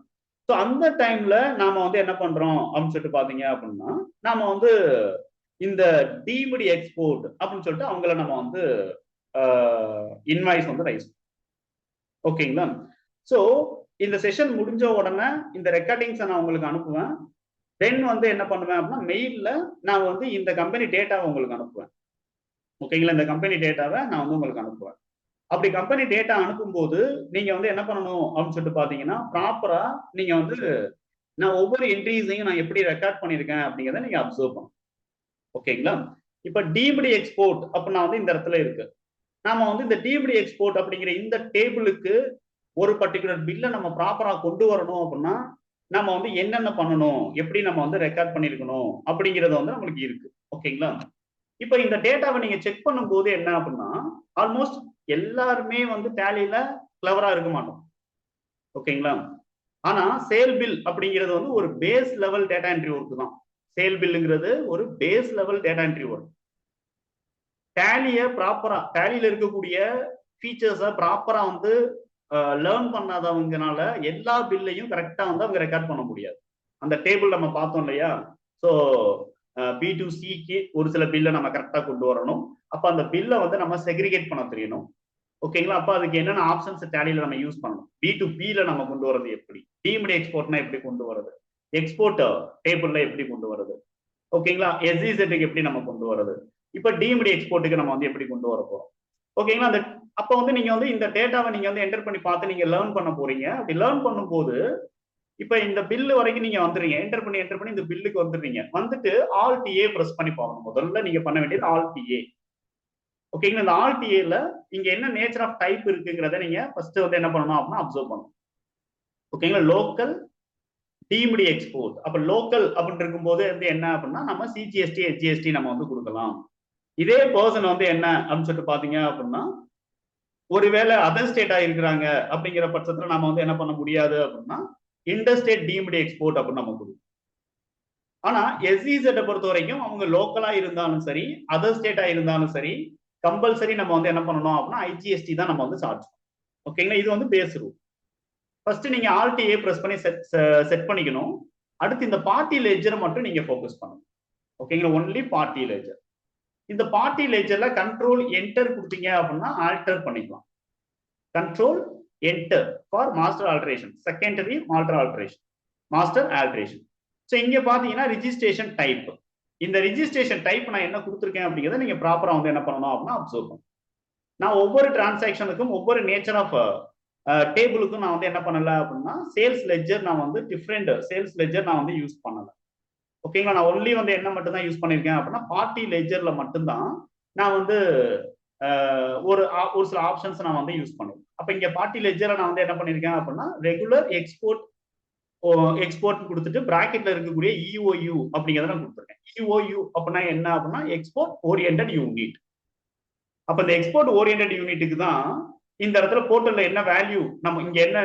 ஸோ அந்த டைம்ல நாம வந்து என்ன பண்றோம் அப்படின்னு சொல்லிட்டு பாத்தீங்க அப்படின்னா நாம வந்து இந்த டீம்டு எக்ஸ்போர்ட் அப்படின்னு சொல்லிட்டு அவங்கள நம்ம வந்து இன்வாய்ஸ் வந்து ரைஸ். ஓகேங்களா? ஸோ இந்த செஷன் முடிஞ்ச உடனே இந்த ரெக்கார்டிங்ஸை நான் உங்களுக்கு அனுப்புவேன். தென் வந்து என்ன பண்ணுவேன் அப்படின்னா மெயில்ல நான் வந்து இந்த கம்பெனி டேட்டாவை உங்களுக்கு அனுப்புவேன். ஓகேங்களா? இந்த கம்பெனி டேட்டாவை நான் வந்து உங்களுக்கு அனுப்புவேன். அப்படி கம்பெனி டேட்டா அனுப்பும்போது நீங்க வந்து என்ன பண்ணணும் அப்படின்னு சொல்லிட்டு பாத்தீங்கன்னா ப்ராப்பரா நீங்க வந்து நான் ஒவ்வொரு என்ட்ரிஸையும் நான் எப்படி ரெக்கார்ட் பண்ணியிருக்கேன் அப்படிங்கிறத நீங்க அப்சர்வ் பண்ணணும். ஓகேங்களா? இப்ப டீம்டு எக்ஸ்போர்ட் அப்படின்னா வந்து இந்த இடத்துல இருக்கு. நாம வந்து இந்த டீம்டு எக்ஸ்போர்ட் அப்படிங்கிற இந்த டேபிளுக்கு ஒரு பர்டிகுலர் பில்லை நம்ம ப்ராப்பரா கொண்டு வரணும் அப்படின்னா நம்ம வந்து என்னென்ன பண்ணணும், எப்படி நம்ம வந்து ரெக்கார்ட் பண்ணிருக்கணும் அப்படிங்கிறது வந்து நம்மளுக்கு இருக்கு. ஓகேங்களா? இப்ப இந்த டேட்டாவை நீங்க செக் பண்ணும்போது என்ன அப்படின்னா ஆல்மோஸ்ட் எல்லாருமே வந்து டேலியில கிளவரா இருக்க மாட்டோம். ஓகேங்களா? ஆனா சேல் பில் அப்படிங்கிறது வந்து ஒரு base level data entry work தான். சேல் பில்லுங்கிறது ஒரு base level data entry work. டேலியை ப்ராப்பரா டேலியில இருக்கக்கூடிய ஃபீச்சர்ஸை ப்ராப்பரா வந்து லேர்ன் பண்ணாதவங்கனால எல்லா பில்லையும் கரெக்டா வந்து அவங்க ரெக்கார்ட் பண்ண முடியாது. அந்த டேபிள் நம்ம பார்த்தோம் இல்லையா? ஸோ B2Cக்கு ஒரு சில பில்லை நம்ம கரெக்டா கொண்டு வரணும். அப்ப அந்த பில்லை வந்து நம்ம செக்ரிகேட் பண்ண தெரியணும். ஓகேங்களா? அப்ப அதுக்கு என்னென்ன ஆப்ஷன்ஸ் டேலியில நம்ம யூஸ் பண்ணணும். B2Bல நம்ம கொண்டு வரது எப்படி, டீம்டு எக்ஸ்போர்ட்னா எப்படி கொண்டு வரது, எக்ஸ்போர்ட் டேபிள்ல எப்படி கொண்டு வரது, ஓகேங்களா? SEZக்கு எப்படி நம்ம கொண்டு வரது, இப்ப டீம்டு எக்ஸ்போர்ட்டுக்கு நம்ம வந்து எப்படி கொண்டு வர போறோம். ஓகேங்களா? அந்த அப்ப வந்து நீங்க வந்து இந்த டேட்டாவை நீங்க வந்து என்டர் பண்ணி பார்த்து நீங்க லேர்ன் பண்ண போறீங்க. அப்படி லேர்ன் பண்ணும்போது இப்ப இந்த பில்லு வரைக்கும் நீங்க வந்துடுறீங்க. என்டர் பண்ணி இந்த பில்லுக்கு வந்துடுறீங்க. வந்துட்டு Alt A பிரஸ் பண்ணி பார்க்கணும். முதல்ல நீங்க பண்ண வேண்டியது Alt A. ஓகேங்களா? இந்த Alt Aல இங்க என்ன நேச்சர் ஆஃப் டைப் இருக்குங்கிறத நீங்க ஃபர்ஸ்ட் வந்து என்ன பண்ணணும் அப்படின்னா அப்சர்வ் பண்ணணும். ஓகேங்களா? Local deemed export. அப்ப லோக்கல் அப்படின்னு இருக்கும்போது வந்து என்ன அப்படின்னா நம்ம CGST HGST நம்ம வந்து கொடுக்கலாம். இதே பர்சன் வந்து என்ன அப்படின்னு சொல்லிட்டு பாத்தீங்க அப்படின்னா ஒருவேளை அதர் ஸ்டேட்டா இருக்கிறாங்க அப்படிங்கிற பட்சத்துல நம்ம வந்து என்ன பண்ண முடியாது அப்படின்னா இன்டர்ஸ்டேட் டீம்டு எக்ஸ்போர்ட் அப்படின்னு நம்ம கொடுக்கும். ஆனா SEZ பொறுத்த வரைக்கும் அவங்க லோக்கலா இருந்தாலும் சரி அதர் ஸ்டேட்டா இருந்தாலும் சரி கம்பல்சரி நம்ம வந்து என்ன பண்ணணும் அப்படின்னா IGST தான் நம்ம வந்து சார்ஜ். ஓகேங்களா? இது வந்து பேஸ் ரூல். ஃபர்ஸ்ட் நீங்க Alt A பிரஸ் பண்ணி செட் பண்ணிக்கணும். அடுத்து இந்த பார்ட்டி லெட்ஜரை மட்டும் நீங்க ஃபோக்கஸ் பண்ணணும். ஓகேங்களா? Only party ledger. இந்த பார்ட்டி லெட்ஜர்ல கண்ட்ரோல் என்டர் கொடுத்தீங்க அப்படின்னா ஆல்டர் பண்ணிக்கலாம். Control enter for master alteration, secondary master alteration. So இங்க பாத்தீங்கன்னா ரிஜிஸ்ட்ரேஷன் டைப். இந்த ரிஜிஸ்ட்ரேஷன் டைப் நான் என்ன கொடுத்துருக்கேன் அப்படிங்கிறத நீங்க ப்ராப்பரா வந்து என்ன பண்ணணும் அப்படின்னா அப்சர்வ் பண்ணணும். நான் ஒவ்வொரு டிரான்சாக்ஷனுக்கும் ஒவ்வொரு நேச்சர் ஆஃப் டேபிளுக்கும் நான் வந்து என்ன பண்ணல அப்படின்னா சேல்ஸ் லெட்ஜர் நான் வந்து டிஃப்ரெண்ட் சேல்ஸ் லெட்ஜர் நான் வந்து யூஸ் பண்ணல. ஓகேங்களா? நான் ஒன்லி வந்து என்ன மட்டும் தான் யூஸ் பண்ணிருக்கேன் அப்படின்னா பார்ட்டி லெட்ஜர்ல மட்டும்தான் நான் வந்து ஒரு சில ஆப்ஷன்ஸ் நான் வந்து யூஸ் பண்ணுவேன். அப்ப இங்க பார்ட்டி லெட்ஜரை நான் வந்து என்ன பண்ணிருக்கேன் அப்படின்னா ரெகுலர் எக்ஸ்போர்ட் கொடுத்துட்டு பிராக்கெட்ல இருக்கக்கூடிய EOU அப்படிங்கிறத நான் கொடுத்துருக்கேன். EOU அப்படின்னா என்ன அப்படின்னா எக்ஸ்போர்ட் ஓரியன்டட் யூனிட். அப்ப இந்த எக்ஸ்போர்ட் ஓரியன்டட் யூனிட்டுக்கு தான் இந்த இடத்துல போர்ட்டல்ல என்ன வேல்யூ நம்ம இங்க என்ன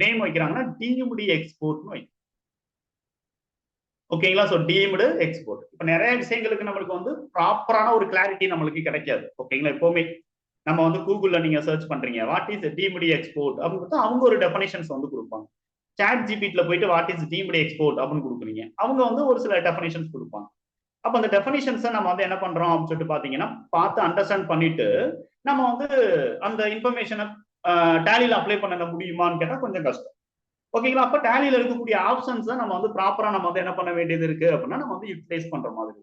நேம் வைக்கிறாங்கன்னா டீம்டு எக்ஸ்போர்ட்னு வைக்கும். ஓகேங்களா? So deemed export. இப்ப நிறைய விஷயங்களுக்கு நம்மளுக்கு வந்து ப்ராப்பரான ஒரு கிளாரிட்டி நம்மளுக்கு கிடைக்காது. ஓகேங்களா? எப்பவுமே நம்ம வந்து கூகுள்ல நீங்க சர்ச் பண்றீங்க வாட் இஸ் டீம்டு எக்ஸ்போர்ட் அப்படின்னு அவங்க ஒரு டெஃபனிஷன்ஸ் வந்து கொடுப்பாங்க. ChatGPTல போயிட்டு வாட் இஸ் டீம்டு எக்ஸ்போர்ட் அப்படின்னு கொடுக்குறீங்க, அவங்க வந்து ஒரு சில டெஃபனிஷன்ஸ் கொடுப்பாங்க. அப்ப அந்த டெஃபனிஷன்ஸை நம்ம வந்து என்ன பண்றோம் அப்படின்னு சொல்லிட்டு பாத்தீங்கன்னா பார்த்து அண்டர்ஸ்டாண்ட் பண்ணிட்டு நம்ம வந்து அந்த இன்ஃபர்மேஷனை டேலியில அப்ளை பண்ண முடியுமான்னு கேட்டா கொஞ்சம் கஷ்டம். ஓகேங்களா? அப்ப டேலியில இருக்கக்கூடிய ஆப்ஷன்ஸ் நம்ம வந்து ப்ராப்பரா நம்ம வந்து என்ன பண்ண வேண்டியது இருக்கு அப்படின்னா நம்ம வந்து யூட்டிலைஸ் பண்ற மாதிரி.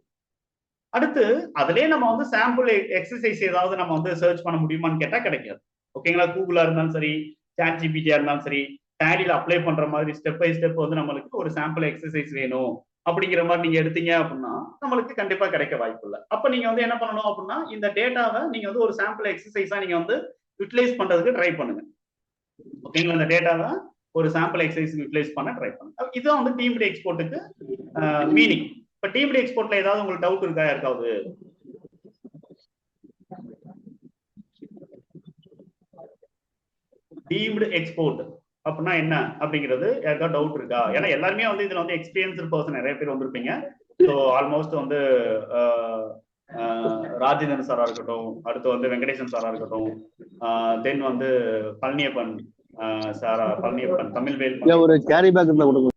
அடுத்து அதுலயே நம்ம வந்து சாம்பிள் எக்ஸசைஸ் ஏதாவது நம்ம வந்து சர்ச் பண்ண முடியுமான்னு கேட்டா கிடைக்காது. ஓகேங்களா? கூகுளா இருந்தாலும் சரி ChatGPTயா இருந்தாலும் சரி டேலியில அப்ளை பண்ற மாதிரி ஸ்டெப் பை ஸ்டெப் வந்து நம்மளுக்கு ஒரு சாம்பிள் எக்ஸசைஸ் வேணும் அப்படிங்கிற மாதிரி நீங்க எடுத்தீங்க அப்படின்னா நம்மளுக்கு கண்டிப்பா கிடைக்க வாய்ப்பு இல்லை. அப்ப நீங்க வந்து என்ன பண்ணணும் அப்படின்னா இந்த டேட்டாவை நீங்க வந்து ஒரு சாம்பிள் எக்ஸசைஸா நீங்க வந்து யூட்டிலைஸ் பண்றதுக்கு ட்ரை பண்ணுங்க. ஓகேங்களா? இந்த டேட்டாவை ஒரு சாம்பிள் எக்ஸசைஸ் யூட்டிலைஸ் பண்ண ட்ரை பண்ணுங்க. இதுதான் வந்து டீம்டு எக்ஸ்போர்ட்டுக்கு மீனிங். இப்ப டீம்டு எக்ஸ்போர்ட்ல ஏதாவது உங்களுக்கு டவுட் இருக்கா யாருக்காவது? டீம்டு எக்ஸ்போர்ட் அப்படின்னா என்ன அப்படிங்கிறது யாருக்கா டவுட் இருக்கா? ஏன்னா எல்லாருமே வந்து இதுல வந்து எக்ஸ்பீரியன்ஸ்டு பர்சன் நிறைய பேர் வந்திருப்பீங்க. ஸோ ஆல்மோஸ்ட் வந்து ராஜேந்திரன் சாரா இருக்கட்டும், அடுத்து வந்து வெங்கடேசன் சாரா இருக்கட்டும், தென் வந்து பழனியப்பன் சாரா, பழனியப்பன் தமிழ்வேல் ஒரு கேரி பேக் இருந்தா கொடுங்க.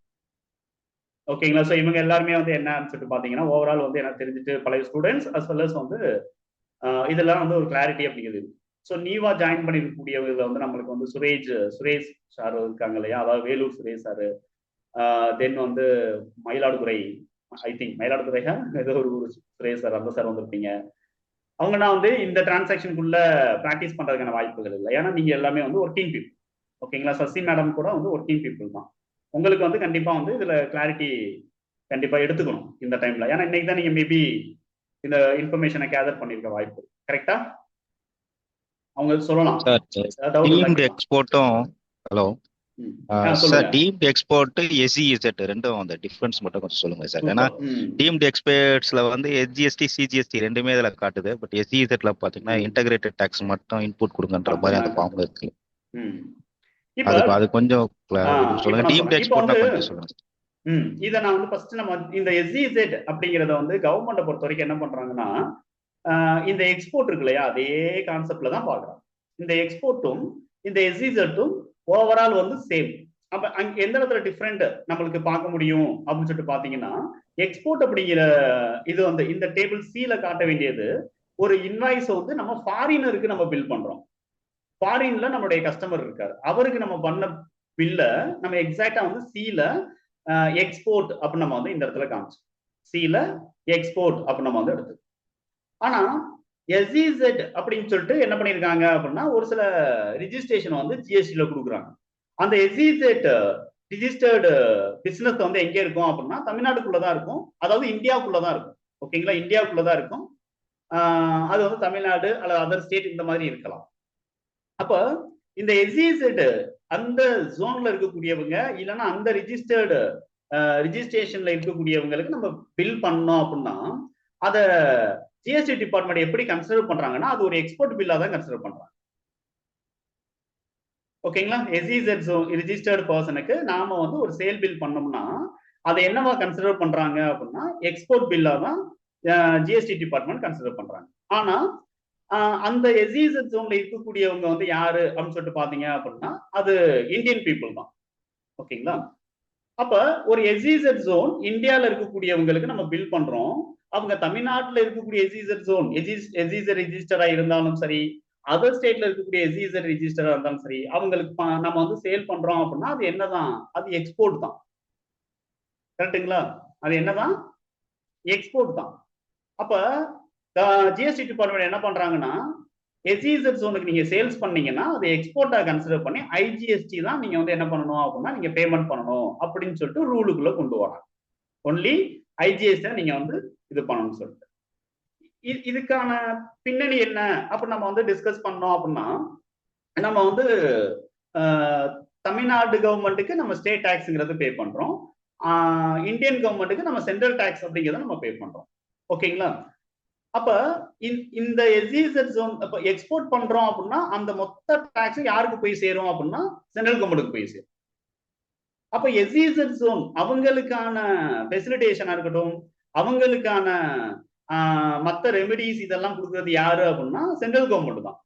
ஓகேங்களா? ஸோ இவங்க எல்லாருமே வந்து என்னன்னு சொல்லிட்டு பாத்தீங்கன்னா ஓவரால் வந்து எனக்கு தெரிஞ்சுட்டு பழைய ஸ்டூடெண்ட்ஸ் அஸ் வெல் அஸ் வந்து இதெல்லாம் வந்து ஒரு கிளாரிட்டி அப்படிங்கிறது. ஸோ நியூவா ஜாயின் பண்ணிருக்கக்கூடியவங்க வந்து நம்மளுக்கு வந்து சுரேஷ் சார் இருக்காங்க இல்லையா, அதாவது வேலூர் சுரேஷ் சார், தென் வந்து மயிலாடுதுறை, ஐ திங்க் மயிலாடுதுறை ஏதோ ஒரு சுரேஷ் சார், அந்த சார் வந்திருப்பீங்க. அவங்கன்னா வந்து இந்த டிரான்சாக்ஷனுக்குள்ள ப்ராக்டிஸ் பண்றதுக்கான வாய்ப்புகள் இல்லை, ஏன்னா நீங்க எல்லாமே வந்து ஒர்க்கிங் பீப்புள். ஓகேங்களா, சசி மேடம் கூட வந்து ஒர்க்கிங் பீப்புள் தான். உங்களுக்கு வந்து கண்டிப்பா வந்து இதுல கிளாரிட்டி கண்டிப்பா எடுத்துக்கணும் இந்த டைம்ல, ஏன்னா இன்னைக்கு தான் நீங்க மேபி இந்த இன்ஃபர்மேஷனை கேதர் பண்ணிருக்க வாய்ப்பு. கரெக்டா? அவங்க சொல்லலாம். டீம்டு எக்ஸ்போர்ட்டும் ஹலோ சார், சொல்லுங்க. டீம்டு எக்ஸ்போர்ட் எஸ்இஇசெட் ரெண்டும் அந்த டிஃபரன்ஸ் மட்டும் கொஞ்சம் சொல்லுங்க சார். ஏன்னா டீம்டு எக்ஸ்போர்ட்ஸ்ல வந்து எஸ்ஜிஎஸ்டி சிஜிஎஸ்டி ரெண்டுமே இதுல காட்டுது. பட் எஸ்இஇசெட்ல பாத்தீங்கன்னா இன்டகிரேட்டட் டாக்ஸ் மட்டும் இன்புட் கொடுங்கன்ற மாதிரி அந்த ஃபார்ம்ல இருக்கு. அது கொஞ்சம் சொல்லுங்க. டீம்டு எக்ஸ்போர்ட்னா கொஞ்சம் சொல்லுங்க. இதை நான் வந்து ஃபர்ஸ்ட் நம்ம இந்த எஸ்இஇசெட் அப்படிங்கறத வந்து கவர்மெண்ட்டை பொறுத்த வரைக்கும் என்ன பண்றாங்கன்னா, இந்த எக்ஸ்போர்ட் இருக்கு இல்லையா, அதே கான்செப்ட்ல தான் பாக்குறாங்க. இந்த எக்ஸ்போர்ட்டும் இந்த எஸ்இஇசெட்டும் ஓவரால் வந்து சேம். அப்ப அங்க எந்த இடத்துல டிஃபரெண்ட் நம்மளுக்கு பார்க்க முடியும் அப்படின்னு சொல்லிட்டு பாத்தீங்கன்னா, எக்ஸ்போர்ட் அப்படிங்கிற இது வந்து இந்த டேபிள் சில காட்ட வேண்டியது ஒரு இன்வாய்ஸ் வந்து நம்ம ஃபாரினருக்கு நம்ம பில் பண்றோம். ஃபாரின்ல நம்மளுடைய கஸ்டமர் இருக்காரு, அவருக்கு நம்ம பண்ண பில்ல நம்ம எக்ஸாக்டா வந்து சில எக்ஸ்போர்ட் அப்படின்னு நம்ம வந்து இந்த இடத்துல காமிச்சோம். சில எக்ஸ்போர்ட் அப்படின்னு நம்ம வந்து எடுத்து. ஆனா எஸ்இஇசெட் அப்படின்னு சொல்லிட்டு என்ன பண்ணிருக்காங்க அப்படின்னா, ஒரு சில ரிஜிஸ்ட்ரேஷன் வந்து ஜிஎஸ்டில கொடுக்குறாங்க. அந்த எஸ்இஇசெட் ரிஜிஸ்டர்டு பிசினஸ் வந்து எங்க இருக்கும் அப்படின்னா தமிழ்நாட்டுக்குள்ளதான் இருக்கும், அதாவது இந்தியாவுக்குள்ளதான் இருக்கும். ஓகேங்களா, இந்தியாவுக்குள்ளதான் இருக்கும். அது வந்து தமிழ்நாடு அல்லது அதர் ஸ்டேட் இந்த மாதிரி இருக்கலாம். அப்ப இந்த எஸ்இஇசெட் அந்த ஜோன்ல இருக்கக்கூடியவங்க இல்லைன்னா அந்த ரிஜிஸ்ட்ரேஷன்ல இருக்கக்கூடியவங்களுக்கு நம்ம பில் பண்ணோம் அப்படின்னா, அத ஜிஎஸ்டி டிபார்ட்மெண்ட் எப்படி கன்சிடர் பண்றாங்கன்னா, அது ஒரு எக்ஸ்போர்ட் பில்லா தான் கன்சிடர் பண்றாங்க. ஓகேங்களா, எஸ்இஇசெட் ரிஜிஸ்டர்டு பர்சனுக்கு நாம வந்து ஒரு சேல் பில் பண்ணோம்னா அதை என்னவா கன்சிடர் பண்றாங்க அப்படின்னா எக்ஸ்போர்ட் பில்லா தான் ஜிஎஸ்டி டிபார்ட்மெண்ட் கன்சிடர் பண்றாங்க. ஆனா அந்த எஸ்இஇசெட் ஜோன்ல இருக்கக்கூடியவங்க வந்து யாரு அப்படின்னு சொல்லிட்டு பாத்தீங்க அப்படின்னா அது இந்தியன் பீப்புள் தான். ஓகேங்களா, அப்ப ஒரு எஸ்இஇசெட் ஜோன் இந்தியால இருக்கக்கூடியவங்களுக்கு நம்ம பில் பண்றோம். அவங்க தமிழ்நாட்டுல இருக்கக்கூடிய எஸ்இஇசெட் ஜோன் எஸ்இஇசெட் ரிஜிஸ்டரா இருந்தாலும் சரி, அதர் ஸ்டேட்ல இருக்கக்கூடிய எஸ்இஇசெட் ரிஜிஸ்டரா இருந்தாலும் சரி, அவங்களுக்கு நம்ம வந்து சேல் பண்றோம் அப்படின்னா அது என்னதான், அது எக்ஸ்போர்ட் தான். கரெக்டுங்களா, அது என்னதான், எக்ஸ்போர்ட் தான். அப்ப ஜிஎஸ்டி டிபார்ட்மெண்ட் என்ன பண்றாங்கன்னா, எஸ்இஇசெட் ஜோனுக்கு நீங்க சேல்ஸ் பண்ணீங்கன்னா அது எக்ஸ்போர்ட்டா கன்சிடர் பண்ணி ஐஜிஎஸ்டி தான் நீங்க வந்து என்ன பண்ணணும் அப்படின்னா நீங்க பேமெண்ட் பண்ணணும் அப்படின்னு சொல்லிட்டு ரூலுக்குள்ள கொண்டு வராங்க. ஒன்லி ஐஜிஎஸ்டி நீங்க வந்து இது பண்ணணும்னு சொல்லிட்டு. இதுக்கான பின்னணி என்ன அப்படின்னு நம்ம வந்து டிஸ்கஸ் பண்ணோம் அப்படின்னா, நம்ம வந்து தமிழ்நாடு கவர்மெண்ட்டுக்கு நம்ம ஸ்டேட் டாக்ஸ்ங்கிறது பே பண்றோம், இந்தியன் கவர்மெண்ட்டுக்கு நம்ம சென்ட்ரல் டாக்ஸ் அப்படிங்கிறத நம்ம பே பண்றோம். ஓகேங்களா, அப்ப இந்த எஸ்இஇசெட் ஜோன் அப்ப எக்ஸ்போர்ட் பண்றோம் அப்படின்னா அந்த மொத்த டாக்ஸ் யாருக்கு போய் சேரும் அப்படின்னா சென்ட்ரல் கவர்மெண்ட்டுக்கு போய் சேரும். அப்ப எஸ்இஇசெட் ஜோன் அவங்களுக்கான ஃபெசிலிட்டேஷனா இருக்கட்டும், அவங்களுக்கான மற்ற ரெமெடிஸ் இதெல்லாம் கொடுக்கறது யாரு அப்படின்னா சென்ட்ரல் கவர்மெண்ட் தான்.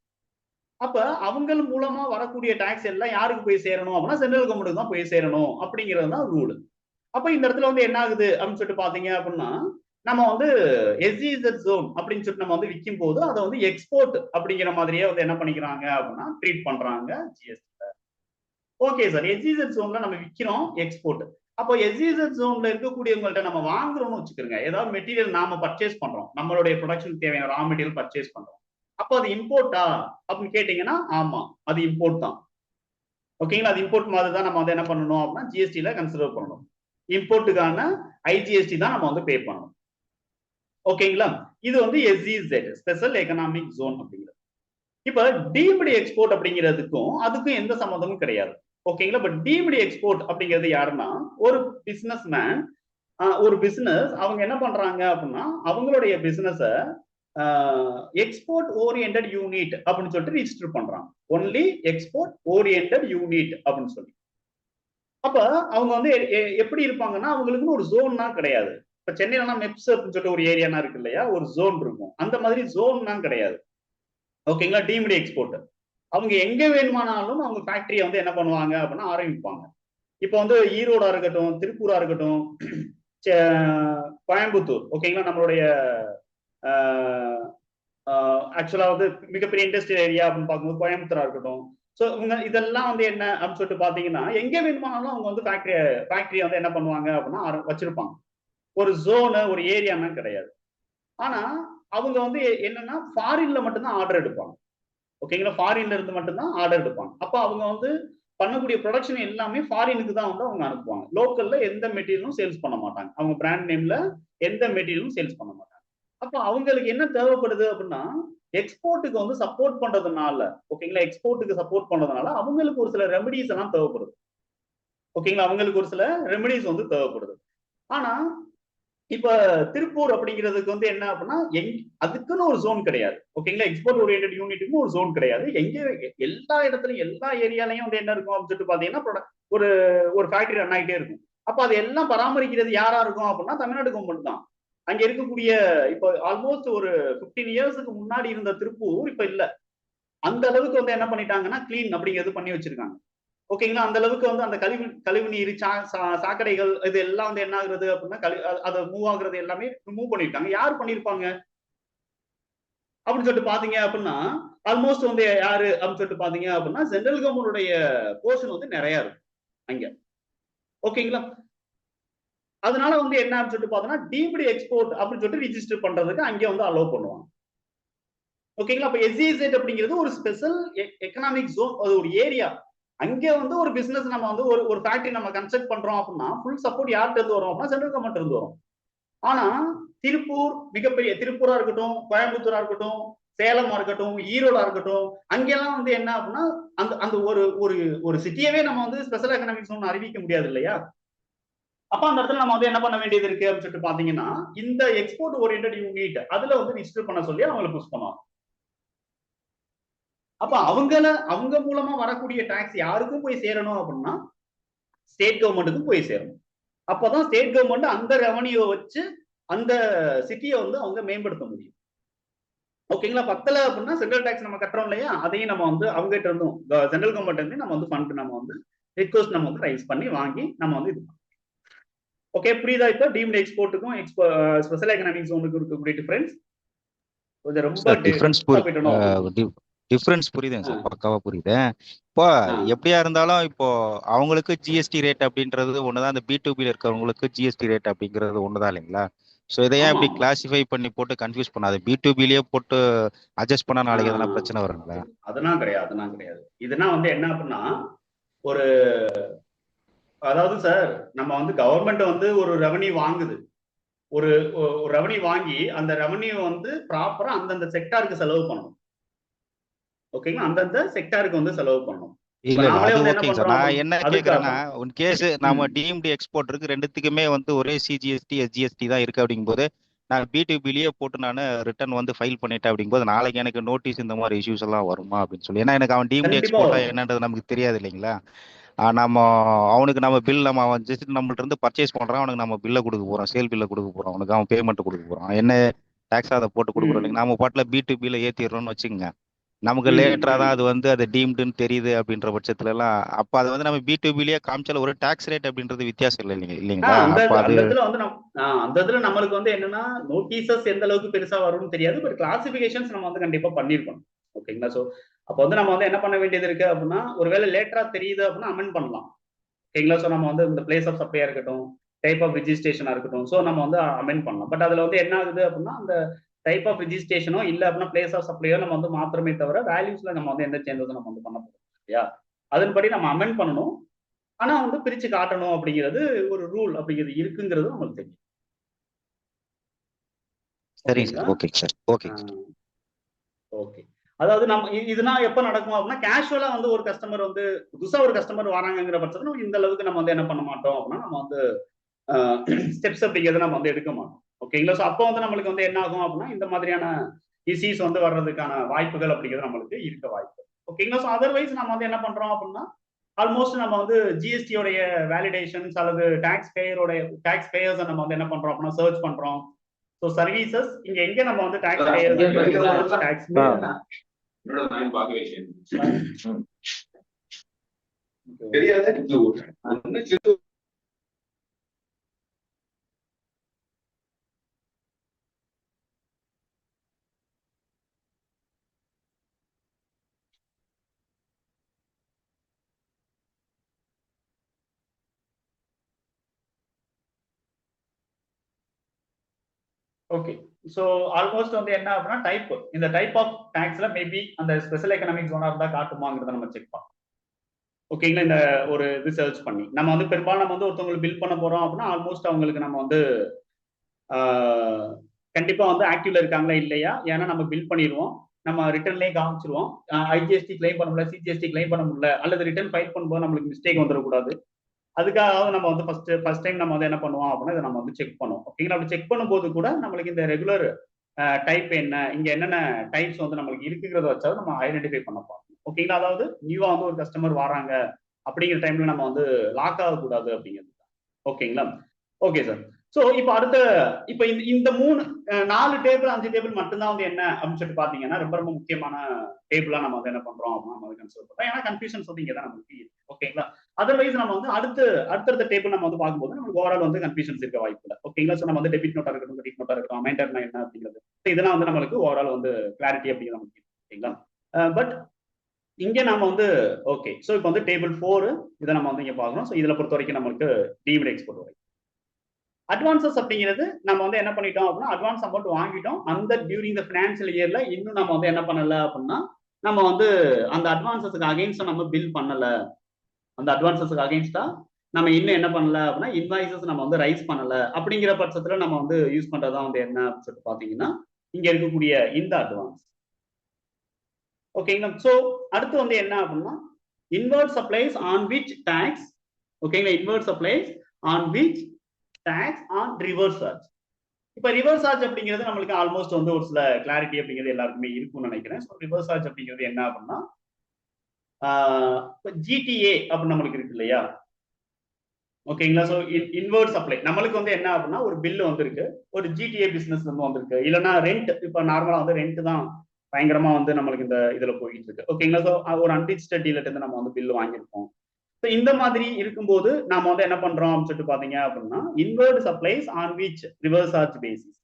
அப்ப அவங்க மூலமா வரக்கூடிய டாக்ஸ் எல்லாம் யாருக்கு போய் சேரணும் அப்படின்னா சென்ட்ரல் கவர்மெண்ட் தான் போய் சேரணும் அப்படிங்கிறது தான் ரூல். அப்ப இந்த இடத்துல வந்து என்ன ஆகுது அப்படின்னு சொல்லிட்டு பாத்தீங்க அப்படின்னா, நம்ம வந்து எஸ்இஇசெட் ஜோன் அப்படின்னு சொல்லிட்டு நம்ம வந்து விற்கும் போது அதை வந்து எக்ஸ்போர்ட் அப்படிங்கிற மாதிரியே வந்து என்ன பண்ணிக்கிறாங்க அப்படின்னா ட்ரீட் பண்றாங்க ஜிஎஸ்டி. ஓகே சார், எஸ்இஇசெட் ஜோன்ல நம்ம விற்கிறோம் எக்ஸ்போர்ட். அப்போ எஸ்இஇசெட் ஜோன்ல இருக்கக்கூடியவங்கள்ட்ட நம்ம வாங்குறோம்னு வச்சுக்கிறோங்க, ஏதாவது மெட்டீரியல் நாம பர்ச்சேஸ் பண்றோம், நம்மளுடைய ப்ரொடக்ஷன் தேவையான ரா மெட்டீரியல் பர்ச்சேஸ் பண்றோம். அப்போ அது இம்போர்ட்டா அப்படின்னு கேட்டீங்கன்னா ஆமா அது இம்போர்ட் தான். ஓகேங்களா, அது இம்போர்ட் மாதிரி தான் நம்ம வந்து என்ன பண்ணணும் அப்படின்னா ஜிஎஸ்டில கன்சிடர் பண்ணணும். இம்போர்ட்டுக்கான ஐஜிஎஸ்டி தான் நம்ம வந்து பே பண்ணணும். ஓகேங்களா, இது வந்து எஸ்இஇசெட் ஸ்பெஷல் எகனாமிக் ஜோன் அப்படிங்கிறது. இப்ப டீம்டு எக்ஸ்போர்ட் அப்படிங்கிறதுக்கும் அதுக்கும் எந்த சம்மந்தமும் கிடையாது. ஓகேங்களா, பட் டீம்டு எக்ஸ்போர்ட் அப்படிங்கிறது யாருன்னா ஒரு பிசினஸ் மேன், ஒரு பிசினஸ் அவங்க என்ன பண்றாங்க அப்படின்னா அவங்களுடைய பிசினஸ எக்ஸ்போர்ட் ஓரியன்டட் யூனிட் அப்படின்னு சொல்லிட்டு ரிஜிஸ்டர் பண்றாங்க. ஒன்லி எக்ஸ்போர்ட் ஓரியன்டட் யூனிட் அப்படின்னு சொல்லி. அப்ப அவங்க வந்து எப்படி இருப்பாங்கன்னா அவங்களுக்குன்னு ஒரு ஜோன்னா கிடையாது. இப்ப சென்னையில மெப்ஸ் அப்படின்னு சொல்லிட்டு ஒரு ஏரியானா இருக்கு இல்லையா, ஒரு ஜோன் இருக்கும், அந்த மாதிரி ஜோன்னா கிடையாது. ஓகேங்களா, டீம்டு எக்ஸ்போர்ட் அவங்க எங்க வேணுமானாலும் அவங்க ஃபேக்டரியை வந்து என்ன பண்ணுவாங்க அப்படின்னா ஆரம்பிப்பாங்க. இப்போ வந்து ஈரோடா இருக்கட்டும், திருப்பூரா இருக்கட்டும், கோயம்புத்தூர், ஓகேங்களா, நம்மளுடைய ஆக்சுவலா வந்து மிகப்பெரிய இண்டஸ்ட்ரியல் ஏரியா அப்படின்னு பார்க்கும்போது கோயம்புத்தூரா இருக்கட்டும். ஸோ இவங்க இதெல்லாம் வந்து என்ன அப்படின்னு சொல்லிட்டு பாத்தீங்கன்னா எங்க வேணுமானாலும் அவங்க வந்து ஃபேக்டரியை வந்து என்ன பண்ணுவாங்க அப்படின்னா வச்சிருப்பாங்க. ஒரு ஜோனு ஒரு ஏரியான்னு கிடையாது. ஆனா அவங்க வந்து என்னன்னா ஃபாரின்ல மட்டும்தான் ஆர்டர் எடுப்பாங்க. ஓகேங்களா, ஃபாரின்ல இருந்து மட்டும்தான் ஆர்டர் எடுப்பாங்க. அப்ப அவங்க வந்து பண்ணக்கூடிய ப்ரொடக்ஷன் எல்லாமே ஃபாரினுக்கு தான் வந்து அவங்க அனுப்புவாங்க. லோக்கல்ல எந்த மெட்டீரியலும் சேல்ஸ் பண்ண மாட்டாங்க. அவங்க பிராண்ட் நேம்ல எந்த மெட்டீரியலும் சேல்ஸ் பண்ண மாட்டாங்க. அப்ப அவங்களுக்கு என்ன தேவைப்படுது அப்படின்னா எக்ஸ்போர்ட்டுக்கு வந்து சப்போர்ட் பண்றதுனால, ஓகேங்களா, எக்ஸ்போர்ட்டுக்கு சப்போர்ட் பண்றதுனால அவங்களுக்கு ஒரு சில ரெமடிஸ் எல்லாம் தேவைப்படுது. ஓகேங்களா, அவங்களுக்கு ஒரு சில ரெமடிஸ் வந்து தேவைப்படுது. ஆனா இப்ப திருப்பூர் அப்படிங்கிறதுக்கு வந்து என்ன அப்படின்னா அதுக்குன்னு ஒரு ஜோன் கிடையாது. ஓகேங்களா, எக்ஸ்போர்ட் ஓரியன்டட் யூனிட்டுக்கு ஒரு ஜோன் கிடையாது. எல்லா இடத்துலயும் எல்லா ஏரியாலையும் வந்து என்ன இருக்கும் அப்படின்னு சொல்லிட்டு பாத்தீங்கன்னா ஒரு ஒரு ஃபேக்டரி ரன் ஆகிட்டே இருக்கும். அப்ப அது எல்லாம் பராமரிக்கிறது யாரா இருக்கும் அப்படின்னா தமிழ்நாடு கவர்மெண்ட் தான். அங்க இருக்கக்கூடிய இப்ப ஆல்மோஸ்ட் ஒரு 15 இயர்ஸ்க்கு முன்னாடி இருந்த திருப்பூர் இப்ப இல்ல. அந்த அளவுக்கு வந்து என்ன பண்ணிட்டாங்கன்னா கிளீன் அப்படிங்கிறது பண்ணி வச்சிருக்காங்க. ஓகேங்களா, அந்த அளவுக்கு வந்து அந்த கழிவு நீர் சாக்கடைகள் இது எல்லாம் வந்து என்ன ஆகுறது அப்படின்னா அதை மூவ் ஆகுறது எல்லாமே மூவ் பண்ணிருக்காங்க. யார் பண்ணிருப்பாங்க அப்படின்னு சொல்லிட்டு பாத்தீங்க அப்படின்னா ஆல்மோஸ்ட் வந்து யாரு அப்படின்னு சொல்லிட்டு பாத்தீங்க அப்படின்னா சென்ட்ரல் கவர்மெண்டுடைய போர்ஷன் வந்து நிறைய இருக்கும் அங்க. ஓகேங்களா, அதனால வந்து என்ன அப்படின்னு சொல்லிட்டு பாத்தோம்னா டீம்டு எக்ஸ்போர்ட் அப்படின்னு சொல்லிட்டு ரிஜிஸ்டர் பண்றதுக்கு அங்க வந்து அலோவ் பண்ணுவாங்க. ஓகேங்களா, அப்ப எஸ்இசெட் அப்படிங்கிறது ஒரு ஸ்பெஷல் எக்கனாமிக் ஜோன், அது ஒரு ஏரியா. அங்க வந்து ஒரு பிசினஸ் நம்ம வந்து ஒரு ஃபேக்டரி நம்ம கன்ஸ்ட்ரக்ட் பண்றோம் அப்படின்னா ஃபுல் சப்போர்ட் யார்கிட்ட இருந்து வரும் அப்படின்னா சென்ட்ரல் கவர்மெண்ட் இருந்து வரும். ஆனா திருப்பூர் மிகப்பெரிய திருப்பூரா இருக்கட்டும், கோயம்புத்தூரா இருக்கட்டும், சேலமா இருக்கட்டும், ஈரோடா இருக்கட்டும், அங்கெல்லாம் வந்து என்ன அப்படின்னா அந்த அந்த ஒரு ஒரு ஒரு சிட்டியவே நம்ம வந்து ஸ்பெஷல் எக்கனாமிக் ஜோன் அறிவிக்க முடியாது இல்லையா? அப்ப அந்த இடத்துல நம்ம வந்து என்ன பண்ண வேண்டியது இருக்கு அப்படின்னு சொல்லிட்டு பாத்தீங்கன்னா இந்த எக்ஸ்போர்ட் ஓரியன்டட் யூனிட் அதுல வந்து ரிஜிஸ்டர் பண்ண சொல்லி அவங்களை புஷ் பண்ணுவாங்க. அப்ப அவங்க மூலமா வரக்கூடிய டாக்ஸ் யாருக்கும் போய் சேரணும் அப்படின்னா ஸ்டேட் கவர்மெண்ட்டுக்கும் போய் சேரணும். அப்பதான் ஸ்டேட் கவர்மெண்ட் அந்த ரெவன்யூ வச்சு அந்த சிட்டியை வந்து அவங்க மேம்படுத்த முடியும். ஓகேங்களா, பத்தல அப்படின்னா சென்ட்ரல் டாக்ஸ் நம்ம கட்டுறோம் இல்லையா, அதையும் நம்ம வந்து அவங்க கிட்ட இருந்தும் சென்ட்ரல் கவர்மெண்ட் இருந்து நம்ம வந்து ஃபண்ட் நம்ம வந்து ரிக்வஸ்ட் நம்ம வந்து ரைஸ் பண்ணி வாங்கி நம்ம வந்து இது பண்ணலாம். ஓகே, புரியுதா? இப்போ டீம்டு எக்ஸ்போர்ட்டுக்கும் ஸ்பெஷல் எக்கனாமிக் ஜோனுக்கு இருக்கக்கூடிய டிஃபரன்ஸ் கொஞ்சம் ரொம்ப டிஃபரன்ஸ் போயிட்டணும். டிஃபரன்ஸ் புரியுதுங்க சார், பக்காவா புரியுது. இப்போ எப்படியா இருந்தாலும் இப்போ அவங்களுக்கு ஜிஎஸ்டி ரேட் அப்படின்றது ஒண்ணுதான், அந்த B2B இருக்கிறவங்களுக்கு ஜிஎஸ்டி ரேட் அப்படிங்கிறது ஒண்ணுதான் இல்லைங்களா? ஸோ இதையே இப்படி கிளாசிஃபை பண்ணி போட்டு கன்ஃபியூஸ் பண்ணாது, B2Bலயே போட்டு அட்ஜஸ்ட் பண்ணா நாளைக்கு எதனா பிரச்சனை வருங்களா? அதெல்லாம் கிடையாது. இதுனா வந்து என்ன அப்படின்னா ஒரு அதாவது சார் நம்ம வந்து கவர்மெண்ட் வந்து ஒரு ரெவன்யூ வாங்குது, ஒரு ரெவன்யூ வாங்கி அந்த ரெவன்யூ வந்து ப்ராப்பரா அந்தந்த செக்டாருக்கு செலவு பண்ணணும். ஓகேங்களா, அந்தந்த செக்டாருக்கு வந்து செலவு பண்ணணும். இல்ல அது ஓகேங்க சார். நான் என்ன கேக்குறேன்னா உன் கேஸ் நம்ம டீம்டு எக்ஸ்போர்ட் ரெண்டுத்துக்குமே வந்து ஒரே சிஜிஎஸ்டி எஸ்ஜிஎஸ்டி தான் இருக்கு அப்படிங்கும்போது நான் B2Bலயே போட்டு நான் ரிட்டர்ன் வந்து ஃபைல் பண்ணிட்டேன் அப்படிங்கும்போது நாளைக்கு எனக்கு நோட்டீஸ் இந்த மாதிரி இஷ்யூஸ் எல்லாம் வருமா அப்படின்னு சொல்லி, ஏன்னா எனக்கு அவன் டீம்டு எக்ஸ்போர்ட்டா என்னன்றது நமக்கு தெரியாது இல்லைங்களா? நம்ம அவனுக்கு நம்ம பில் நம்ம அவன் ஜஸ்ட் நம்மள்ட்ட இருந்து பர்ச்சேஸ் பண்றான், அவனுக்கு நம்ம பில்லை கொடுக்க போறோம், சேல் பில்லை கொடுக்க போறோம், அவனுக்கு அவன் பேமெண்ட் கொடுக்க போறோம், என்ன டாக்ஸ் அதை போட்டு கொடுக்குறோம் இல்லைங்க, நம்ம பாட்டில் B2Bல ஏத்திடுறோம்னு வச்சுக்கோங்க. நமக்கு லேட்டரா தான் அது வந்து அது டீம்டுன்னு தெரியுது அப்படின்ற பட்சத்துல எல்லாம் அப்ப அது வந்து நம்ம B2Bலயே காமிச்சால ஒரு டாக்ஸ் ரேட் அப்படின்றது வித்தியாசம் இல்லை இல்லைங்களா? அப்ப அது அந்த இதுல நம்மளுக்கு வந்து என்னன்னா நோட்டீசஸ் எந்த அளவுக்கு பெருசா வரும்னு தெரியாது, பட் கிளாசிபிகேஷன்ஸ் நம்ம வந்து கண்டிப்பா பண்ணிருக்கணும். ஓகேங்களா, சோ அப்ப வந்து நம்ம வந்து என்ன பண்ண வேண்டியது இருக்கு அப்படின்னா ஒருவேளை லேட்டரா தெரியுது அப்படின்னா அமெண்ட் பண்ணலாம். ஓகேங்களா, சோ நம்ம வந்து இந்த பிளேஸ் ஆஃப் சப்ளையா இருக்கட்டும், டைப் ஆஃப் ரிஜிஸ்ட்ரேஷனா இருக்கட்டும், சோ நம்ம வந்து அமெண்ட் பண்ணலாம். பட் அதுல வந்து என்ன ஆகுது அப்படின்னா அந்த டைப் ஆஃப் ரிஜிஸ்ட்ரேஷனோ இல்ல அப்படின்னா பிளேஸ் ஆஃப் சப்ளையோ நம்ம வந்து மாத்திரமே தவிர வேல்யூஸ்ல நம்ம வந்து எந்த சேஞ்சஸும் நம்ம வந்து பண்ண போறோம் இல்லையா? அதன்படி நம்ம அமெண்ட் பண்ணணும். ஆனா வந்து பிரிச்சு காட்டணும் அப்படிங்கிறது ஒரு ரூல் அப்படிங்கிறது இருக்குங்கிறது நமக்கு தெரியும். சரிங்க sir, okay sir, okay okay. அதாவது நம்ம இதுனா எப்ப நடக்கும் அப்படின்னா கேஷுவலா வந்து ஒரு கஸ்டமர் வந்து புதுசா ஒரு கஸ்டமர் வராங்கிற பட்சத்துல நம்ம இந்த அளவுக்கு நம்ம வந்து என்ன பண்ண மாட்டோம் அப்படின்னா நம்ம வந்து ஸ்டெப்ஸ் அப்படிங்கிறத நம்ம வந்து எடுக்க மாட்டோம். ஓகேங்களா, ஸோ அப்போ வந்து நம்மளுக்கு வந்து என்ன ஆகும் அப்படின்னா இந்த மாதிரியான இஷ்யூஸ் வந்து வர்றதுக்கான வாய்ப்புகள் அப்படிங்கிறது நம்மளுக்கு இருக்க வாய்ப்பு. ஓகேங்களா, ஸோ அதர்வைஸ் நம்ம வந்து என்ன பண்றோம் அப்படின்னா ஆல்மோஸ்ட் நம்ம வந்து ஜிஎஸ்டியோடைய வேலிடேஷன்ஸ் அல்லது டாக்ஸ் பேயர்ஸ் நம்ம வந்து என்ன பண்றோம் அப்படின்னா சர்ச் பண்றோம். ஸோ சர்வீசஸ் இங்க எங்க நம்ம வந்து டாக்ஸ் பேயர்ஸ் டாக்ஸ் தெரியாது. ஓகே. ஸோ ஆல்மோஸ்ட் வந்து என்ன அப்படின்னா டைப், இந்த டைப் ஆஃப் டாக்ஸ்ல மேபி அந்த ஸ்பெஷல் எக்கனாமிக் ஜோனா இருந்தா காட்டுமாங்கிறத நம்ம செக் பண்ணலாம். ஓகேங்களா, இந்த ஒரு இது சர்ச் பண்ணி நம்ம வந்து பெரும்பாலும் நம்ம வந்து ஒருத்தவங்களுக்கு பில் பண்ண போறோம் அப்படின்னா ஆல்மோஸ்ட் அவங்களுக்கு நம்ம வந்து கண்டிப்பா வந்து ஆக்டிவ்ல இருக்காங்களா இல்லையா, ஏன்னா நம்ம பில் பண்ணிடுவோம், நம்ம ரிட்டர்ன்லயே காமிச்சிருவோம், ஐஜிஎஸ்டி கிளைம் பண்ண முடியல, சிஜிஎஸ்டி கிளைம் பண்ண முடியல, அல்லது ரிட்டர்ன் ஃபைல் பண்ணும்போது நம்மளுக்கு மிஸ்டேக் வந்துடக்கூடாது. அதுக்காக நம்ம வந்து ஃபர்ஸ்ட் டைம் நம்ம வந்து என்ன பண்ணுவோம் அப்படின்னா இதை நம்ம வந்து செக் பண்ணுவோம். ஓகேங்களா, அப்படி செக் பண்ணும்போது கூட நம்மளுக்கு இந்த ரெகுலர் டைப் என்ன, இங்க என்னென்ன டைப்ஸ் வந்து நம்மளுக்கு இருக்குங்கிறத வச்சாலும் நம்ம ஐடென்டிஃபை பண்ண பார்க்கணும். ஓகேங்களா, அதாவது நியூவா வந்து ஒரு கஸ்டமர் வராங்க அப்படிங்கிற டைம்ல நம்ம வந்து லாக் ஆகக்கூடாது அப்படிங்கிறது. ஓகேங்களா, ஓகே சார். ஸோ இப்போ அடுத்த இப்போ இந்த 4 டேபிள் 5 டேபிள் மட்டும்தான் வந்து என்ன அப்படின்னு சொல்லிட்டு பாத்தீங்கன்னா ரொம்ப ரொம்ப முக்கியமான டேபிளா நம்ம வந்து என்ன பண்றோம் அப்படின்னா நம்ம வந்து கன்சிடர் பண்றோம். ஏன்னா கன்ஃபியூஷன்ஸ் வந்து இங்க தான் நமக்கு இருக்கு. ஓகேங்களா, அதர்வைஸ் நம்ம வந்து அடுத்தடுத்த டேபிள் நம்ம வந்து பார்க்கும்போது நமக்கு ஓவரால் வந்து கன்ஃபியூஷன்ஸ் இருக்க வாய்ப்பு இல்லை. ஓகேங்களா, ஸோ நம்ம வந்து டெபிட் நோட்டா இருக்கட்டும், கிரெடிட் நோட்டா இருக்கட்டும், அமெண்டர்னா என்ன அப்படிங்கிறது, இதெல்லாம் வந்து நம்மளுக்கு ஓவரால் வந்து கிளாரிட்டி அப்படிங்கிறது நமக்கு இருக்கு. ஓகேங்களா, பட் இங்க நம்ம வந்து ஓகே. ஸோ இப்போ வந்து டேபிள் 4 இதை நம்ம வந்து இங்க பார்க்கணும். ஸோ இதுல பொறுத்த வரைக்கும் நம்மளுக்கு டீம்டு எக்ஸ்போர்ட் வரைக்கும் அட்வான்சஸ் அப்படிங்கிறது நம்ம வந்து என்ன பண்ணிட்டோம் அப்படின்னா அட்வான்ஸ் அமௌண்ட் வாங்கிட்டோம். அந்த டியூரிங் த ஃபினான்சியல் இயர்ல இன்னும் நம்ம வந்து என்ன பண்ணல அப்படின்னா நம்ம வந்து அந்த அட்வான்சஸ்க்கு அகைன்ஸ்டா நம்ம பில் பண்ணல. அந்த அட்வான்சஸ்க்கு அகைன்ஸ்டா நம்ம இன்னும் என்ன பண்ணல அப்படின்னா இன்வாய்சஸ் நம்ம வந்து ரைஸ் பண்ணல. அப்படிங்கிற பட்சத்துல நம்ம வந்து யூஸ் பண்றதா வந்து என்ன அப்படின்னு சொல்லிட்டு பாத்தீங்கன்னா இங்க இருக்கக்கூடிய இந்த அட்வான்ஸ். ஓகேங்களா, சோ அடுத்து வந்து என்ன அப்படின்னா inward supplies on which tax. ஓகேங்களா, inward supplies on which tax on reverse charge. இப்ப ரிவர்ஸ் சார்ஜ் அப்படிங்கிறது நம்மளுக்கு ஆல்மோஸ்ட் வந்து ஒரு சில கிளாரிட்டி அப்படிங்கிறது எல்லாருக்குமே இருக்கும்னு நினைக்கிறேன். ஸோ ரிவர்ஸ் சார்ஜ் அப்படிங்கிறது என்ன அப்படின்னா ஜிடிஏ அப்படின்னு நம்மளுக்கு இருக்கு இல்லையா. ஓகேங்களா, ஸோ இன்வர்ட் சப்ளை நம்மளுக்கு வந்து என்ன அப்படின்னா ஒரு பில்லு வந்திருக்கு, ஒரு ஜிடிஏ பிசினஸ் வந்து வந்திருக்கு, இல்லைன்னா ரெண்ட். இப்போ நார்மலா வந்து ரெண்ட் தான் பயங்கரமா வந்து நம்மளுக்கு இந்த இதுல போயிட்டு இருக்கு. ஓகேங்களா, ஸோ ஒரு அன்ரிஜிஸ்டர்ட் டீலர்ட் இருந்து நம்ம வந்து பில்லு வாங்கியிருக்கோம். ஸோ இந்த மாதிரி இருக்கும்போது நாம வந்து என்ன பண்றோம் அப்படின்னு சொல்லிட்டு பாத்தீங்க அப்படின்னா inward supplies on which reverse charge basis.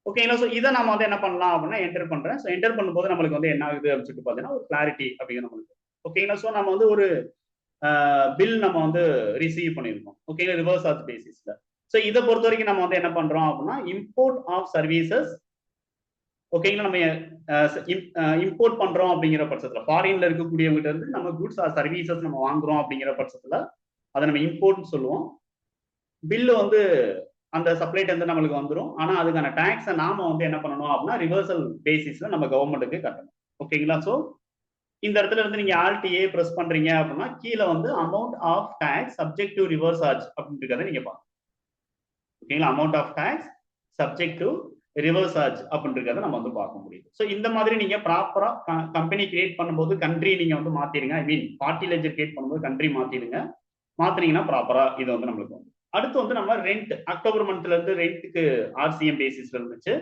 ஓகேங்களா, ஸோ இதை நம்ம வந்து என்ன பண்ணலாம் அப்படின்னா என்டர் பண்றேன். ஸோ என்டர் பண்ணும்போது நம்மளுக்கு வந்து என்ன ஆகுது அப்படின்னு சொல்லிட்டு பாத்தீங்கன்னா ஒரு கிளாரிட்டி அப்படிங்கிற நம்மளுக்கு. ஓகேங்களா, ஸோ நம்ம வந்து ஒரு பில் நம்ம வந்து ரிசீவ் பண்ணியிருக்கோம். ஓகேங்களா, ரிவர்ஸ் சார்ஜ் பேசிஸ்ல. ஸோ இதை பொறுத்த வரைக்கும் நம்ம வந்து என்ன பண்றோம் அப்படின்னா இம்போர்ட் ஆஃப் சர்வீசஸ். ஓகேங்களா, நம்ம இம்போர்ட் பண்றோம் அப்படிங்கிற பட்சத்துல ஃபாரின்ல இருக்கக்கூடியவங்க இருந்து நம்ம குட்ஸ் ஆர் சர்வீசஸ் நம்ம வாங்குறோம் அப்படிங்கிற பட்சத்துல அதை நம்ம இம்போர்ட்னு சொல்லுவோம். பில்லு வந்து அந்த சப்ளைட் வந்து நம்மளுக்கு வந்துடும். ஆனா அதுக்கான டாக்ஸை நாம வந்து என்ன பண்ணணும் அப்படின்னா ரிவர்சல் பேசிஸ்ல நம்ம கவர்மெண்ட்டுக்கு கட்டணும். ஓகேங்களா, ஸோ இந்த இடத்துல இருந்து நீங்க ஆல்ட் ஏ பிரஸ் பண்றீங்க அப்படின்னா கீழே வந்து amount of tax subject to reverse charge அப்படின்றத நீங்க பாருங்க. ஓகேங்களா, amount of tax subject to reverse charge அப்படின்றத நம்ம வந்து பார்க்க முடியுது. ஸோ இந்த மாதிரி நீங்க ப்ராப்பரா கம்பெனி கிரியேட் பண்ணும்போது கண்ட்ரி நீங்க வந்து மாத்திருங்க. ஐ மீன் பார்ட்டி லெஜர் கிரியேட் பண்ணும்போது கண்ட்ரி மாத்திடுங்க. மாத்தினீங்கன்னா ப்ராப்பரா இது வந்து நம்மளுக்கு வந்து அடுத்து வந்து நம்ம ரெண்ட் அக்டோபர் மந்த்ல இருந்து ரெண்ட்டுக்கு ஆர்சிஎம் பேசிஸ்ல இருந்துச்சு.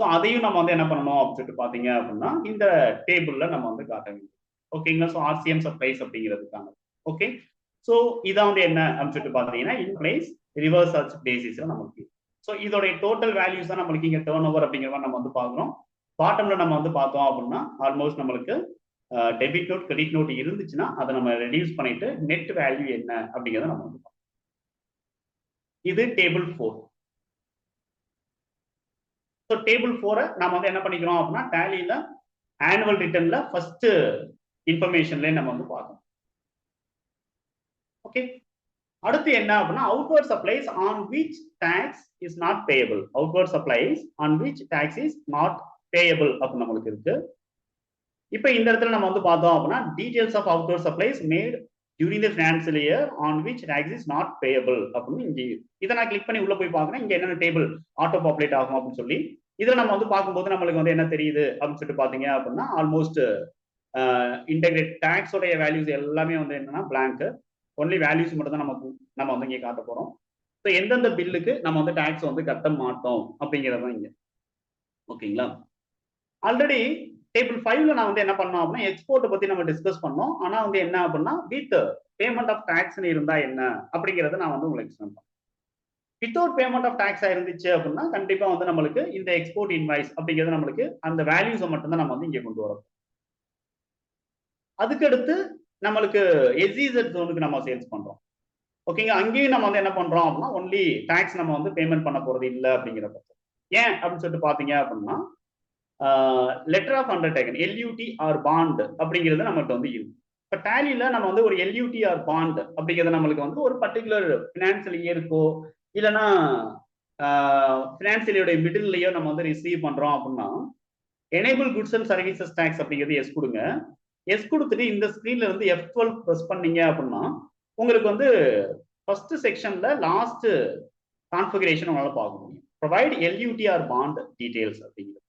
ஸோ அதையும் நம்ம வந்து என்ன பண்ணணும் அப்படின்னு சொல்லிட்டு பாத்தீங்க அப்படின்னா இந்த டேபிள்ல நம்ம வந்து காட்ட வேண்டும். ஓகேங்களா, ஸோ ஆர்சிஎம் சப்ளைஸ் அப்படிங்கிறதுக்கான. ஓகே, ஸோ இதான் வந்து என்ன அப்படின்னு சொல்லிட்டு பாத்தீங்கன்னா இன் பிளேஸ் ரிவர்ஸ் சார்ஜ் பேசிஸ்ல நமக்கு. ஸோ இதோடைய டோட்டல் வேல்யூஸ் தான் நம்மளுக்கு இங்க டர்ன் ஓவர் அப்படிங்கிற மாதிரி நம்ம வந்து பாக்குறோம். பாட்டம்ல நம்ம வந்து பார்த்தோம் அப்படின்னா ஆல்மோஸ்ட் நம்மளுக்கு டெபிட் நோட் கிரெடிட் நோட் இருந்துச்சுன்னா அதை நம்ம ரெடியூஸ் பண்ணிட்டு நெட் வேல்யூ என்ன அப்படிங்கிறத நம்ம வந்து பார்ப்போம். இது டேபிள் 4. ஸோ டேபிள் 4 நம்ம வந்து என்ன பண்ணிக்கிறோம் அப்படின்னா டேலியில ஆனுவல் ரிட்டர்ன்ல ஃபர்ஸ்ட் இன்ஃபர்மேஷன்ல நம்ம வந்து பார்க்கணும். ஓகே, அடுத்து என்ன அப்படின்னா outward supplies on which tax is not payable. Outward supplies on which tax is not payable அப்படின்னு நம்மளுக்கு இருக்கு. இப்போ இந்த இடத்துல நம்ம வந்து பார்த்தோம் அப்படின்னா details of outward supplies made during the financial year on which tax is not payable அப்படின்னு இங்க இதை நான் கிளிக் பண்ணி உள்ள போய் பார்க்கறேன். இங்க என்னென்ன டேபிள் ஆட்டோ பாப்புலேட் ஆகும் அப்படின்னு சொல்லி இதில் நம்ம வந்து பார்க்கும்போது நம்மளுக்கு வந்து என்ன தெரியுது அப்படின்னு சொல்லிட்டு பார்த்தீங்க அப்படின்னா ஆல்மோஸ்ட் இன்டெகிரேட் டாக்ஸோடைய வேல்யூஸ் எல்லாமே வந்து என்னன்னா பிளாங்க். ஒன்லி வேல்யூஸ் மட்டும் தான் நம்ம வந்து இங்கே காட்ட போறோம். ஸோ எந்தெந்த பில்லுக்கு நம்ம வந்து டாக்ஸ் வந்து கட்ட மாட்டோம் அப்படிங்கிறது இங்க. ஓகேங்களா, ஆல்ரெடி டேபிள் 5ல நான் வந்து என்ன பண்ணோம் அப்படின்னா எக்ஸ்போர்ட் பத்தி நம்ம டிஸ்கஸ் பண்ணோம். ஆனா வந்து என்ன அப்படின்னா வித் பேமெண்ட் ஆஃப் டாக்ஸ்னு இருந்தா என்ன அப்படிங்கறத நான் வந்து உங்களுக்கு எக்ஸ்பிளைன் பண்ணேன். வித்தவுட் பேமெண்ட் ஆஃப் டாக்ஸா இருந்துச்சு அப்படின்னா கண்டிப்பா வந்து நம்மளுக்கு இந்த எக்ஸ்போர்ட் இன்வாய்ஸ் அப்படிங்கிறது நம்மளுக்கு அந்த வேல்யூஸை மட்டும்தான் நம்ம வந்து இங்க கொண்டு வரோம். அதுக்கடுத்து நம்மளுக்கு எஸ்இசட் ஜோனுக்கு நம்ம சேல்ஸ் பண்றோம். ஓகேங்க, அங்கேயும் நம்ம வந்து என்ன பண்றோம் அப்படின்னா ஒன்லி டாக்ஸ் நம்ம வந்து பேமெண்ட் பண்ண போறது இல்லை அப்படிங்கிற பட்சம். ஏன் அப்படின்னு சொல்லிட்டு பாத்தீங்க அப்படின்னா letter of undertaken LUT or bond அப்படிங்கிறது நம்மகிட்ட வந்து இருக்கு. இப்போ டேலியில நம்ம வந்து ஒரு எல்யூடி ஆர் பாண்ட் அப்படிங்கிறது நம்மளுக்கு வந்து ஒரு பர்டிகுலர் ஃபினான்சியல் இயருக்கோ இல்லைன்னா ஃபினான்சியலியோடைய மிடில்லையோ நம்ம வந்து ரிசீவ் பண்றோம் அப்படின்னா enable goods and services tax அப்படிங்கிறது எஸ் கொடுங்க. எஸ் கொடுத்துட்டு இந்த ஸ்கிரீன்ல இருந்து F12 ப்ரெஸ் பண்ணீங்க அப்படின்னா உங்களுக்கு வந்து ஃபர்ஸ்ட் செக்ஷன்ல லாஸ்ட் கான்ஃபிகரேஷன் உங்களால பார்க்க முடியும். ப்ரொவைட் எல்யூடிஆர் பாண்ட் டீடைல்ஸ் அப்படிங்கிறது.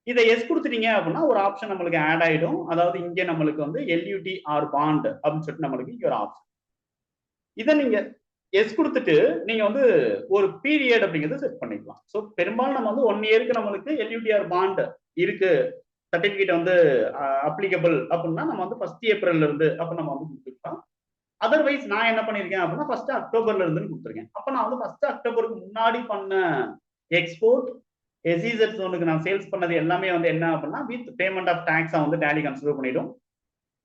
இதை எஸ் கொடுத்துட்டீங்க அப்படின்னா ஒரு ஆப்ஷன் நம்மளுக்கு ஆட் ஆயிடும். அதாவது இங்க நம்மளுக்கு வந்து எல்யூடிஆர் பாண்ட் அப்படின்னு சொல்லிட்டு நம்மளுக்கு இங்க ஒரு ஆப்ஷன். இதை நீங்க எஸ் கொடுத்துட்டு நீங்க வந்து ஒரு பீரியட் அப்படிங்கிறது செட் பண்ணிக்கலாம். ஸோ பெரும்பாலும் நம்ம வந்து 1 இயருக்கு நம்மளுக்கு எல்யூடிஆர் பாண்ட் இருக்கு சர்டிபிகேட் வந்து அப்ளிகபிள் அப்படின்னா நம்ம வந்து 1 ஏப்ரல்ல இருந்து அப்ப நம்ம வந்து கொடுத்துக்கலாம். அதர்வைஸ் நான் என்ன பண்ணிருக்கேன் அப்படின்னா 1 அக்டோபர்ல இருந்து கொடுத்துருக்கேன். அப்ப நான் வந்து 1 அக்டோபருக்கு முன்னாடி பண்ண எக்ஸ்போர்ட் SEZ ஜோனுக்கு நான் சேல்ஸ் பண்ணது எல்லாமே வந்து என்ன அப்படின்னா வித் பேமெண்ட் ஆஃப் டாக்ஸா வந்து டேலி கன்சிடர் பண்ணிடும்.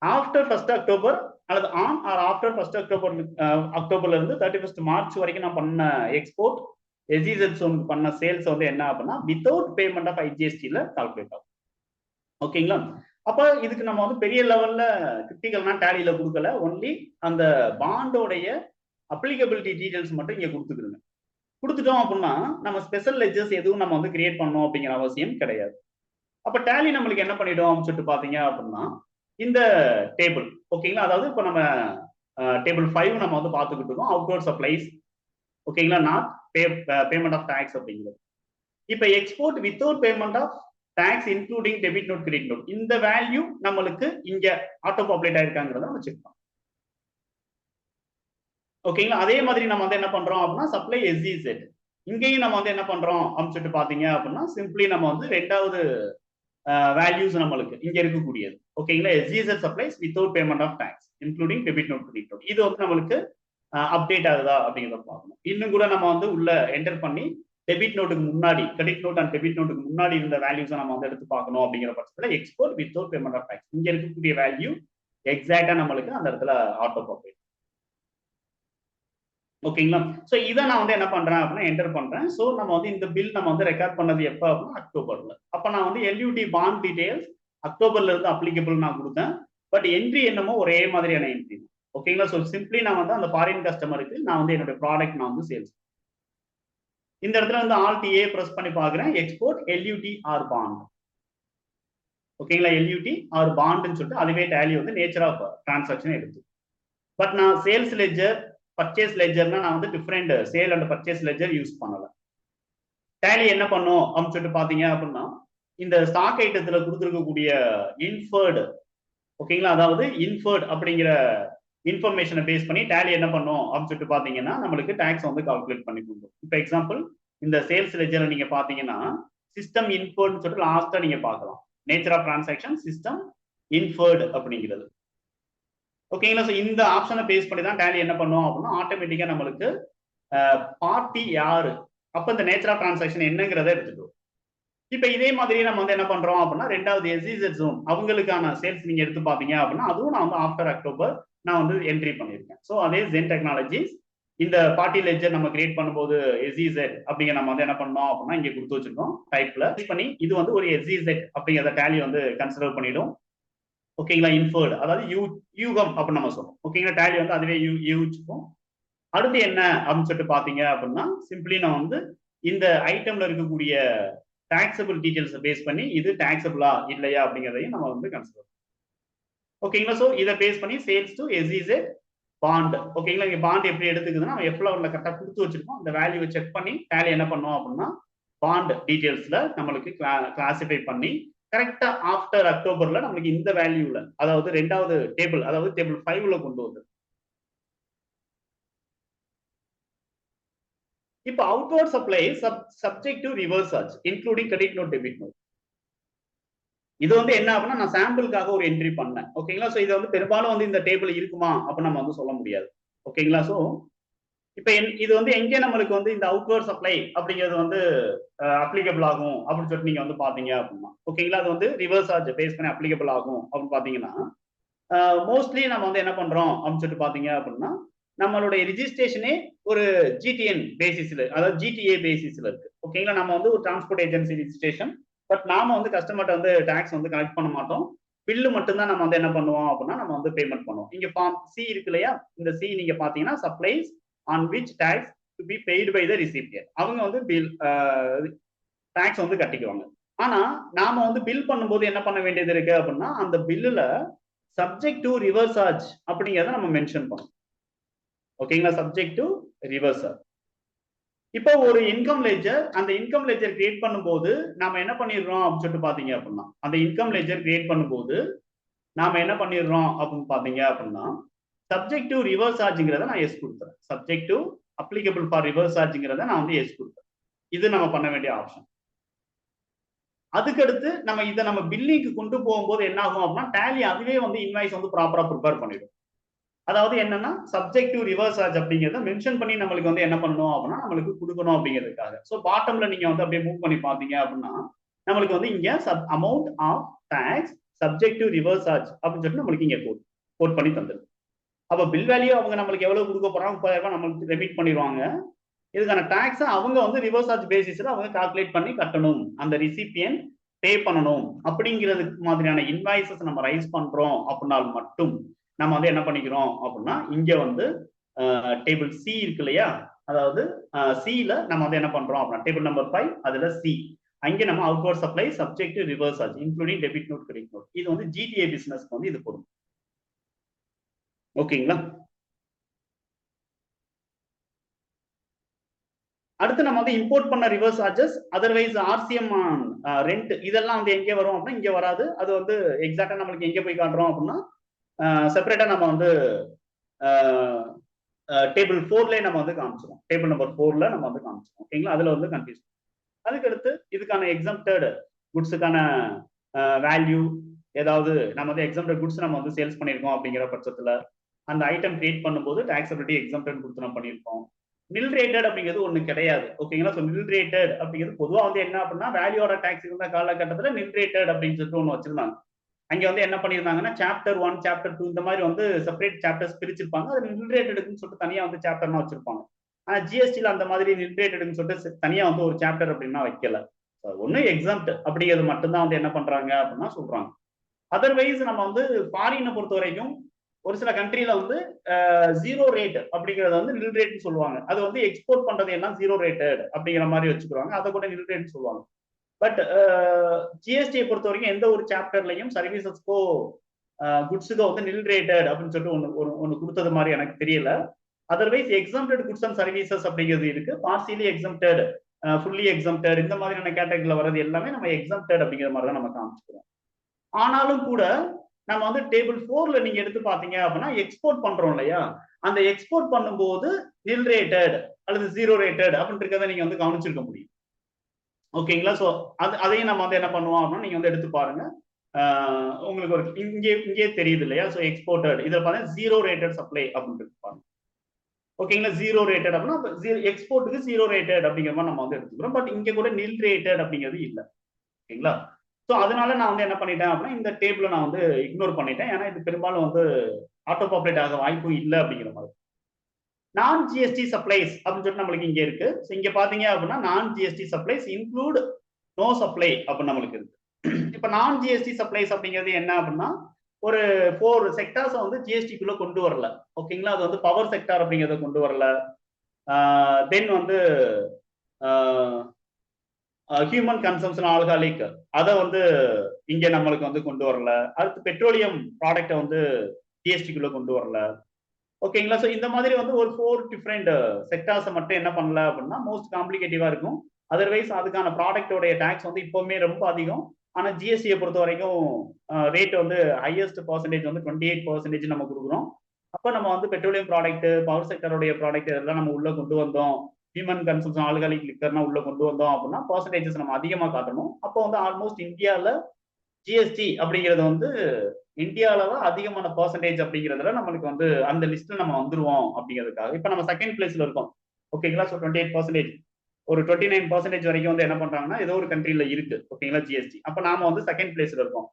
ஆஃப்டர் 1 அக்டோபர் அல்லது ஆன் ஆர் ஆஃப்டர் 1 அக்டோபர்ல இருந்து 31 மார்ச் வரைக்கும் நான் பண்ண எக்ஸ்போர்ட் SEZ ஜோனுக்கு பண்ண சேல்ஸ் வந்து என்ன அப்படின்னா வித்தவுட் பேமெண்ட் ஆஃப் IGST-ல கால்குலேட் ஆகும். ஓகேங்களா? அப்ப இதுக்கு நம்ம வந்து பெரிய லெவல்ல கிரிட்டிக்கல்னா டேலியில கொடுக்கல. ஒன்லி அந்த பாண்டோடைய அப்ளிகபிலிட்டி டீடைல்ஸ் மட்டும் இங்க கொடுத்துக்கிறோங்க. கொடுத்துட்டோம் அப்படின்னா நம்ம ஸ்பெஷல் லெஜர்ஸ் எதுவும் நம்ம வந்து கிரியேட் பண்ணணும் அப்படிங்கிற அவசியம் கிடையாது. அப்ப டேலி நம்மளுக்கு என்ன பண்ணிடும் அப்படின்னு சொல்லிட்டு பாத்தீங்க அப்படின்னா இந்த டேபிள் ஓகேங்களா, அதாவது இப்போ நம்ம டேபிள் 5 நம்ம வந்து பார்த்துக்கிட்டு இருக்கோம். அவுட்வர்ட் சப்ளைஸ் ஓகேங்களா, நாட் பேமெண்ட் ஆஃப் டாக்ஸ் அப்படிங்கிறது. இப்போ export without payment of tax including debit note credit note இந்த வேல்யூ நம்மளுக்கு இங்க ஆட்டோ பாப்புலேட் ஆயிருக்காங்கிறத நம்ம செக் பண்ணலாம். ஓகேங்களா, அதே மாதிரி நம்ம வந்து என்ன பண்றோம் அப்படின்னா சப்ளை SEZ இங்கேயும் நம்ம வந்து என்ன பண்றோம் அப்படின்னு சொல்லிட்டு பாத்தீங்க அப்படின்னா சிம்பிளி நம்ம வந்து ரெண்டாவது வேல்யூஸ் நம்மளுக்கு இங்க இருக்கக்கூடியது ஓகேங்களா, SEZ supplies without payment of tax including debit note credit note இது வந்து நம்மளுக்கு அப்டேட் ஆகுதா அப்படிங்கிறத பார்க்கணும். இன்னும் கூட நம்ம வந்து உள்ள என்டர் பண்ணி டெபிட் நோட்டுக்கு முன்னாடி கிரெடிட் நோட் அண்ட் டெபிட் நோட்டுக்கு முன்னாடி இருந்த வேல்யூஸை நம்ம வந்து எடுத்து பார்க்கணும் அப்படிங்கிற பட்சத்தில் export without payment of tax இங்க இருக்கக்கூடிய வேல்யூ எக்ஸாக்டா நம்மளுக்கு அந்த இடத்துல ஆட்டோ பாப்புலேட். ஓகேங்களா, ஸோ இதை நான் வந்து என்ன பண்றேன் அப்படின்னா என்டர் பண்றேன். ஸோ நம்ம வந்து இந்த பில் நம்ம வந்து ரெக்கார்ட் பண்ணது எப்போ அப்படின்னா அக்டோபர்ல. அப்போ நான் வந்து LUT பாண்ட் டீடைல்ஸ் அக்டோபர்ல இருந்து அப்ளிகபிள் நான் கொடுத்தேன். பட் என்ட்ரி என்னமோ ஒரே மாதிரியான என்ட்ரி. ஓகேங்களா, ஸோ சிம்பிளி நான் வந்து அந்த ஃபாரின் கஸ்டமருக்கு நான் வந்து என்னுடைய ப்ராடக்ட் நான் வந்து சேல்ஸ். இந்த இடத்துல வந்து Alt A பிரஸ் பண்ணி பாக்குறேன் எக்ஸ்போர்ட் LUT ஆர் பாண்ட். ஓகேங்களா, LUT ஆர் பாண்ட்னு சொல்லிட்டு அதுவே டேலி வந்து நேச்சர் ஆஃப் டிரான்சாக்ஷன் எடுத்து. பட் நான் சேல்ஸ் லெஜர் பர்ச்சேஸ் லெஜர்னா நான் வந்து different sale and purchase ledger use பண்ணல. டேலி என்ன பண்ணும் அப்படின்னு சொல்லிட்டு பாத்தீங்க அப்படின்னா இந்த ஸ்டாக் ஐட்டத்துல கொடுத்துருக்கக்கூடிய இன்ஃபர்டு ஓகேங்களா, அதாவது இன்ஃபர்ட் அப்படிங்கிற இன்ஃபர்மேஷனை பேஸ் பண்ணி டேலி என்ன பண்ணும் அப்படின்னு சொல்லிட்டு பாத்தீங்கன்னா நம்மளுக்கு டாக்ஸ் வந்து கால்குலேட் பண்ணி கொடுக்கும். இப்போ எக்ஸாம்பிள் இந்த சேல்ஸ் லெஜரை நீங்க பாத்தீங்கன்னா சிஸ்டம் இன்ஃபர்ட்னு சொல்லிட்டு லாஸ்டா நீங்க பார்க்கலாம் nature of transaction system inferred அப்படிங்கிறது. ஓகேங்களா, ஸோ இந்த ஆப்ஷனை பேஸ் பண்ணி தான் டேலி என்ன பண்ணும் அப்படின்னா ஆட்டோமேட்டிக்கா நம்மளுக்கு பார்ட்டி யாரு அப்ப இந்த நேச்சர் ஆஃப் டிரான்சாக்ஷன் என்னங்கிறத எடுத்துட்டோம். இப்ப இதே மாதிரி நம்ம வந்து என்ன பண்றோம் அப்படின்னா ரெண்டாவது SEZ ஜோன் அவங்களுக்கான சேல்ஸ் நீங்க எடுத்து பாத்தீங்க அப்படின்னா அதுவும் நான் வந்து ஆஃப்டர் அக்டோபர் நான் வந்து என்ட்ரி பண்ணியிருக்கேன். ஸோ அதே ஜென் டெக்னாலஜிஸ் இந்த பார்ட்டி லெஜர் நம்ம கிரியேட் பண்ணும்போது SEZ அப்படிங்கிற நம்ம வந்து என்ன பண்ணோம் அப்படின்னா இங்க கொடுத்து வச்சிருக்கோம் டைப்ல பண்ணி இது வந்து ஒரு SEZ அப்படிங்கிறத டேலி வந்து கன்சிடர் பண்ணிடும். ஓகேங்களா, இன்ஃபர்ட் அதாவது யூகம் அப்படின்னு நம்ம சொல்றோம். ஓகேங்களா, டேலி வந்து அதுவே யூச்சுக்கும். அடுத்து என்ன அப்படின்னு சொல்லிட்டு பாத்தீங்க அப்படின்னா சிம்பிளி நான் வந்து இந்த ஐட்டம்ல இருக்கக்கூடிய டாக்ஸபிள் டீடைல்ஸ் பேஸ் பண்ணி இது டாக்ஸபிளா இல்லையா அப்படிங்கிறதையும் நம்ம வந்து கன்சிடர். ஓகேங்களா, ஸோ இதை பேஸ் பண்ணி சேல்ஸ் டு SEZ பாண்ட். ஓகேங்களா, இங்க பாண்ட் எப்படி எடுத்துக்குதுன்னா நம்ம F11 கரெக்டாக கொடுத்து வச்சிருக்கோம். அந்த வேல்யூவை செக் பண்ணி டேலி என்ன பண்ணோம் அப்படின்னா பாண்ட் டீடைல்ஸ்ல நம்மளுக்கு கிளாசிஃபை பண்ணி கரெக்டா ஆஃப்டர் அக்டோபர்ல நம்மளுக்கு இந்த வேல்யூல அதாவது ரெண்டாவது டேபிள் அதாவது டேபிள் 5ல கொண்டு வந்து. இப்போ outward supply subject to reverse charge including credit note debit note இது வந்து என்ன அப்படின்னா நான் சாம்பிளுக்காக ஒரு என்ட்ரி பண்ணேன். ஓகேங்களா, ஸோ இது வந்து பெரும்பாலும் வந்து இந்த டேபிள் இருக்குமா அப்படின்னு நம்ம வந்து சொல்ல முடியாது. ஓகேங்களா, ஸோ இப்போ இது வந்து எங்கே நம்மளுக்கு வந்து இந்த அவுட்வர்ட் சப்ளை அப்படிங்கிறது வந்து அப்ளிகபிள் ஆகும் அப்படின்னு சொல்லிட்டு நீங்க வந்து பாத்தீங்க அப்படின்னா ஓகேங்களா, அது வந்து ரிவர்ஸ் சார்ஜ் பேஸ் பண்ணி அப்ளிகபிள் ஆகும் அப்படின்னு பாத்தீங்கன்னா மோஸ்ட்லி நம்ம வந்து என்ன பண்றோம் அப்படின்னு சொல்லிட்டு பாத்தீங்க அப்படின்னா நம்மளுடைய ரிஜிஸ்ட்ரேஷனே ஒரு ஜிடிஎன் பேசிஸ்ல, அதாவது ஜிடிஏ பேசிஸ்ல இருக்கு. ஓகேங்களா, நம்ம வந்து ஒரு டிரான்ஸ்போர்ட் ஏஜென்சி ரிஜிஸ்ட்ரேஷன். பட் நாம வந்து கஸ்டமர்ட்ட வந்து டாக்ஸ் வந்து கலெக்ட் பண்ண மாட்டோம். பில்லு மட்டும்தான் நம்ம வந்து என்ன பண்ணுவோம் அப்படின்னா நம்ம வந்து பேமெண்ட் பண்ணுவோம். இங்க ஃபார்ம் சி இருக்கு இல்லையா, இந்த சி நீங்க பாத்தீங்கன்னா supplies on which tax to be paid by the recipient. அவங்க வந்து பில் டாக்ஸ் வந்து கட்டிக்குவாங்க. ஆனா நாம வந்து பில் பண்ணும்போது என்ன பண்ண வேண்டியது இருக்கு அப்படின்னா அந்த பில்லுல சப்ஜெக்ட் டு ரிவர்ஸ் சார்ஜ் அப்படிங்கிறத நம்ம மென்ஷன் பண்ணணும். ஓகேங்களா, சப்ஜெக்ட் டு ரிவர்ஸ் சார்ஜ். இப்போ ஒரு இன்கம் லெட்ஜர், அந்த இன்கம் லெட்ஜர் கிரியேட் பண்ணும்போது நாம என்ன பண்ணிடுறோம் அப்படின்னு சொல்லிட்டு பாத்தீங்க அப்படின்னா அந்த இன்கம் லெட்ஜர் கிரியேட் பண்ணும்போது நாம என்ன பண்ணிடுறோம் அப்படின்னு பாத்தீங்க அப்படின்னா சப்ஜெக்ட் டு ரிவர்ஸ் சார்ஜ்ங்கிறத நான் எஸ் கொடுத்துறேன். Subject to applicable for reverse சார்ஜ்ங்கிறத நான் வந்து எஸ் கொடுத்துறேன். இது நம்ம பண்ண வேண்டிய ஆப்ஷன். அதுக்கடுத்து நம்ம இதை நம்ம பில்லிங்க்கு கொண்டு போகும்போது என்ன ஆகும் அப்படின்னா டேலி அதுவே வந்து இன்வாய்ஸ் வந்து ப்ராப்பரா ப்ரிப்பேர் பண்ணிடும். அதாவது என்னன்னா சப்ஜெக்ட் டு ரிவர்ஸ் சார்ஜ் அப்படிங்கிறத மென்ஷன் பண்ணி நம்மளுக்கு வந்து என்ன பண்ணணும் அப்படின்னா நம்மளுக்கு கொடுக்கணும் அப்படிங்கிறதுக்காக. ஸோ பாட்டம்ல நீங்க வந்து அப்படியே மூவ் பண்ணி பாத்தீங்க அப்படின்னா நம்மளுக்கு வந்து இங்க amount of tax subject to reverse charge அப்படின்னு சொல்லிட்டு நம்மளுக்கு இங்க கோட் பண்ணி தந்துருக்கு. அப்ப பில் வேல்யூ அவங்க நம்மளுக்கு எவ்வளவு கொடுக்க போறாங்க, 30,000 ரூபாய் நம்மளுக்கு ரெமிட் பண்ணிடுவாங்க. இதுக்கான டாக்ஸ் அவங்க வந்து ரிவர்ஸ் சார்ஜ் பேசிஸ்ல அவங்க கால்குலேட் பண்ணி கட்டணும், அந்த ரிசிபியன் பே பண்ணணும். அப்படிங்கிறதுக்கு மாதிரியான இன்வாய்சஸ் நம்ம ரைஸ் பண்றோம் அப்படின்னால் மட்டும் நம்ம வந்து என்ன பண்ணிக்கிறோம் அப்படின்னா இங்க வந்து டேபிள் சி இருக்கு இல்லையா, அதாவது சில நம்ம வந்து என்ன பண்றோம் அப்படின்னா டேபிள் நம்பர் 5 அதுல சி அங்கே நம்ம outward supply subject reverse charge including debit note credit note இது வந்து ஜிடிஏ பிசினஸ்க்கு வந்து இது போடும். ஓகேங்களா, அடுத்து நம்ம வந்து இம்போர்ட் பண்ண reverse charges otherwise RCM rent இதெல்லாம் வந்து எங்கே வரும் அப்படின்னா இங்க வராது. அது வந்து எக்ஸாக்டா நம்மளுக்கு எங்க போய் காட்டுறோம் அப்படின்னா செப்பரேட்டா நம்ம வந்து டேபிள் 4ல நம்ம வந்து காமிச்சிடும். டேபிள் நம்பர் 4ல நம்ம வந்து காமிச்சிடும். ஓகேங்களா, அதுல வந்து கன்ஃபியூஸ். அதுக்கடுத்து இதுக்கான எக்ஸம்ப்டட் குட்ஸுக்கான வேல்யூ ஏதாவது நம்ம வந்து எக்ஸம்ப்டட் குட்ஸ் நம்ம வந்து சேல்ஸ் பண்ணியிருக்கோம் அப்படிங்கிற பட்சத்துல அந்த ஐட்டம் கிரியேட் பண்ணும்போது டாக்ஸபிலிட்டி எக்ஸம்ப்டட் கொடுத்து நம்ம பண்ணியிருக்கோம். நில் ரேட்டட் அப்படிங்கிறது ஒண்ணு கிடையாது. ஓகேங்களா, ஸோ நில் ரேட்டட் அப்படிங்கிறது பொதுவாக வந்து என்ன அப்படின்னா வேல்யூட டாக்ஸ் இருந்த காலகட்டத்தில் நில் ரேட்டட் அப்படின்னு சொல்லிட்டு ஒன்று வச்சிருந்தாங்க. அங்க வந்து என்ன பண்ணியிருந்தாங்கன்னா சாப்டர் 1 சாப்டர் 2 இந்த மாதிரி வந்து செப்பரேட் சாப்டர்ஸ் பிரிச்சிருப்பாங்க. அது நில் ரேட்டடுன்னு சொல்லிட்டு தனியா வந்து சாப்டர்னா வச்சிருப்பாங்க. ஆனா ஜிஎஸ்டில அந்த மாதிரி நில் ரேட்டடுன்னு சொல்லிட்டு தனியா வந்து ஒரு சாப்டர் அப்படின்னா வைக்கல. ஒண்ணு எக்ஸாம்ட் அப்படிங்கிறது மட்டும்தான் வந்து என்ன பண்றாங்க அப்படின்னா சொல்றாங்க. அதர்வைஸ் நம்ம வந்து ஃபாரினை பொறுத்த வரைக்கும் ஒரு சில கண்ட்ரில வந்து ஜீரோ ரேட் அப்படிங்கறத வந்து நில் ரேட்னு சொல்லுவாங்க. அது வந்து எக்ஸ்போர்ட் பண்றது எல்லாம் ஜீரோ ரேட்டட் அப்படிங்கிற மாதிரி வச்சுக்கிறாங்க. அதை கூட நில் ரேட்னு சொல்லுவாங்க. பட் ஜிஎஸ்டியை பொறுத்த வரைக்கும் எந்த ஒரு சாப்டர்லையும் சர்வீசஸ்க்கோ குட்ஸுக்கோ வந்து நில் ரேட்டட் அப்படின்னு சொல்லிட்டு ஒன்று கொடுத்தது மாதிரி எனக்கு தெரியல. Otherwise exempted goods and services அப்படிங்கிறது இருக்கு. பார்சியலி எக்ஸம்ப்டட், ஃபுல்லி எக்ஸம்ப்டட் இந்த மாதிரியான கேட்டகரியில வர்றது எல்லாமே நம்ம எக்ஸம்ப்டட் அப்படிங்கிற மாதிரி தான் நம்ம காமிச்சுக்கிறோம். ஆனாலும் கூட நம்ம வந்து டேபிள் 4ல நீங்க எடுத்து பாத்தீங்க அப்படின்னா எக்ஸ்போர்ட் பண்றோம் இல்லையா, அந்த எக்ஸ்போர்ட் பண்ணும்போது நில் ரேட்டட் அல்லது ஜீரோ ரேட்டட் அப்படின்னு இருக்கிறத நீங்க வந்து கவனிச்சிருக்க முடியும். ஓகேங்களா, ஸோ அதையும் நம்ம வந்து என்ன பண்ணுவோம் அப்படின்னா நீங்க வந்து எடுத்து பாருங்க. உங்களுக்கு ஒரு இங்கே தெரியுது இல்லையா, ஸோ எக்ஸ்போர்ட்டட் இதில் பார்த்தீங்கன்னா ஜீரோ ரேட்டட் சப்ளை அப்படின்னு பாருங்க. ஓகேங்களா, ஜீரோ ரேட்டட் அப்படின்னா எக்ஸ்போர்ட்டுக்கு ஜீரோ ரேட்டட் அப்படிங்கிற மாதிரி நம்ம வந்து எடுத்துக்கிறோம். பட் இங்க கூட நில் ரேட்டட் அப்படிங்கிறது இல்லை. ஓகேங்களா, ஸோ அதனால நான் வந்து என்ன பண்ணிட்டேன் அப்படின்னா இந்த டேபிளை நான் வந்து இக்னோர் பண்ணிட்டேன். ஏன்னா இது பெரும்பாலும் வந்து ஆட்டோ பாப்புலேட் ஆக வாய்ப்பும் இல்லை அப்படிங்கிற மாதிரி. நான் ஜிஎஸ்டி சப்ளைஸ் அப்படின்னு சொல்லிட்டு நம்மளுக்கு இங்க இருக்கு. ஸோ இங்க பாத்தீங்க அப்படின்னா non GST supplies include no supply அப்படின்னு நம்மளுக்கு இருக்கு. இப்ப நான் ஜிஎஸ்டி சப்ளைஸ் அப்படிங்கிறது என்ன அப்படின்னா ஒரு 4 செக்டார்ஸ் வந்து ஜிஎஸ்டிக்குள்ள கொண்டு வரல. ஓகேங்களா, அது வந்து பவர் செக்டார் அப்படிங்கிறத கொண்டு வரல. தென் வந்து ஹியூமன் கன்சம்ஷன் ஆல்காலிக் அதை வந்து இங்க நம்மளுக்கு வந்து கொண்டு வரல. அடுத்து பெட்ரோலியம் ப்ராடக்டை வந்து ஜிஎஸ்டிக்குள்ள கொண்டு வரல. ஓகேங்களா, ஸோ இந்த மாதிரி வந்து ஒரு 4 டிஃப்ரெண்ட் செக்டார்ஸை மட்டும் என்ன பண்ணல அப்படின்னா மோஸ்ட் காம்ப்ளிகேட்டிவா இருக்கும். அதர்வைஸ் அதுக்கான ப்ராடக்டோடைய டேக்ஸ் வந்து இப்பவுமே ரொம்ப அதிகம். ஆனா ஜிஎஸ்டியை பொறுத்த வரைக்கும் ரேட் வந்து ஹையஸ்ட் பர்சன்டேஜ் வந்து 28% நம்ம கொடுக்குறோம். அப்போ நம்ம வந்து பெட்ரோலியம் ப்ராடக்ட், பவர் செக்டருடைய ப்ராடக்ட் இதெல்லாம் நம்ம உள்ள கொண்டு வந்தோம், ஹியூமன் கன்சம்ஷன் ஆல்காலிக் லிக்கர்னா உள்ள கொண்டு வந்தோம் அப்படின்னா பர்சன்டேஜஸ் நம்ம அதிகமாக காட்டணும். அப்போ வந்து ஆல்மோஸ்ட் இந்தியாவில் ஜிஎஸ்டி அப்படிங்கிறது வந்து இந்தியாவில அதிகமான பர்சன்டேஜ் அப்படிங்கிறதுல நம்மளுக்கு வந்து அந்த லிஸ்ட்ல நம்ம வந்துருவோம் அப்படிங்கிறதுக்காக இப்போ நம்ம செகண்ட் பிளேஸ்ல இருக்கோம். ஓகேங்களா, ஸோ 28%, ஒரு 29% வரைக்கும் வந்து என்ன பண்றாங்கன்னா ஏதோ ஒரு கண்ட்ரில இருக்கு. ஓகேங்களா, ஜிஎஸ்டி. அப்ப நாம வந்து செகண்ட் பிளேஸ்ல இருக்கோம்.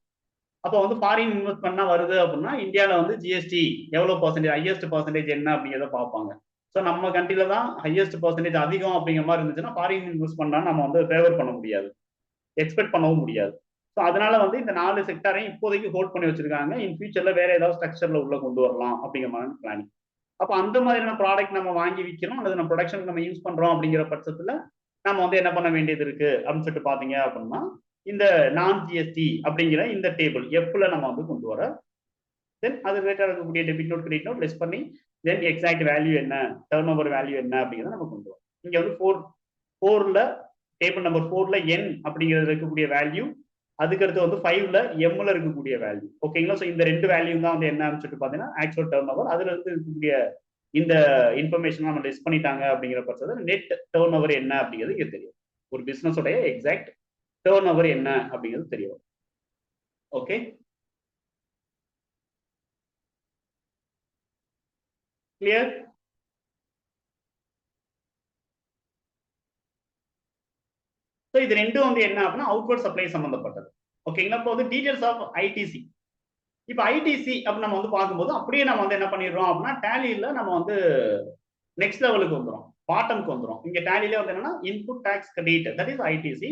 அப்போ வந்து ஃபாரின் இன்வெஸ்ட்மெண்ட்னா வருது அப்படின்னா இந்தியாவில் வந்து ஜிஎஸ்டி எவ்வளோ பர்சன்டேஜ், ஹையஸ்ட் பர்சன்டேஜ் என்ன அப்படிங்கிறத பார்ப்பாங்க. ஸோ நம்ம கண்ட்ரில தான் ஹையஸ்ட் பர்சன்டேஜ் அதிகம் அப்படிங்கிற மாதிரி இருந்துச்சுன்னா ஃபாரின் இன்வெஸ்ட்மெண்ட்னா நம்ம வந்து ஃபேவர் பண்ண முடியாது, எக்ஸ்பெக்ட் பண்ணவும் முடியாது. ஸோ அதனால வந்து இந்த 4 செக்டாரையும் இப்போதைக்கு ஹோல்ட் பண்ணி வச்சிருக்காங்க. இன் ஃபியூச்சர்ல வேற ஏதாவது ஸ்ட்ரக்சர்ல உள்ள கொண்டு வரலாம் அப்படிங்கிற மாதிரி பிளானிங். அப்போ அந்த மாதிரியான ப்ராடக்ட் நம்ம வாங்கி விற்கிறோம் அல்லது நம்ம ப்ரொடக்ஷனுக்கு நம்ம யூஸ் பண்றோம் அப்படிங்கிற பட்சத்துல நம்ம வந்து என்ன பண்ண வேண்டியது இருக்கு அப்படின்னு சொல்லிட்டு பாத்தீங்க அப்படின்னா இந்த நான் ஜிஎஸ்டி அப்படிங்கிற இந்த டேபிள் எஃப்ல நம்ம வந்து கொண்டு வர, தென் அது ரிலேட்டட் இருக்கக்கூடிய debit note credit note less பண்ணி தென் எக்ஸாக்ட் வேல்யூ என்ன, டர்ன் ஓவர் வேல்யூ என்ன அப்படிங்கிறத நம்ம கொண்டு வரோம். இங்க வந்து ஃபோர்ல டேபிள் நம்பர் 4ல என் அப்படிங்கிறது இருக்கக்கூடிய வேல்யூ, அதுக்கடுத்து வந்து 5ல எம்ல இருக்கக்கூடிய வேல்யூ. ஓகேங்களா? ஸோ இந்த 2 வேல்யூ தான் வந்து என்ன சொல்லிட்டு பாத்தீங்கன்னா ஆக்சுவல் டர்ன் ஓவர். அதுல இருந்து இருக்கக்கூடிய இந்த இன்ஃபர்மேஷன் நம்ம லிஸ்ட் பண்ணிட்டாங்க அப்படிங்கிற பட்சத்தில் நெட் டர்ன் ஓவர் என்ன அப்படிங்கிறது இங்க தெரியும். ஒரு பிசினஸ் உடைய எக்ஸாக்ட் டர்ன் ஓவர் என்ன அப்படிங்கிறது தெரியும். Okay, clear? ஸோ இது ரெண்டும் வந்து என்ன அப்படின்னா அவுட்வர்ட் சப்ளை சம்பந்தப்பட்டது. ஓகேங்களா? இப்போ வந்து டீடைல்ஸ் ஆஃப் ஐடிசி. இப்போ ஐடிசி அப்படின்னு நம்ம வந்து பார்க்கும்போது அப்படியே நம்ம வந்து என்ன பண்ணிடுறோம் அப்படின்னா டேலியில நம்ம வந்து நெக்ஸ்ட் லெவலுக்கு வந்துடும், பாட்டம்க்கு வந்துடும். இங்க டேலியில வந்து என்னன்னா input tax credit, that is ITC.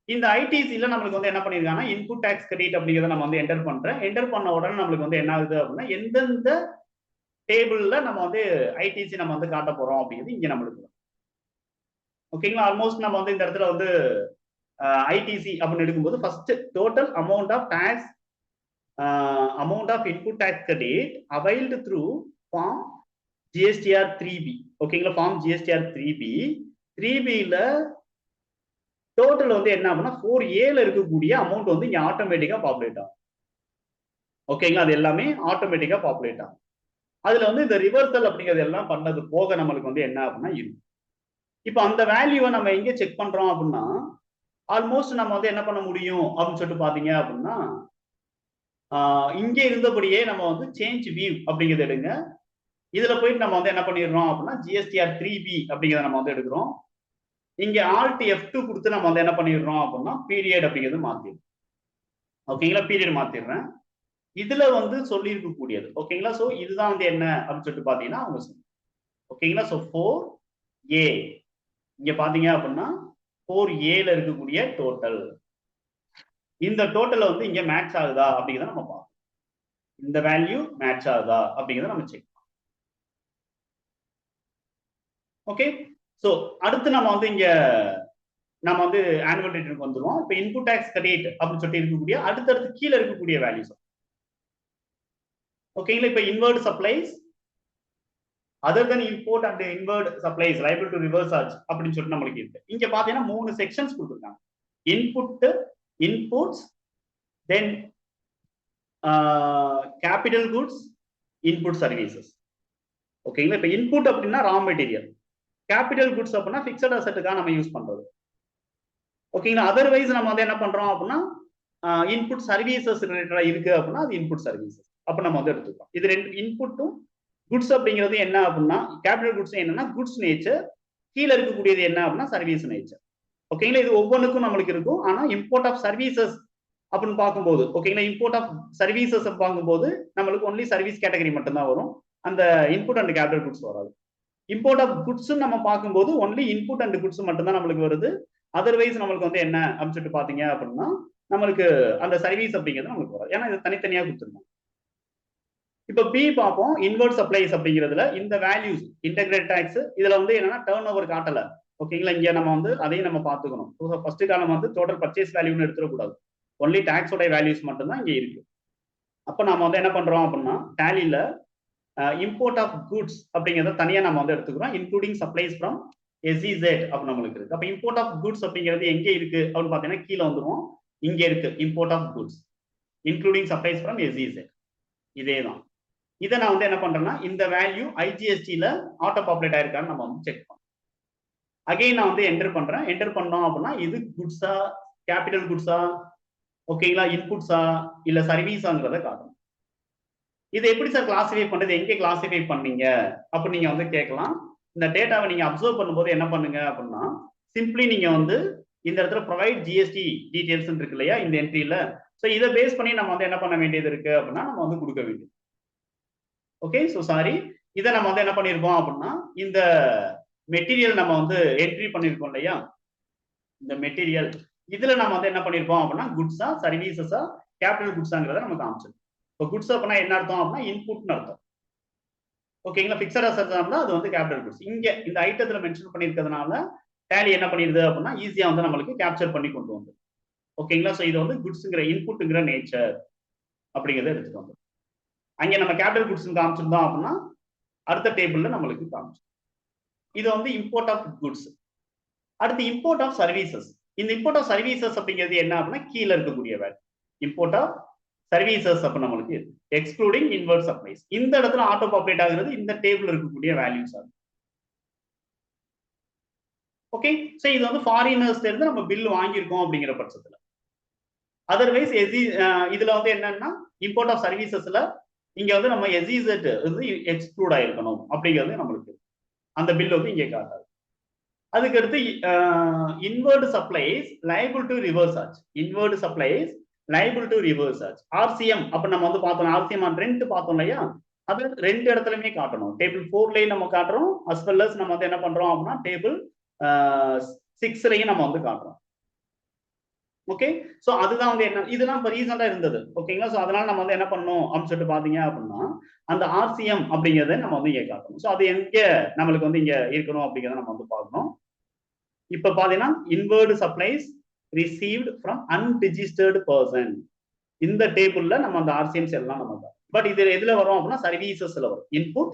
இந்த ஐடிசில நம்மளுக்கு வந்து என்ன பண்ணிருக்காங்கன்னா இன்புட் டாக்ஸ் கிரெடிட் அப்படிங்கிறத நம்ம வந்து என்டர் பண்றேன். என்டர் பண்ண உடனே நம்மளுக்கு வந்து என்ன ஆகுது அப்படின்னா எந்தெந்த டேபிள்ல நம்ம வந்து ஐடிசி நம்ம வந்து காட்ட போறோம் அப்படிங்கிறது இங்க நம்மளுக்கு. ஓகேங்களா? ஆல்மோஸ்ட் நம்ம வந்து இந்த இடத்துல வந்து ஐடிசி அப்படின்னு எடுக்கும்போது first total amount of tax, amount of input tax credit availed through form GSTR 3B. ஓகேங்களா? Form GSTR 3B. 3Bல டோட்டல் வந்து என்ன அப்படின்னா 4Aல இருக்கக்கூடிய அமௌண்ட் வந்து இங்க ஆட்டோமேட்டிக்கா பாப்புலேட் ஆகும். ஓகேங்களா? அது எல்லாமே ஆட்டோமேட்டிக்கா பாப்புலேட் ஆகும். அதுல வந்து இந்த ரிவர்சல் அப்படிங்கிறது எல்லாம் பண்ணது போக நம்மளுக்கு வந்து என்ன அப்படின்னா இருக்கும். இப்போ அந்த வேல்யூவை நம்ம எங்க செக் பண்றோம் அப்படின்னா ஆல்மோஸ்ட் நம்ம வந்து என்ன பண்ண முடியும் அப்படின்னு சொல்லிட்டு பாத்தீங்க அப்படின்னா இங்கே இருந்தபடியே நம்ம வந்து சேஞ்ச் வியூ அப்படிங்கிறது எடுங்க. இதுல போயிட்டு நம்ம வந்து என்ன பண்ணிடுறோம் அப்படின்னா ஜிஎஸ்டிஆர் 3B அப்படிங்கிறத நம்ம வந்து எடுக்கிறோம். இங்க ஆல்ட் F2 கொடுத்து நம்ம வந்து என்ன பண்ணிடுறோம் அப்படின்னா பீரியட் அப்படிங்கிறது மாத்திடுறோம். ஓகேங்களா? பீரியட் மாத்திடுறேன். இதுல வந்து சொல்லி இருக்கக்கூடியது. ஓகேங்களா? சோ இதுதான் வந்து என்ன அப்படின்னு சொல்லிட்டு பாத்தீங்கன்னா அவங்க சொல்லுங்க. ஓகேங்களா? சோ 4A இங்க பாத்தீங்க அப்படின்னா 4Aல இருக்கக்கூடிய டோட்டல், இந்த டோட்டல் வந்து இங்க மேட்ச் ஆகுதா அப்படிங்கிறத நம்ம பார்ப்போம். இந்த வேல்யூ மேட்ச் ஆகுதா அப்படிங்கிறத நம்ம செக். ஓகே, சோ அடுத்து நம்ம வந்து இங்க நம்ம வந்து ஆனுவல் ரிட்டர்னுக்கு வந்துருவோம். இப்போ இன்புட் டாக்ஸ் கிரெடிட் அப்படின்னு சொல்லிட்டு இருக்கக்கூடிய அடுத்தடுத்து கீழே இருக்கக்கூடிய வேல்யூஸ். ஓகேங்களா? இப்போ inward supplies other then import and inward supplies liable to reverse charge அப்படின்னு சொல்லிட்டு நம்மளுக்கு இருக்கு. இங்க பாத்தீங்கன்னா 3 செக்ஷன்ஸ் கொடுத்துருக்காங்க. இன்புட், இன்புட்ஸ், தென் கேபிட்டல் குட்ஸ், இன்புட் சர்வீசஸ். ஓகேங்களா? இப்போ இன்புட் அப்படின்னா ரா மெட்டீரியல், கேபிட்டல் குட்ஸ் அப்படின்னா பிக்சட் அசெட்டுக்காக நம்ம யூஸ் பண்றது. ஓகேங்களா? அதர்வைஸ் நம்ம வந்து என்ன பண்றோம் அப்படின்னா இன்புட் சர்வீசஸ் ரிலேட்டடா இருக்கு அப்படின்னா அது இன்புட் சர்வீசஸ் அப்ப நம்ம வந்து எடுத்துக்கிறோம். இது ரெண்டு இன்புட்டும் குட்ஸ் அப்படிங்கிறது என்ன அப்படின்னா கேபிட்டல் குட்ஸ் என்னன்னா குட்ஸ் நேச்சர், கீழே இருக்கக்கூடியது என்ன அப்படின்னா சர்வீஸ் நேச்சர். ஓகேங்களா? இது ஒவ்வொன்றுக்கும் நம்மளுக்கு இருக்கும். ஆனா இம்போர்ட் ஆஃப் சர்வீசஸ் அப்படின்னு பார்க்கும்போது ஓகேங்களா இம்போர்ட் ஆஃப் சர்வீசஸ் பார்க்கும்போது நம்மளுக்கு ஒன்லி சர்வீஸ் கேட்டகரி மட்டும்தான் வரும், அந்த இன்புட் அண்ட் கேபிட்டல் குட்ஸ் வராது. இம்போர்ட் ஆஃப் குட்ஸ் நம்ம பார்க்கும்போது ஒன்லி இன்புட் அண்ட் குட்ஸ் மட்டும் தான் நம்மளுக்கு வருது. அதர்வைஸ் நம்மளுக்கு வந்து என்ன அப்படின்னு சொல்லிட்டு பாத்தீங்க அப்படின்னா நம்மளுக்கு அந்த சர்வீஸ் அப்படிங்கிறது நம்மளுக்கு வராது, ஏன்னா இது தனித்தனியா கொடுத்துருக்கோம். இப்போ பி பார்ப்போம். இன்வர்ட் சப்ளைஸ் அப்படிங்கிறதுல இந்த வேல்யூஸ் இன்டெகிரேட் டாக்ஸ் இதுல வந்து என்னன்னா டர்ன் ஓவர் காட்டல. ஓகேங்களா? இங்க நம்ம வந்து அதையும் நம்ம பாத்துக்கணும். ஃபர்ஸ்ட் காலம் வந்து டோட்டல் பர்ச்சேஸ் வேல்யூன்னு எடுத்துடக்கூடாது, ஒன்லி டாக்ஸோட வேல்யூஸ் மட்டும்தான் இங்க இருக்கு. அப்ப நம்ம வந்து என்ன பண்றோம் அப்படின்னா டேலியில இம்போர்ட் ஆஃப் குட்ஸ் அப்படிங்கிறத தனியா நம்ம வந்து எடுத்துக்கிறோம், இன்க்ளூடிங் சப்ளைஸ் ஃப்ரம் SEZ அப்படின்னு நம்மளுக்கு இருக்கு. அப்ப இம்போர்ட் ஆஃப் குட்ஸ் அப்படிங்கிறது எங்க இருக்கு அப்படின்னு பாத்தீங்கன்னா கீழே வந்துடும், இங்க இருக்கு import of goods including supplies from SEZ. இதேதான். இதை நான் வந்து என்ன பண்றேன்னா இந்த வேல்யூ IGSTல ஆட்டோ பாப்புலேட் ஆயிருக்கான்னு நம்ம வந்து செக் பண்ணோம். அகைன் நான் வந்து என்டர் பண்றேன். என்டர் பண்ணோம் அப்படின்னா இது குட்ஸா, கேபிட்டல் குட்ஸா, ஓகேங்களா, இன்புட்ஸா இல்ல சர்வீஸாங்கிறத காட்டணும். இது எப்படி சார் கிளாசிஃபை பண்றது, எங்க கிளாசிஃபை பண்ணீங்க அப்படின்னு நீங்க வந்து கேட்கலாம். இந்த டேட்டாவை நீங்க அப்சர்வ் பண்ணும்போது என்ன பண்ணுங்க அப்படின்னா சிம்பிளி நீங்க வந்து இந்த இடத்துல ப்ரொவைட் ஜிஎஸ்டி டீடைல்ஸ் இருக்கு இல்லையா இந்த என்ட்ரியில. ஸோ இதை பேஸ் பண்ணி நம்ம வந்து என்ன பண்ண வேண்டியது இருக்கு அப்படின்னா நம்ம வந்து கொடுக்க வேண்டியது. ஓகே, ஸோ சாரி, இதை நம்ம வந்து என்ன பண்ணியிருக்கோம் அப்படின்னா இந்த மெட்டீரியல் நம்ம வந்து என்ட்ரி பண்ணியிருக்கோம் இல்லையா, இந்த மெட்டீரியல் இதுல நம்ம வந்து என்ன பண்ணியிருக்கோம் அப்படின்னா குட்ஸா சர்வீசஸா கேபிட்டல் குட்ஸாங்கிறத நம்ம காமிச்சிருக்கோம். இப்போ குட்ஸ் அப்படின்னா என்ன அர்த்தம் அப்படின்னா இன்புட்னு அர்த்தம். ஓகேங்களா, பிக்சட் அசெட்ஸ் இருந்தா அது வந்து கேபிட்டல் குட்ஸ். இங்க இந்த ஐட்டத்துல மென்ஷன் பண்ணியிருக்கிறதுனால டேலி என்ன பண்ணிடுது அப்படின்னா ஈஸியா வந்து நம்மளுக்கு கேப்சர் பண்ணி கொண்டு வந்து. ஓகேங்களா, ஸோ இது வந்து குட்ஸுங்கிற இன்புட்டுங்கிற நேச்சர் அப்படிங்கிறத எடுத்துட்டு வந்து. அங்க நம்ம கேபிட்டல் குட்ஸ் காமிச்சிருந்தோம் அப்படின்னா அடுத்த டேபிள்ல நம்மளுக்கு காமிச்சு. இது வந்து இம்போர்ட் ஆஃப் குட்ஸ். அடுத்து இம்போர்ட் ஆஃப் சர்வீசஸ். இந்த இம்போர்ட் ஆஃப் சர்வீசஸ் அப்படிங்கிறது என்ன அப்படின்னா கீழே இருக்கக்கூடிய வேல்யூ இம்போர்ட் ஆஃப் சர்வீசஸ் அப்ப நம்மளுக்கு எக்ஸ்க்ளூடிங் இன்வெர்ட் சப்ளைஸ். இந்த இடத்துல ஆட்டோ பாப்புலேட் ஆகுறது இந்த டேபிள் இருக்கக்கூடிய வேல்யூஸ் ஆகும். ஓகே, சோ இது வந்து ஃபாரினர்ஸ்ல இருந்து நம்ம பில் வாங்கியிருக்கோம் அப்படிங்கிற பட்சத்துல. அதர்வைஸ் இதுல வந்து என்னன்னா இம்போர்ட் ஆஃப் சர்வீசஸ்ல இங்க வந்து நம்ம எஸ்இசெட் வந்து எக்ஸ்க்ளூட் ஆயிருக்கணும் அப்படிங்கிறது நம்மளுக்கு அந்த பில் வந்து இங்கே காட்டாது. அதுக்கடுத்து invert supplies liable to reverse charge. Invert supplies liable to reverse charge. RCM அப்ப நம்ம வந்து பார்த்தோம், ஆர்சிஎம் ஆன் ரெண்ட் பார்த்தோம் இல்லையா, அது ரெண்டு இடத்துலயுமே காட்டணும். டேபிள் 4லயும் நம்ம காட்டுறோம், அஸ் வெல் அஸ் நம்ம வந்து என்ன பண்றோம் அப்படின்னா டேபிள் 6லயும் நம்ம வந்து காட்டுறோம். ஓகே, சோ அதுதான் வந்து என்ன, இதெல்லாம் இப்போ ரீசெண்டா இருந்தது. ஓகேங்களா, சோ அதனால நம்ம வந்து என்ன பண்ணணும் அப்படின்னு சொல்லிட்டு பாத்தீங்க அப்படின்னா அந்த ஆர்சிஎம் அப்படிங்கறத நம்ம வந்து இங்க காட்டணும். சோ அது எங்க நம்மளுக்கு வந்து இங்க இருக்கணும் அப்படிங்கறத நம்ம வந்து பார்க்கணும். இப்ப பாத்தீங்கன்னா invert supplies received from unregistered person. இந்த டேபிள்ல நம்ம அந்த ஆர்சிஎம்ஸ் எல்லாம் நம்ம தான். பட் இது எதுல வரும் அப்படின்னா சர்வீசஸ்ல வரும். இன்புட்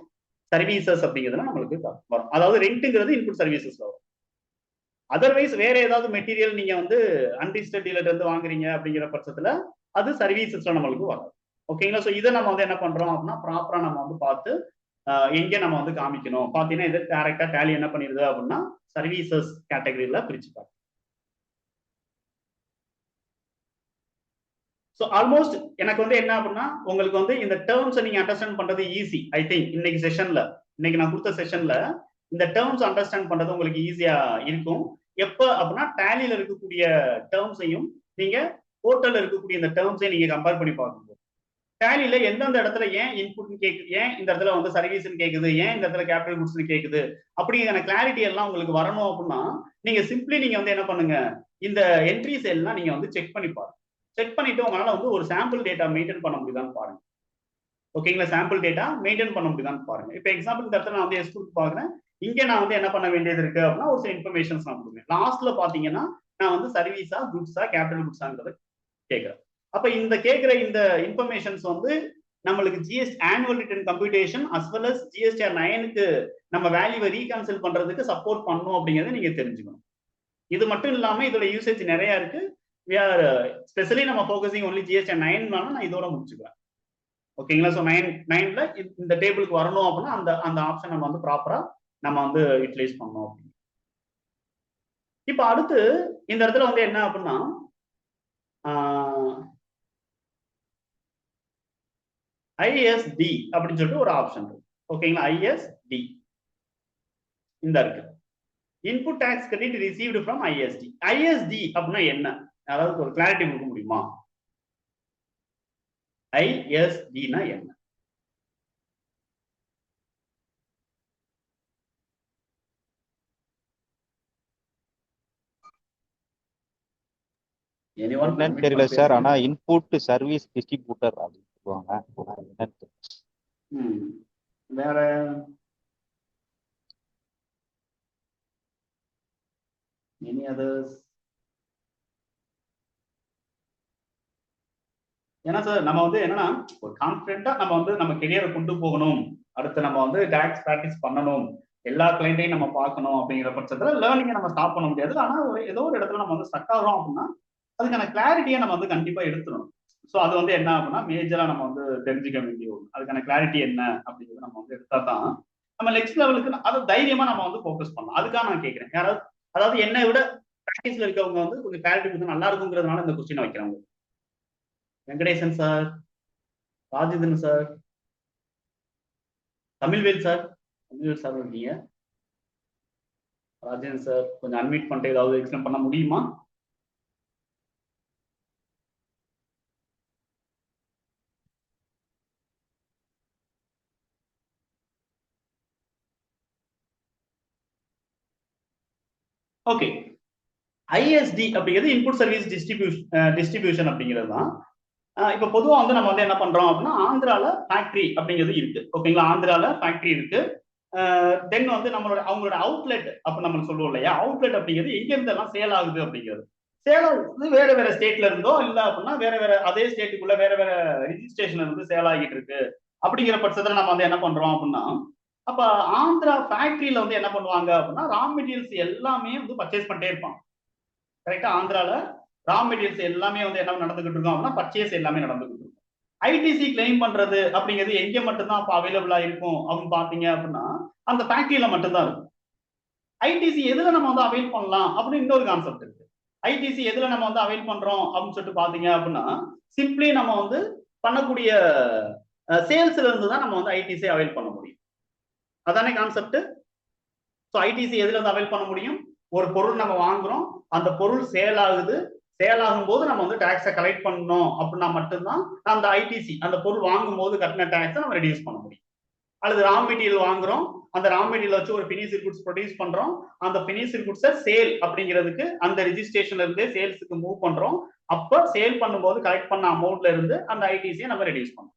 சர்வீசஸ் அப்படிங்கிறதுல நம்மளுக்கு வரும். அதாவது ரெண்ட்ங்கிறது இன்புட் சர்வீசஸ்ல வரும். அதர்வைஸ் வேற ஏதாவது மெட்டீரியல் நீங்க வந்து அன்ரிஜிஸ்டர்ட் டீலர்ல இருந்து வாங்குறீங்க அப்படிங்கிற பட்சத்துல அது சர்வீசஸ்ல நம்மளுக்கு வரும். ஓகேங்களா, சோ இதை நம்ம வந்து என்ன பண்றோம் அப்படின்னா ப்ராப்பரா நம்ம வந்து பார்த்து எங்க நம்ம வந்து காமிக்கணும். பாத்தீங்கன்னா இது டைரக்டா டேலி என்ன பண்ணிடுது அப்படின்னா சர்வீசஸ் கேட்டகரியில பிரிச்சுப்பாங்க. ஸோ ஆல்மோஸ்ட் எனக்கு வந்து என்ன அப்படின்னா உங்களுக்கு வந்து இந்த டேர்ம்ஸை நீங்க அண்டர்ஸ்டாண்ட் பண்றது ஈஸி. ஐ திங்க் இன்னைக்கு செஷன்ல, இன்னைக்கு நான் கொடுத்த செஷன்ல இந்த டேர்ம்ஸ் அண்டர்ஸ்டாண்ட் பண்றது உங்களுக்கு ஈஸியா இருக்கும். எப்ப அப்படின்னா டேலியில இருக்கக்கூடிய டேர்ம்ஸையும் நீங்க போர்ட்டல்ல இருக்கக்கூடிய இந்த டேர்ம்ஸையும் நீங்க கம்பேர் பண்ணி பார்க்கும்போது டேலியில எந்தெந்த இடத்துல ஏன் இன்புட் கேக்குது, ஏன் இந்த இடத்துல வந்து சர்வீஸ் கேக்குது, ஏன் இந்த இடத்துல கேபிட்டல் குட்ஸ் கேக்குது அப்படிங்கிற கிளாரிட்டி எல்லாம் உங்களுக்கு வரணும் அப்படின்னா நீங்க சிம்பிளி நீங்க வந்து என்ன பண்ணுங்க, இந்த என்ட்ரிஸ் எல்லாம் நீங்க வந்து செக் பண்ணி பாருங்க. செக் பண்ணிட்டு உங்களால வந்து ஒரு சாம்பிள் டேட்டா மெயின்டைன் பண்ண முடியுதான்னு பாருங்க. ஓகேங்களா, சாம்பிள் டேட்டா மெயின்டைன் பண்ண முடியுதான்னு பாருங்க. இப்போ எக்ஸாம்பிள் இந்த இடத்துல நான் வந்து எஸ் கொடுத்து பாக்குறேன். இங்க நான் வந்து என்ன பண்ண வேண்டியது இருக்கு அப்படின்னா ஒரு சில இன்ஃபர்மேஷன்ஸ் நான் கொடுக்குறேன். லாஸ்ட்ல பாத்தீங்கன்னா நான் வந்து சர்வீஸா குட்ஸா கேபிட்டல் குட்ஸாங்கிறத கேட்கிறேன். அப்ப இந்த கேட்கிற இந்த இன்ஃபர்மேஷன்ஸ் வந்து நம்மளுக்கு GST annual return computation as well as GSTR 9க்கு நம்ம வேல்யூவை ரீகன்சில் பண்றதுக்கு சப்போர்ட் பண்ணும் அப்படிங்கறத நீங்க தெரிஞ்சுக்கணும். இது மட்டும் இல்லாம இதோட யூசேஜ் நிறைய இருக்கு. we are ஸ்பெஷலி நம்ம ஃபோக்கஸிங் ஒன்லி ஜிஎஸ்டி 9 நான் இதோட முடிச்சுக்கிறேன். ஓகேங்களா, ஸோ 9ல இந்த டேபிளுக்கு வரணும் அப்படின்னா அந்த அந்த ஆப்ஷன் நம்ம வந்து ப்ராப்பரா நம்ம வந்து யூட்டிலைஸ் பண்ணோம். இப்ப அடுத்து இந்த இடத்துல வந்து என்ன அப்படின்னா ஐஎஸ்டி அப்படின்னு சொல்லிட்டு ஒரு ஆப்ஷன் இருக்கு. ஓகேங்களா, ஐஎஸ்டி இந்த இருக்கு, input tax credit received from ISD. ISD அப்படின்னா என்ன, அதாவது ஒரு கிளாரிட்டி கொடுக்க முடியுமா? ஐஎஸ்டினா என்ன? என்னன்னு தெரியல சார், ஆனா இன்புட் சர்வீஸ் டிஸ்ட்ரிபியூட்டர் அப்படின்னு சொல்லுவாங்க. வேற எனி அதர்ஸ்? ஏன்னா சார் நம்ம வந்து என்னன்னா ஒரு கான்பிடென்ட்டா நம்ம வந்து நம்ம கெரியரை கொண்டு போகணும், அடுத்து நம்ம வந்து டாக்ஸ் ப்ராக்டிஸ் பண்ணணும், எல்லா கிளைண்ட்டையும் நம்ம பார்க்கணும் அப்படிங்கிற பட்சத்துல லேர்னிங்கை நம்ம ஸ்டாப் பண்ண முடியாது. ஆனா ஏதோ ஒரு இடத்துல நம்ம வந்து ஸ்டக் ஆகிறோம் அப்படின்னா அதுக்கான கிளாரிட்டியை நம்ம வந்து கண்டிப்பா எடுத்துடணும். ஸோ அது வந்து என்ன அப்படின்னா மேஜரா நம்ம வந்து தெரிஞ்சுக்க வேண்டிய ஒன்று. அதுக்கான கிளாரிட்டி என்ன அப்படிங்கிறது நம்ம வந்து எடுத்தா தான் நம்ம நெக்ஸ்ட் லெவலுக்கு அதை தைரியமா நம்ம வந்து ஃபோக்கஸ் பண்ணலாம். அதுக்காக நான் கேட்கிறேன், யாராவது அதாவது என்னை விட ப்ராக்டிஸ்ல இருக்கவங்க வந்து கொஞ்சம் கிளாரிட்டி கொடுத்து நல்லா இருக்குங்கிறதுனால இந்த கொஸ்டின் வைக்கிறாங்க. Venkatesan sir, Rajendran sir, Tamilvel sir, Tamilvel sir இருக்கீங்க. ராஜன் சார் கொஞ்சம் அன்மியூட் பண்ணிட்டு ஏதாவது எக்ஸ்பிளைன் பண்ண முடியுமா? ஓகே, ஐஎஸ்டி அப்படிங்கிறது இன்புட் சர்வீஸ் டிஸ்ட்ரிபியூஷன் அப்படிங்கிறது தான். இப்போ பொதுவாக வந்து நம்ம வந்து என்ன பண்றோம் அப்படின்னா, ஆந்திரால ஃபேக்டரி அப்படிங்கிறது இருக்கு. ஓகேங்களா, ஆந்திரால ஃபேக்டரி இருக்கு. தென் வந்து அவங்களோட அவுட்லெட் அப்ப நம்ம சொல்லுவோம் இல்லையா, அவுட்லெட் அப்படிங்கிறது எங்க இருந்து எல்லாம் சேல் ஆகுது அப்படிங்கிறது. சேல் ஆகுது வேற வேற ஸ்டேட்ல இருந்தோ இல்ல அப்படின்னா வேற வேற அதே ஸ்டேட்டுக்குள்ள வேற வேற ரிஜிஸ்ட்ரேஷன்ல இருந்து சேல் ஆகிட்டு இருக்கு. அப்படிங்கிற பட்சத்துல நம்ம வந்து என்ன பண்றோம் அப்படின்னா, அப்ப ஆந்திரா ஃபேக்டரியில வந்து என்ன பண்ணுவாங்க அப்படின்னா, ரா மெட்டீரியல்ஸ் எல்லாமே வந்து பர்ச்சேஸ் பண்ணிட்டே இருப்பாங்க. கரெக்டா, ஆந்திரால ரா மெட்டீரியல்ஸ் எல்லாமே வந்து என்ன நடந்துகிட்டு இருக்கும் அப்படின்னா, பர்ச்சேஸ் எல்லாமே நடந்துகிட்டு இருக்கும். ஐடிசி கிளைம் பண்றது அப்படிங்கிறது எங்க மட்டும்தான் அப்ப அவைலபிளா இருக்கும் அப்படின்னு பாத்தீங்க அப்படின்னா, அந்த ஃபேக்டரியில மட்டும்தான் இருக்கும். ஐடிசி எதுல நம்ம வந்து அவைல் பண்ணலாம் அப்படின்னு இன்னொரு கான்செப்ட் இருக்கு. ஐடிசி எதுல நம்ம வந்து அவைல் பண்றோம் அப்படின்னு சொல்லிட்டு பாத்தீங்க அப்படின்னா, சிம்பிளி நம்ம வந்து பண்ணக்கூடிய சேல்ஸ்ல இருந்து தான் நம்ம வந்து ஐடிசி அவைல் பண்ண முடியும். அதானே கான்செப்ட். ஸோ ஐடிசி எதுல இருந்து அவைல் பண்ண முடியும்? ஒரு பொருள் நம்ம வாங்குறோம், அந்த பொருள் சேல் ஆகுது, சேல் ஆகும் போது நம்ம வந்து டாக்ஸை கலெக்ட் பண்ணணும் அப்படின்னா மட்டும்தான் அந்த ஐடிசி அந்த பொருள் வாங்கும் போது கட்டின டாக்ஸை நம்ம ரெடியூஸ் பண்ண முடியும். அல்லது ரா மெட்டீரியல் வாங்குறோம், அந்த ரா மெட்டீரியல் வச்சு ஒரு ஃபினிஷ் குட்ஸ் ப்ரொடியூஸ் பண்றோம், அந்த ஃபினிஷ் குட்ஸை சேல் அப்படிங்கிறதுக்கு அந்த ரிஜிஸ்ட்ரேஷன்ல இருந்தே சேல்ஸுக்கு மூவ் பண்றோம். அப்ப சேல் பண்ணும்போது கலெக்ட் பண்ண அமௌண்ட்ல இருந்து அந்த ஐடிசியை நம்ம ரெடியூஸ் பண்றோம்.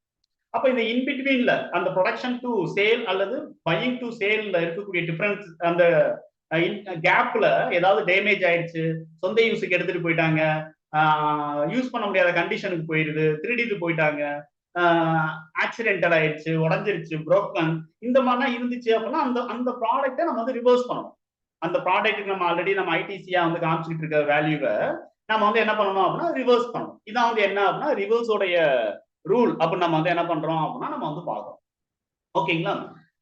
அப்ப இந்த இன்பிட்வீன்ல அந்த ப்ரொடக்ஷன் டு சேல் அல்லது பையிங் டு சேல்ல இருக்கக்கூடிய டிஃபரன்ஸ், அந்த கேப்ல ஏதாவது டேமேஜ் ஆயிடுச்சு, சொந்த யூஸுக்கு எடுத்துட்டு போயிட்டாங்க, யூஸ் பண்ண முடியாத கண்டிஷனுக்கு போயிருது, திருடிட்டு போயிட்டாங்க, ஆக்சிடென்டல் ஆயிடுச்சு, உடஞ்சிருச்சு, புரோக்கன், இந்த மாதிரிலாம் இருந்துச்சு அப்படின்னா அந்த அந்த ப்ராடக்ட்டை நம்ம வந்து ரிவர்ஸ் பண்ணணும். அந்த ப்ராடக்ட்டுக்கு நம்ம ஆல்ரெடி நம்ம ஐடிசியா வந்து காமிச்சிட்டு இருக்க வேல்யூவை நம்ம வந்து என்ன பண்ணணும் அப்படின்னா ரிவர்ஸ் பண்ணணும். இதான் வந்து என்ன அப்படின்னா ரிவர்ஸோடைய ரூல் அப்படின்னு நம்ம வந்து என்ன பண்றோம் அப்படின்னா நம்ம வந்து பார்க்கறோம். ஓகேங்களா,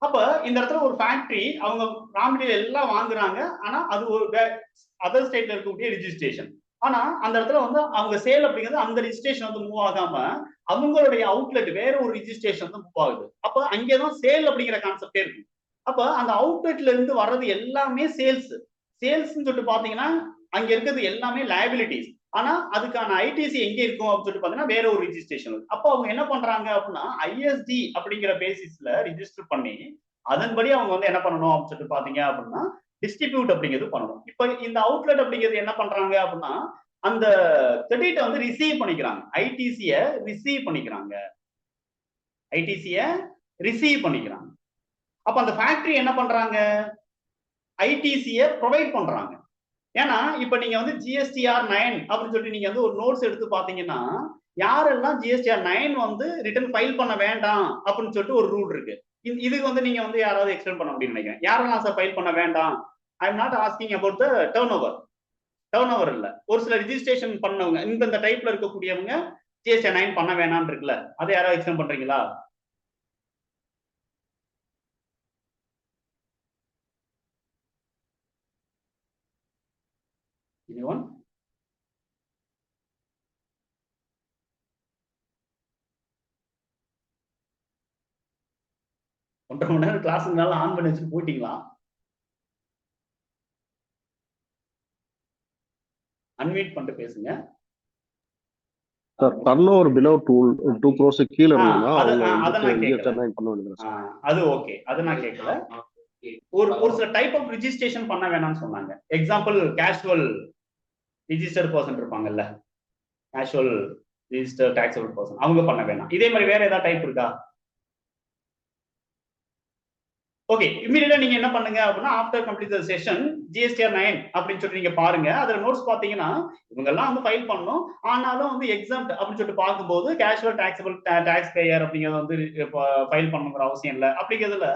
அப்ப இந்த இடத்துல ஒரு ஃபேக்டரி அவங்க ரா மெட்டீரியல் எல்லாம் வாங்குறாங்க, ஆனா அது ஒரு அதர் ஸ்டேட்ல இருக்கக்கூடிய ரிஜிஸ்ட்ரேஷன். ஆனா அந்த இடத்துல வந்து அவங்க சேல் அப்படிங்கிறது அந்த ரிஜிஸ்ட்ரேஷன் வந்து மூவ் ஆகாம அவங்களுடைய அவுட்லெட் வேற ஒரு ரிஜிஸ்ட்ரேஷன் வந்து மூவ் ஆகுது. அப்ப அங்கேதான் சேல் அப்படிங்கிற கான்செப்டே இருக்கு. அப்ப அந்த அவுட்லெட்ல இருந்து வர்றது எல்லாமே சேல்ஸ். சேல்ஸ்ன்னு சொல்லிட்டு பாத்தீங்கன்னா அங்க இருக்கிறது எல்லாமே லயபிலிட்டிஸ். ஆனா அதுக்கான ஐடிசி எங்க இருக்கும் அப்படின்னு சொல்லிட்டு பாத்தீங்கன்னா வேற ஒரு ரிஜிஸ்ட்ரேஷன். அப்போ அவங்க என்ன பண்றாங்க அப்படின்னா ஐஎஸ்டி அப்படிங்கிற பேசிஸ்ல ரிஜிஸ்டர் பண்ணி அதன்படி அவங்க வந்து என்ன பண்ணணும் அப்படின்னு சொல்லிட்டு பாத்தீங்க அப்படின்னா டிஸ்ட்ரிபியூட் அப்படிங்கிறது பண்ணணும். இப்ப இந்த அவுட்லெட் அப்படிங்கிறது என்ன பண்றாங்க அப்படின்னா அந்த கிரெடிட்டை வந்து ரிசீவ் பண்ணிக்கிறாங்க, ஐடிசிய ரிசீவ் பண்ணிக்கிறாங்க, ஐடிசிய ரிசீவ் பண்ணிக்கிறாங்க. அப்ப அந்த ஃபேக்டரி என்ன பண்றாங்க, ஐடிசிய ப்ரொவைட் பண்றாங்க. ஏன்னா இப்ப நீங்க வந்து ஜிஎஸ்டிஆர் 9 அப்படின்னு சொல்லிட்டு நீங்க வந்து ஒரு நோட்ஸ் எடுத்து பாத்தீங்கன்னா யாரெல்லாம் ஜிஎஸ்டிஆர் 9 வந்து ரிட்டர்ன் ஃபைல் பண்ண வேண்டாம் அப்படின்னு சொல்லிட்டு ஒரு ரூல் இருக்கு. இதுக்கு வந்து நீங்க வந்து யாராவது எக்ஸ்பிளைன் பண்ண முடியும்னு நினைக்கிறேன். யாரெல்லாம் சார் ஃபைல் பண்ண வேண்டாம்? I am not asking about the turn over இல்ல, ஒரு சில ரிஜிஸ்ட்ரேஷன் பண்ணவங்க இந்த டைப்ல இருக்கக்கூடியவங்க ஜிஎஸ்டிஆர் 9 பண்ண வேணாம்னு இருக்குல்ல, அதை யாராவது எக்ஸ்பிளைன் பண்றீங்களா? Anyone? ஒன்றரை மணி நேரம் கிளாஸ்னால ஆன் பண்ணி வச்சுட்டு போயிட்டீங்களா? அன்மியூட் பண்ணிட்டு பேசுங்க. Sir turn over below 2 crores கீழ இருந்ததுன்னா அது ஓகே, அது நான் கேட்கல. ஒரு சில டைப் ஆஃப் ரிஜிஸ்ட்ரேஷன் பண்ண வேணாம்னு சொன்னாங்க. எக்ஸாம்பிள் கேஷுவல் ரிஜிஸ்டர்ட் பர்சன் இருப்பாங்கல்ல, கேஷுவல் ரிஜிஸ்டர் டாக்ஸபிள் பர்சன், அவங்க பண்ண வேணாம். இதே மாதிரி வேற ஏதாவது டைப் இருக்கா? ஓகே, இமிடியேட்டா நீங்க என்ன பண்ணுங்க அப்படின்னா after complete the session GSTR 9 அப்படின்னு சொல்லிட்டு நீங்க பாருங்க. அதுல நோட்ஸ் பாத்தீங்கன்னா இவங்க எல்லாம் வந்து ஃபைல் பண்ணணும், ஆனாலும் வந்து எக்ஸாம்ட் அப்படின்னு சொல்லிட்டு பார்க்கும்போது கேஷுவல் டாக்ஸபிள் டாக்ஸ் பேயர் அப்படிங்கிறது வந்து ஃபைல் பண்ணணுங்கிற அவசியம் இல்லை. அப்படிங்கிறதுல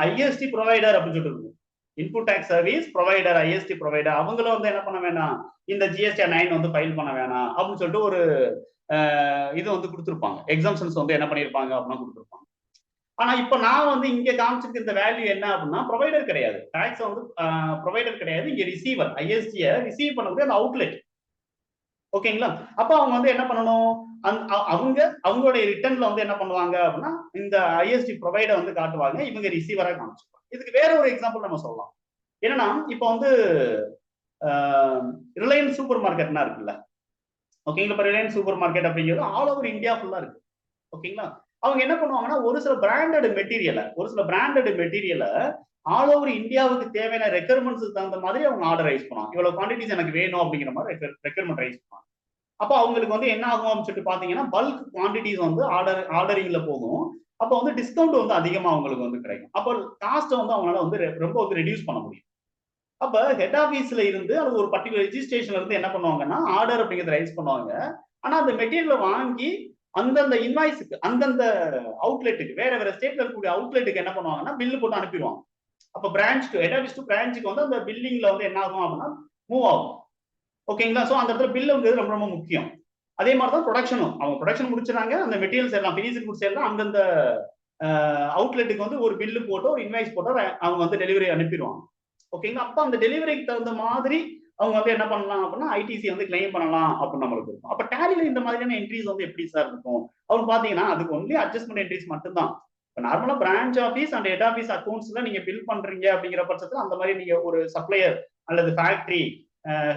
ஐஎஸ்டி ப்ரொவைடர் அப்படின்னு சொல்லிட்டு input tax service provider, ISD provider, அவங்களும் வந்து என்ன பண்ண வேணாம், இந்த ஜிஎஸ்டிஆர் 9 வந்து ஃபைல் பண்ண வேணாம் அப்படின்னு சொல்லிட்டு ஒரு இது வந்து கொடுத்துருப்பாங்க. எக்ஸாம்ஷன்ஸ் வந்து என்ன பண்ணிருப்பாங்க அப்படின்னா கொடுத்துருப்பாங்க. ஆனா இப்ப நான் வந்து இங்க காமிச்சிருக்க இந்த வேல்யூ என்ன அப்படின்னா ப்ரொவைடர் கிடையாது, டாக்ஸ் வந்து ப்ரொவைடர் கிடையாது, இங்க ரிசீவர், ஐஎஸ்டியை ரிசீவ் பண்ணக்கூடிய அந்த அவுட்லெட். ஓகேங்களா, அப்ப அவங்க வந்து என்ன பண்ணணும், அவங்களுடைய ரிட்டர்ன்ல வந்து என்ன பண்ணுவாங்க அப்படின்னா இந்த ஐஎஸ்டி ப்ரொவைடர் வந்து காட்டுவாங்க, இவங்க ரிசீவரா காமிச்சிருப்பாங்க. இதுக்கு வேற ஒரு எக்ஸாம்பிள் நம்ம சொல்லலாம். என்னன்னா இப்போ வந்து ரிலையன்ஸ் சூப்பர் மார்க்கெட்னா இருக்குல்ல, ஓகேங்களா. இப்போ ரிலையன்ஸ் சூப்பர் மார்க்கெட் அப்படிங்கிறது ஆல் ஓவர் இந்தியா ஃபுல்லா இருக்கு, ஓகேங்களா. அவங்க என்ன பண்ணுவாங்கன்னா ஒரு சில பிராண்டட் மெட்டீரியலை ஆல் ஓவர் இந்தியாவுக்கு தேவையான ரெக்யர்மெண்ட்ஸ் தகுந்த மாதிரி அவங்க ஆர்டர் ரைஸ் பண்ணுவாங்க. இவ்வளவு குவான்டிட்டிஸ் எனக்கு வேணும் அப்படிங்கிற மாதிரி ரெக்யர்மெண்ட் ரைஸ் பண்ணுவாங்க. அப்போ அவங்களுக்கு வந்து என்ன ஆகும் அப்படின்னு சொல்லிட்டு பாத்தீங்கன்னா பல்க் குவான்டிட்டிஸ் வந்து ஆர்டரிங்ல போகும். அப்போ வந்து டிஸ்கவுண்ட் வந்து அதிகமா அவங்களுக்கு வந்து கிடைக்கும். அப்போ காஸ்ட்டை வந்து அவங்களால வந்து ரொம்ப வந்து ரெடியூஸ் பண்ண முடியும். அப்ப ஹெட் ஆபீஸ்ல இருந்து அது ஒரு பர்டிகுலர் ரெஜிஸ்ட்ரேஷன்ல இருந்து என்ன பண்ணுவாங்கன்னா ஆர்டர் அப்படிங்கிறத ரைஸ் பண்ணுவாங்க. ஆனா அந்த மெட்டீரியலை வாங்கி அந்தந்த இன்வாய்ஸுக்கு அந்தந்த அவுட்லெட்டுக்கு வேற வேற ஸ்டேட்ல இருக்கக்கூடிய அவுட்லெட்டுக்கு என்ன பண்ணுவாங்கன்னா பில்லு போட்டு அனுப்பிடுவாங்க. அப்ப branch to head office to பிரான்ச்சுக்கு வந்து அந்த பில்லிங்ல வந்து என்ன ஆகும் அப்படின்னா மூவ் ஆகும், ஓகேங்களா. சோ அந்த இடத்துல பில்லுங்கிறது ரொம்ப ரொம்ப முக்கியம். அதே மாதிரி தான் ப்ரொடக்ஷனும், அவங்க ப்ரொடக்ஷன் முடிச்சிடாங்க, அந்த மெட்டீரியல்ஸ் எல்லாம் ஃபினிஷிங் குட்ஸ் எல்லாம் அந்தந்த அவுட்லெட்டுக்கு வந்து ஒரு பில்லு போட்டோ ஒரு இன்வாய்ஸ் போட்டோ அவங்க வந்து டெலிவரி அனுப்பிடுவாங்க, ஓகேங்களா. அப்ப அந்த டெலிவரிக்கு தகுந்த மாதிரி அவங்க வந்து என்ன பண்ணலாம் அப்படின்னா ஐடிசி வந்து கிளைம் பண்ணலாம் அப்படின்னு நம்மளுக்கு இருக்கும். அப்ப டேலில இந்த மாதிரியான என்ட்ரிஸ் வந்து எப்படி சார் இருக்கும் அவங்க பாத்தீங்கன்னா அதுக்கு ஒன்லி அட்ஜஸ்ட்மெண்ட் என்ட்ரிஸ் மட்டும்தான். இப்போ நார்மலா branch office and head office அக்கௌண்ட்ஸ்ல நீங்க பில் பண்றீங்க அப்படிங்கிற பட்சத்துல அந்த மாதிரி நீங்க ஒரு சப்ளையர் அல்லது factory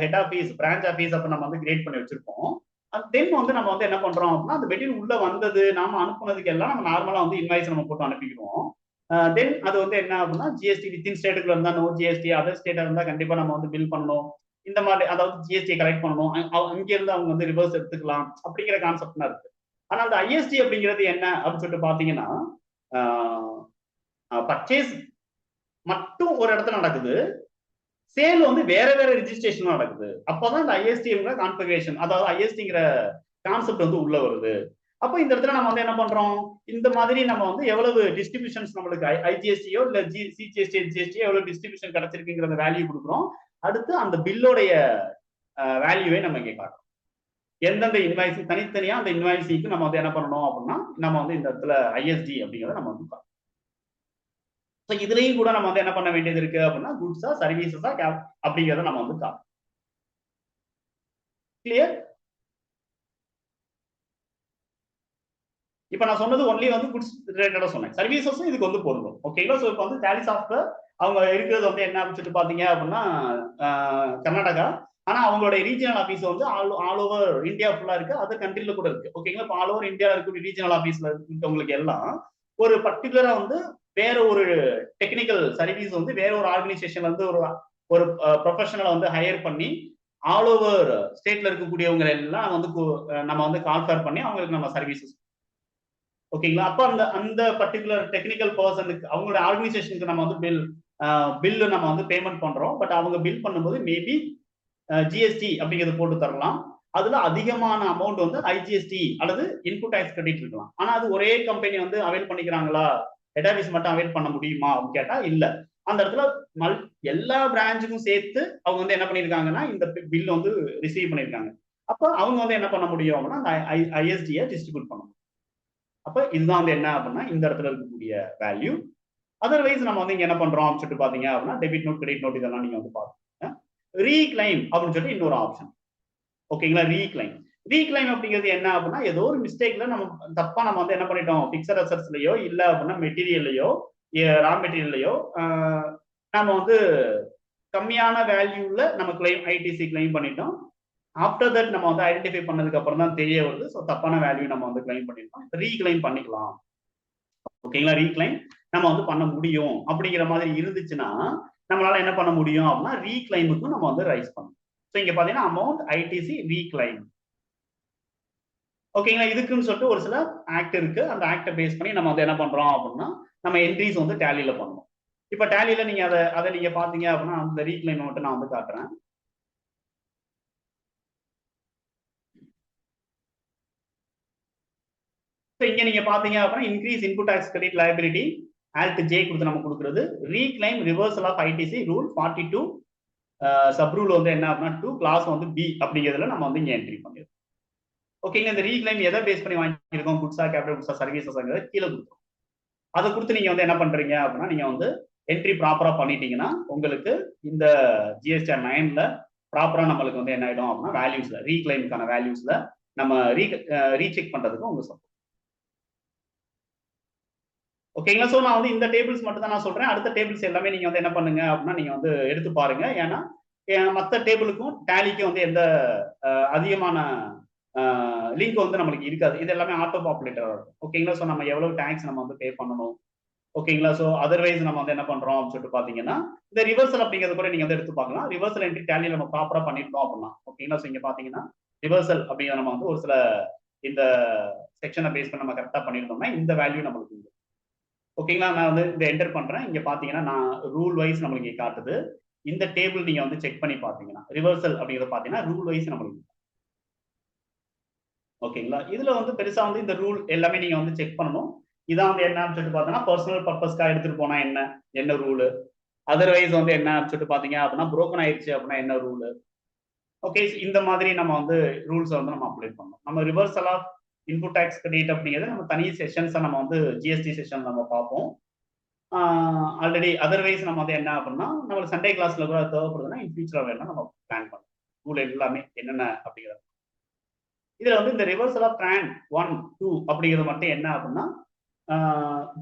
head office branch office அப்ப நம்ம வந்து கிரியேட் பண்ணி வச்சிருப்போம். தென் வந்து நம்ம வந்து என்ன பண்றோம் அப்படின்னா அந்த மெட்டீரியல் உள்ள வந்தது நாம அனுப்புனதுக்கு எல்லாம் நம்ம நார்மலா வந்து இன்வாய்ஸ் நம்ம போட்டு அனுப்பிக்கிறோம். தென் அது வந்து என்ன அப்படின்னா ஜிஎஸ்டி வித்தின் ஸ்டேட்டுக்குள்ள இருந்தா நோ ஜிஎஸ்டி, அதர் ஸ்டேட்டா இருந்தா கண்டிப்பா நம்ம வந்து பில் பண்ணணும். இந்த மாதிரி அதாவது ஜிஎஸ்டி கலெக்ட் பண்ணணும், அங்க இருந்து அவங்க வந்து ரிவர்ஸ் எடுத்துக்கலாம் அப்படிங்கிற கான்செப்ட் தான் இருக்கு. ஆனா அந்த ஐஎஸ்டி அப்படிங்கிறது என்ன அப்படின்னு சொல்லிட்டு பாத்தீங்கன்னா பர்ச்சேஸ் மட்டும் ஒரு இடத்துல நடக்குது, சேல் வந்து வேற வேற ரெஜிஸ்ட்ரேஷன் நடக்குது. அப்பதான் இந்த ஐஎஸ்டிங்கிற கான்ஃபிகரேஷன் அதாவது ஐஎஸ்டிங்கிற கான்செப்ட் வந்து உள்ள வருது. அப்ப இந்த இடத்துல நம்ம வந்து என்ன பண்றோம் இந்த மாதிரி நம்ம வந்து எவ்வளவு டிஸ்ட்ரிபியூஷன்ஸ் நம்மளுக்கு ஐஜிஎஸ்டியோ இல்ல சிஜிஎஸ்டி ஜிஎஸ்டியோ எவ்வளவு டிஸ்ட்ரிபியூஷன் கிடைச்சிருக்குங்கிற வேல்யூ கொடுக்குறோம். அடுத்து அந்த பில்லோடைய வேல்யூவை நம்ம இங்க காட்டுறோம். எந்தெந்த இன்வாய்ஸ் தனித்தனியா அந்த இன்வாய்ஸுக்கு நம்ம வந்து என்ன பண்ணணும் அப்படின்னா நம்ம வந்து இந்த இடத்துல ஐஎஸ்டி அப்படிங்கிறத நம்ம வந்து காட்டுறோம். இதுலயும் கூட நம்ம வந்து என்ன பண்ண வேண்டியது இருக்கு அப்படின்னா குட்ஸா சர்வீசஸா அப்படிங்கிறத நம்ம வந்து காட்டுறோம். கிளியர்? இப்ப நான் சொன்னது ஒன்லி வந்து குட்ஸ் ரிலேட்டடா சொன்னேன், சர்வீசஸும் இதுக்கு வந்து பொருந்தும், ஓகேங்களா. சோ இப்போ வந்து டேலி சாஃப்ட்வேர் அவங்க இருக்கிறது வந்து என்ன அப்படின்னு பாத்தீங்க அப்படின்னா கர்நாடகா. ஆனா அவங்களுடைய ரீஜனல் ஆபீஸ் வந்து ஆல் ஓவர் இந்தியா ஃபுல்லா இருக்கு, அதர் கண்ட்ரில கூட இருக்கு, ஓகேங்களா. இப்போ ஆல் ஓவர் இந்தியாவில் இருக்கக்கூடிய ரீஜனல் ஆபீஸ்ல இருக்கவங்களுக்கு எல்லாம் ஒரு பர்டிகுலரா வந்து வேற ஒரு டெக்னிக்கல் சர்வீஸ் வந்து வேற ஒரு ஆர்கனைசேஷன்ல இருந்து ஒரு ப்ரொஃபஷனலை வந்து ஹையர் பண்ணி ஆல் ஓவர் ஸ்டேட்ல இருக்கக்கூடியவங்க எல்லாம் வந்து நம்ம வந்து கால்ஃபேர் பண்ணி அவங்களுக்கு நம்ம சர்வீசஸ், ஓகேங்களா. அப்ப அந்த அந்த பர்டிகுலர் டெக்னிக்கல் பர்சனுக்கு அவங்களோட ஆர்கனைசேஷனுக்கு நம்ம வந்து பில்லு நம்ம வந்து பேமெண்ட் பண்றோம். பட் அவங்க பில் பண்ணும்போது மேபி ஜிஎஸ்டி அப்படிங்கிறது போட்டு தரலாம். அதுல அதிகமான அமௌண்ட் வந்து ஐஜிஎஸ்டி அல்லது இன்புட் டாக்ஸ் கிரெடிட் இருக்கலாம். ஆனா அது ஒரே கம்பெனி வந்து அவைல் பண்ணிக்கிறாங்களா, ஹெட் ஆபீஸ் மட்டும் அவைல் பண்ண முடியுமா அப்படின்னு கேட்டா இல்ல. அந்த இடத்துல எல்லா பிரான்ச்சுக்கும் சேர்த்து அவங்க வந்து என்ன பண்ணிருக்காங்கன்னா இந்த பில் வந்து ரிசீவ் பண்ணிருக்காங்க. அப்ப அவங்க வந்து என்ன பண்ண முடியும் அப்படின்னா ஐஎஸ்டியை டிஸ்ட்ரிபியூட் பண்ண முடியும். அப்ப இதுதான் வந்து என்ன அப்படின்னா இந்த இடத்துல இருக்கக்கூடிய வேல்யூ. அதர்வைஸ் நம்ம வந்து இங்க என்ன பண்றோம் அப்படின்னு சொல்லிட்டு பாத்தீங்க அப்படின்னா டெபிட் நோட் கிரெடிட் நோட் இதெல்லாம் நீங்க வந்து பாருங்க. ரீக்ளைம் அப்படின்னு சொல்லிட்டு இன்னொரு ஆப்ஷன், ஓகேங்களா. ரீக்ளைம் அப்படிங்கிறது என்ன அப்படின்னா ஏதோ ஒரு மிஸ்டேக்ல நம்ம தப்பா நம்ம வந்து என்ன பண்ணிட்டோம் பிக்சர் அசட்ஸ்லயோ இல்ல அப்படின்னா மெட்டீரியல்லையோ ரா மெட்டீரியல்லையோ நம்ம வந்து கம்மியான வேல்யூல நம்ம கிளைம் ஐடிசி கிளைம் பண்ணிட்டோம். ஆஃப்டர் தட் நம்ம வந்து ஐடென்டிஃபை பண்ணதுக்கு அப்புறம் தான் தெரிய வருது. ஸோ தப்பான வேல்யூ நம்ம வந்து கிளைம் பண்ணிருக்கோம், ரீக்ளைம் பண்ணிக்கலாம், ஓகேங்களா. ரீக்ளைம் நம்ம வந்து பண்ண முடியும் அப்படிங்கிற மாதிரி இருந்துச்சுன்னா நம்மளால என்ன பண்ண முடியும் அப்படின்னா ரீக்ளைமுக்கும் நம்ம வந்து ரைஸ் பண்ணணும். ஸோ இங்க பாத்தீங்கன்னா அமௌண்ட் ஐடிசி ரீக்ளைம், ஓகேங்களா. இதுக்குன்னு சொல்லிட்டு ஒரு சில ஆக்ட் இருக்கு, அந்த ஆக்டை பேஸ் பண்ணி நம்ம வந்து என்ன பண்றோம் அப்படின்னா நம்ம என்ட்ரிஸ் வந்து டேலியில பண்ணணும். இப்ப டேலியில நீங்க அதை நீங்க பாத்தீங்க அப்படின்னா அந்த ரீக்ளைம் மட்டும் நான் வந்து காட்டுறேன். இங்க நீங்க பாத்தீங்க அப்படின்னா increase input tax credit liability alt J கொடுத்து நம்ம கொடுக்குறது, reclaim reversal of ITC rule 42 sub rule வந்து என்ன அப்படின்னா 2 கிளாஸ் வந்து பி அப்படிங்கிறதுல நம்ம வந்து இங்க என்ட்ரி பண்ணிருக்கோம், ஓகேங்க. இந்த ரீக்ளைம் எதை பேஸ் பண்ணி வாங்கியிருக்கோம் குட்ஸா கேபிட்டல் குட்ஸா சர்வீசஸ் கீழே கொடுத்துரும். அதை கொடுத்து நீங்க வந்து என்ன பண்றீங்க அப்படின்னா நீங்க வந்து என்ட்ரி ப்ராப்பரா பண்ணிட்டீங்கன்னா உங்களுக்கு இந்த ஜிஎஸ்டிஆர் 9ல ப்ராப்பரா நம்மளுக்கு வந்து என்ன ஆயிடும் அப்படின்னா வேல்யூஸ்ல ரீக்ளைமுக்கான வேல்யூஸ்ல நம்ம ரீசெக் பண்றதுக்கு உங்க சப்போர்ட். ஓகேங்களா. ஸோ நான் வந்து இந்த டேபிள்ஸ் மட்டும் தான் நான் சொல்றேன். அடுத்த டேபிள்ஸ் எல்லாமே நீங்க வந்து என்ன பண்ணுங்க அப்படின்னா நீங்க வந்து எடுத்து பாருங்க. ஏன்னா மற்ற டேபிளுக்கும் டேலிக்கும் வந்து எந்த அதிகமான லிங்க் வந்து நம்மளுக்கு இருக்காது. இது எல்லாமே ஆட்டோ பாப்புலேட்டர் இருக்கும். ஓகேங்களா. ஸோ நம்ம எவ்வளவு டேக்ஸ் நம்ம வந்து பே பண்ணணும். ஓகேங்களா. ஸோ அதர்வைஸ் நம்ம வந்து என்ன பண்றோம் அப்படின்னு சொல்லிட்டு பாத்தீங்கன்னா இந்த ரிவர்சல் அப்படிங்கிறது கூட நீங்க வந்து எடுத்து பார்க்கலாம். ரிவர்சல் என்ட்ரி டேலி நம்ம ப்ராப்பரா பண்ணிருக்கோம் அப்படின்னா ஓகேங்களா. ஸோ இங்க பாத்தீங்கன்னா ரிவர்சல் அப்படிங்கிற நம்ம வந்து ஒரு சில இந்த செக்ஷனை பேஸ் பண்ணி நம்ம கரெக்டா பண்ணிருந்தோம்னா இந்த வேல்யூ நம்மளுக்கு உண்டு. ஓகேங்களா. நான் வந்து இந்த என்டர் பண்றேன். இங்க பாத்தீங்கன்னா நான் ரூல் வைஸ் நம்மளுக்கு இங்க காட்டுது. இந்த டேபிள் நீங்க வந்து செக் பண்ணி பாத்தீங்கன்னா ரிவர்சல் அப்படிங்கிறத பாத்தீங்கன்னா ரூல் வைஸ் நம்மளுக்கு. ஓகேங்களா. இதுல வந்து பெருசா வந்து இந்த ரூல் எல்லாமே நீங்க வந்து செக் பண்ணணும். இதான் வந்து என்னன்னு சொல்லிட்டு பார்த்தோம்னா பர்சனல் பர்பஸ்க்காக எடுத்துட்டு போனா என்ன ரூல். அதர்வைஸ் வந்து என்ன சொல்லிட்டு பாத்தீங்க அப்படின்னா புரோக்கன் ஆயிடுச்சு அப்படின்னா என்ன ரூல். ஓகே. இந்த மாதிரி நம்ம வந்து ரூல்ஸ் வந்து நம்ம அப்ளை பண்ணணும். நம்ம reversal of input tax credit அப்படிங்கிறது நம்ம தனி செஷன்ஸை நம்ம வந்து ஜிஎஸ்டி செஷன் நம்ம பார்ப்போம். ஆல்ரெடி அதர்வைஸ் நம்ம வந்து என்ன அப்படின்னா நம்மளுக்கு சண்டே கிளாஸ்ல கூட தேவைப்படுதுன்னா இன் ஃபியூச்சர் வேணா நம்ம பிளான் பண்ணணும் ரூல் எல்லாமே என்னென்ன அப்படிங்கிறது. இதுல வந்து இந்த ரிவர்சல் ஆஃப் ட்ரான் 1, 2 அப்படிங்கிறது மட்டும் என்ன அப்படின்னா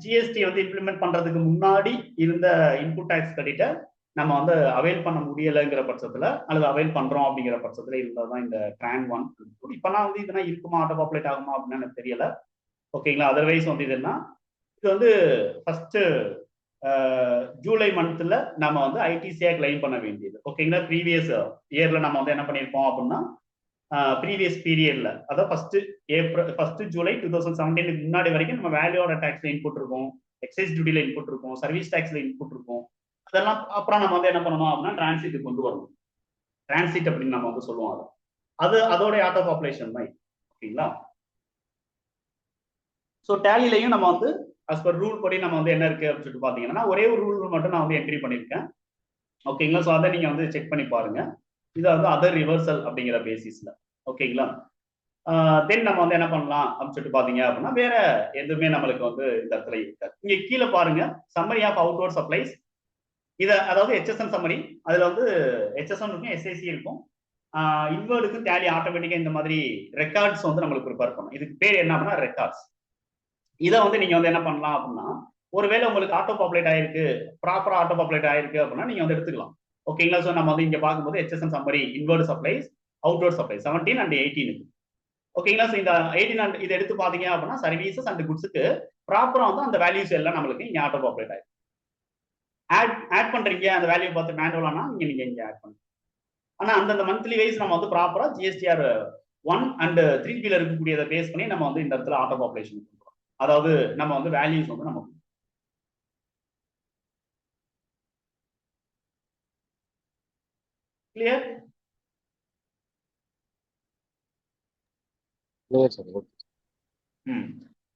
ஜிஎஸ்டி வந்து இம்ப்ளிமெண்ட் பண்றதுக்கு முன்னாடி இருந்த இன்புட் டேக்ஸ் கிரெடிட்டை நம்ம வந்து அவைல் பண்ண முடியலைங்கிற பட்சத்துல அல்லது அவைல் பண்றோம் அப்படிங்கிற பட்சத்துல இருந்ததுதான் இந்த ட்ரான் 1. இப்பெல்லாம் வந்து இதெல்லாம் இருக்குமா ஆட்டோ பாப்புலேட் ஆகுமா அப்படின்னு எனக்கு தெரியல. ஓகேங்களா. அதர்வைஸ் வந்து இதுன்னா இது வந்து ஃபர்ஸ்ட் ஜூலை மந்த்ல நம்ம வந்து ஐடிசியா கிளைம் பண்ண வேண்டியது. ஓகேங்களா. ப்ரீவியஸ் இயர்ல நம்ம வந்து என்ன பண்ணிருப்போம் அப்படின்னா ப்ரீவியஸ் பீரியட்ல அதாவது ஃபர்ஸ்ட் ஜூலை 2017 முன்னாடி வரைக்கும் நம்ம வேல்யூட டாக்ஸ்ல இன்புட் இருக்கும், எக்ஸைஸ் டியூட்டில இன்புட் இருக்கும், சர்வீஸ் டாக்ஸ்ல இன்புட் இருக்கும். அதெல்லாம் அப்புறம் நம்ம வந்து என்ன பண்ணணும் அப்படின்னா டிரான்சிட் கொண்டு வரணும். டிரான்சிட் அப்படின்னு நம்ம வந்து சொல்லுவோம். அது அதோட ஆட்டோ பாப்புலேஷன் தான். ஓகேங்களா. ஸோ டேலிலையும் நம்ம வந்து அஸ் பர் ரூல் படி நம்ம வந்து என்ன இருக்கு அப்படின்னு சொல்லிட்டு பாத்தீங்கன்னா ஒரே ஒரு ரூல் மட்டும் நான் வந்து என்ட்ரி பண்ணிருக்கேன். ஓகேங்களா. ஸோ அதை நீங்க வந்து செக் பண்ணி பாருங்க. இது வந்து அதர் ரிவர்சல் அப்படிங்கிற பேசிஸ்ல. ஓகேங்களா. தென் நம்ம வந்து என்ன பண்ணலாம் அப்படின்னு சொல்லிட்டு பாத்தீங்க அப்படின்னா வேற எதுவுமே நம்மளுக்கு வந்து இந்த இடத்துல இருக்காது. இங்க கீழே பாருங்க சம்மரி ஆஃப் அவுட்வர்ட் சப்ளைஸ். இத அதாவது ஹெச்எஸ்என் சம்மரி. அதுல வந்து ஹெச்எஸ்என் இருக்கும், எஸ்ஐசி இருக்கும். இன்வர்டுக்கும் டேலி ஆட்டோமேட்டிக்கா இந்த மாதிரி ரெக்கார்ட்ஸ் வந்து நம்மளுக்கு ப்ரிப்பேர் பண்ணும். இதுக்கு பேர் என்ன அப்படின்னா ரெக்கார்ட்ஸ். இதை வந்து நீங்க வந்து என்ன பண்ணலாம் அப்படின்னா ஒருவேளை உங்களுக்கு ஆட்டோ பாப்புலேட் ஆயிருக்கு, ப்ராப்பரா ஆட்டோ பாப்புலேட் ஆயிருக்கு அப்படின்னா நீங்க வந்து எடுத்துக்கலாம். ஓகேங்களா. ஸோ நம்ம வந்து இங்க பார்க்கும்போது HSN summary, inward supplies, outward supply 17 and 18. ஓகேங்களா. ஸோ இந்த 18 and இதை எடுத்து பாத்தீங்க அப்படின்னா சர்வீசஸ் அண்ட் குட்ஸுக்கு ப்ராப்பரா வந்து அந்த வேல்யூஸ் எல்லாம் நம்மளுக்கு இங்க ஆட்டோ பாப்புலேட் ஆயிருக்கு. ஆட் பண்றீங்க அந்த வேல்யூ பார்த்து மேனுவலானா நீங்க இங்க ஆட் பண்ணுங்க. ஆனா அந்தந்த மந்த்லி வைஸ் நம்ம வந்து ப்ராப்பரா ஜிஎஸ்டிஆர் 1 and 3B இருக்கக்கூடியதை பேஸ் பண்ணி நம்ம வந்து இந்த இடத்துல ஆட்டோ பாப்புலேஷன் பண்றோம். அதாவது நம்ம வந்து வேல்யூஸ் வந்து நம்ம கிளியர்.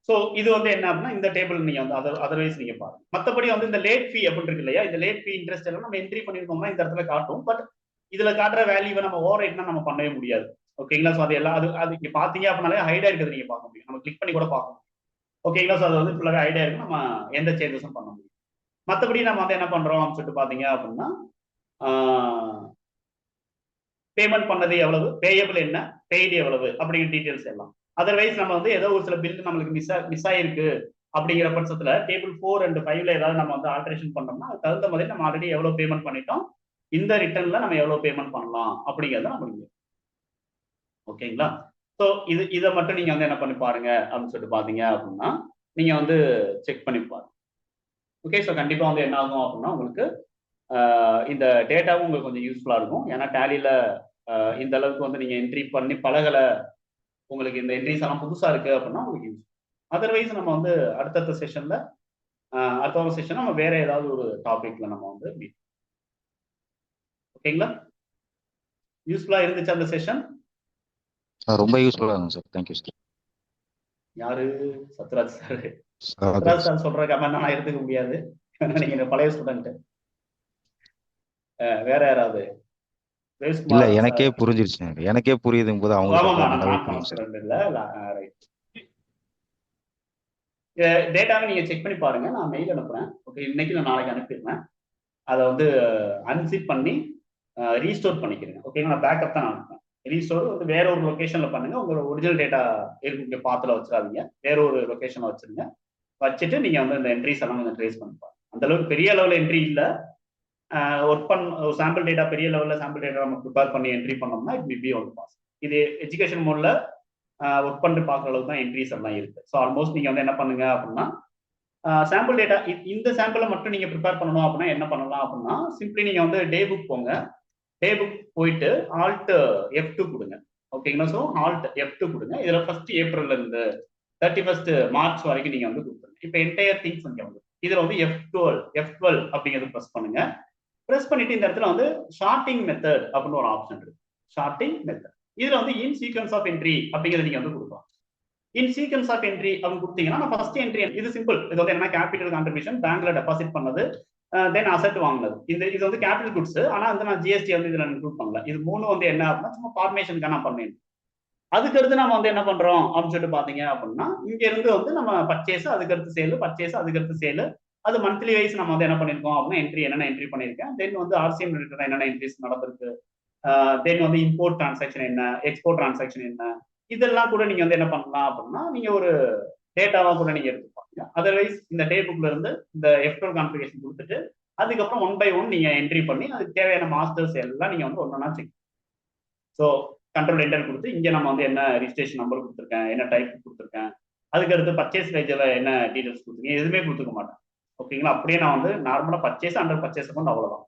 ஸோ இது வந்து என்ன அப்படின்னா இந்த டேபிள் நீங்க வந்து அதர்வைஸ் நீங்க பாருங்க. மற்றபடி வந்து இந்த லேட் ஃபீ அப்படின்னு இருக்கு இல்லையா, இந்த லேட் ஃபீ இன்ட்ரெஸ்ட் எல்லாம் நம்ம என்ட்ரி பண்ணிருக்கோம்னா இந்த இடத்துல காட்டும். பட் இதுல காட்டுற வேல்யூவை நம்ம ஓவர் ரைட்னா நம்ம பண்ணவே முடியாது. ஓகேங்களா. ஸோ அது எல்லாம் அது இங்க பாத்தீங்க அப்படின்னாலே ஹைடா இருக்கிறது நீங்க பார்க்க முடியும். நம்ம கிளிக் பண்ணி கூட பார்க்க முடியும். ஓகேங்களா. ஸோ அது வந்து ஃபுல்லாவே ஹைடா இருக்கு, நம்ம எந்த சேஞ்சஸும் பண்ண முடியும். மற்றபடி நம்ம வந்து என்ன பண்றோம் அப்படின்னு சொல்லிட்டு பாத்தீங்க அப்படின்னா பேமெண்ட் பண்ணது எவ்வளவு, பேயபிள் என்ன, பெய்டு எவ்வளவு அப்படிங்கிற டீடைல்ஸ் எல்லாம். அதர்வைஸ் நம்ம வந்து ஏதோ ஒரு சில பில் நம்மளுக்கு மிஸ் ஆயிருக்கு அப்படிங்கிற பட்சத்துல டேபிள் 4 and 5ல ஏதாவது நம்ம வந்து ஆல்ட்ரேஷன் பண்ணோம்னா அது தகுந்த மாதிரி நம்ம ஆல்ரெடி எவ்வளவு பேமெண்ட் பண்ணிட்டோம், இந்த ரிட்டர்ன்ல நம்ம எவ்வளவு பேமெண்ட் பண்ணலாம் அப்படிங்கிறத நம்ம முடியும். ஓகேங்களா. ஸோ இதை மட்டும் நீங்க வந்து என்ன பண்ணி பாருங்க அப்படின்னு சொல்லிட்டு பாத்தீங்க அப்படின்னா நீங்க வந்து செக் பண்ணி பாருங்க. ஓகே. ஸோ கண்டிப்பா வந்து என்ன ஆகும் அப்படின்னா உங்களுக்கு இந்த டேட்டாவும் உங்களுக்கு கொஞ்சம் யூஸ்ஃபுல்லா இருக்கும். ஏன்னா டேலியில இந்த அளவுக்கு வந்து நீங்க என்ட்ரி பண்ணி பழகல, உங்களுக்கு இந்த என்ட்ரிஸ் எல்லாம் புதுசா இருக்கு அப்படின்னா உங்களுக்கு யூஸ். அதர்வைஸ் நம்ம வந்து அடுத்த செஷன்ல நம்ம வேற ஏதாவது ஒரு டாபிக்ல நம்ம வந்து மீட். ஓகேங்களா. யூஸ்ஃபுல்லா இருந்துச்சு அந்த செஷன்? ரொம்ப யூஸ்ஃபுல்லா இருக்கும் சார். Thank you sir. யாரு? சத்ராஜ் சார். சத்ராஜ் சார் சொல்ற கமெண்ட் நான் எடுத்துக்க முடியாது. நீங்க பழைய ஸ்டூடெண்ட். வேற யாராவது? இல்ல எனக்கே புரிஞ்சிருச்சு, எனக்கே புரியுதுங்க போது டேட்டாவை நீங்க செக் பண்ணி பாருங்க. நான் மெயில் அனுப்புறேன். ஓகே. இன்னைக்கு நான் நாளைக்கு அனுப்பிடுறேன். அதை வந்து அன்சிப் பண்ணி ரீஸ்டோர் பண்ணிக்கிறேன். ஓகேங்களா. நான் பேக்கப் தான் அனுப்புறேன். ரீஸ்டோர் வந்து வேற ஒரு லொகேஷன்ல பண்ணுங்க. உங்களோட ஒரிஜினல் டேட்டா இருக்கக்கூடிய பாத்துல வச்சிடாதீங்க, வேற ஒரு லொகேஷன்ல வச்சிருங்க. வச்சுட்டு நீங்க வந்து இந்த என்ட்ரிஸ் எல்லாம் கொஞ்சம் ட்ரேஸ் பண்ணிப்பாங்க. அந்த அளவுக்கு பெரிய அளவில் என்ட்ரி இல்லை. ஒர்க் சாம்பிள் டேட்டா பெரிய லெவலில் சாம்பிள் டேட்டா நம்ம ப்ரிப்பேர் பண்ணி என்ட்ரி பண்ணோம்னா it may be one pass. இது எஜுகேஷன் மோட்ல ஒர்க் பண்ணிட்டு பார்க்குற அளவுக்கு தான் என்ட்ரிஸ் எல்லாம் இருக்கு. ஸோ ஆல்மோஸ்ட் நீங்க வந்து என்ன பண்ணுங்க அப்படின்னா சாம்பிள் டேட்டா இந்த சாம்பிளை மட்டும் நீங்க ப்ரிப்பேர் பண்ணணும் அப்படின்னா என்ன பண்ணலாம் அப்படின்னா சிம்பிளி நீங்க வந்து டே புக் போங்க. டே புக் போயிட்டு ஆல்ட் F2 கொடுங்க. ஓகேங்களா? ஸோ ஆல்ட் F2 கொடுங்க. இதுல ஃபர்ஸ்ட் ஏப்ரல்ல இருந்து 31st மார்ச் வரைக்கும் நீங்க வந்து கொடுத்துருங்க. இப்போ என்டையர் திங்ஸ் இங்க வந்து இதுல வந்து F12 அப்படிங்கிறது ப்ரெஸ் பண்ணுங்க. ப்ரெஸ் பண்ணிட்டு இந்த இடத்துல வந்து ஷார்ட்டிங் மெத்தட் அப்படின்னு ஒரு ஆப்ஷன் இருக்கு. ஷார்ட்டிங் மெத்தட் இதுல வந்து இன் சீக்வன்ஸ் ஆஃப் என்ட்ரி அப்படிங்கிறது நீங்க வந்து கொடுக்கலாம். இன் சீக்வன்ஸ் ஆஃப் என்ட்ரி அப்படின்னு கொடுத்தீங்கன்னா ஃபர்ஸ்ட் என்ட்ரி இது சிம்பிள். இது வந்து என்ன கேபிட்டல் கான்ட்ரிபியூஷன் பேங்க்ல டெபாசிட் பண்ணது, தென் அசெட் வாங்கினது. இது வந்து கேபிட்டல் குட்ஸ். ஆனா வந்து நான் ஜிஎஸ்டி வந்து இதுல இன்க்ளூட் பண்ணல. இது மூணு வந்து என்ன அப்படின்னா சும்மா ஃபார்மேஷனுக்காக நான் பண்ணேன். அதுக்கடுத்து நம்ம வந்து என்ன பண்றோம் அப்படின்னு சொல்லிட்டு பாத்தீங்க அப்படின்னா இங்க இருந்து வந்து நம்ம பர்ச்சேஸ், அதுக்கடுத்து சேல், பர்ச்சேஸ், அதுக்கடுத்து சேல், அது மந்த்லி வைஸ் நம்ம வந்து என்ன பண்ணிருக்கோம் அப்படின்னா என்ட்ரி என்னென்ன என்ட்ரி பண்ணிருக்கேன், தென் வந்து ஆர்சிஎம் ரிலேட்டட் என்னென்ன என்ட்ரிஸ் நடந்திருக்கு, தென் வந்து இம்போர்ட் டிரான்சாக்ஷன் என்ன, எக்ஸ்போர்ட் டிரான்சாக்ஷன் என்ன, இதெல்லாம் கூட நீங்க வந்து என்ன பண்ணலாம் அப்படின்னா நீங்க ஒரு டேட்டாவா கூட நீங்க எடுத்துப்பாங்க. அதர்வைஸ் இந்த டே புக்ல இருந்து இந்த F12 கான்ஃபிகரேஷன் கொடுத்துட்டு அதுக்கப்புறம் 1 by 1 நீங்க என்ட்ரி பண்ணி அதுக்கு தேவையான மாஸ்டர்ஸ் எல்லாம் நீங்க வந்து ஒன்னொன்னா செக். ஸோ கண்ட்ரோல் என்டர் கொடுத்து இங்க நம்ம வந்து என்ன ரிஜிஸ்ட்ரேஷன் நம்பர் கொடுத்துருக்கேன், என்ன டைப் கொடுத்துருக்கேன், அதுக்கடுத்து பர்ச்சேஸ் லைஜர்ல என்ன டீடைல்ஸ் கொடுத்துருக்கேன், எதுவுமே கொடுத்துக்க மாட்டேன். ஓகேங்களா? அப்படியே நான் வந்து நார்மலா பர்ச்சேஸ் அண்டர் பர்ச்சேஸ் அக்கௌண்ட் அவ்வளவுதான்.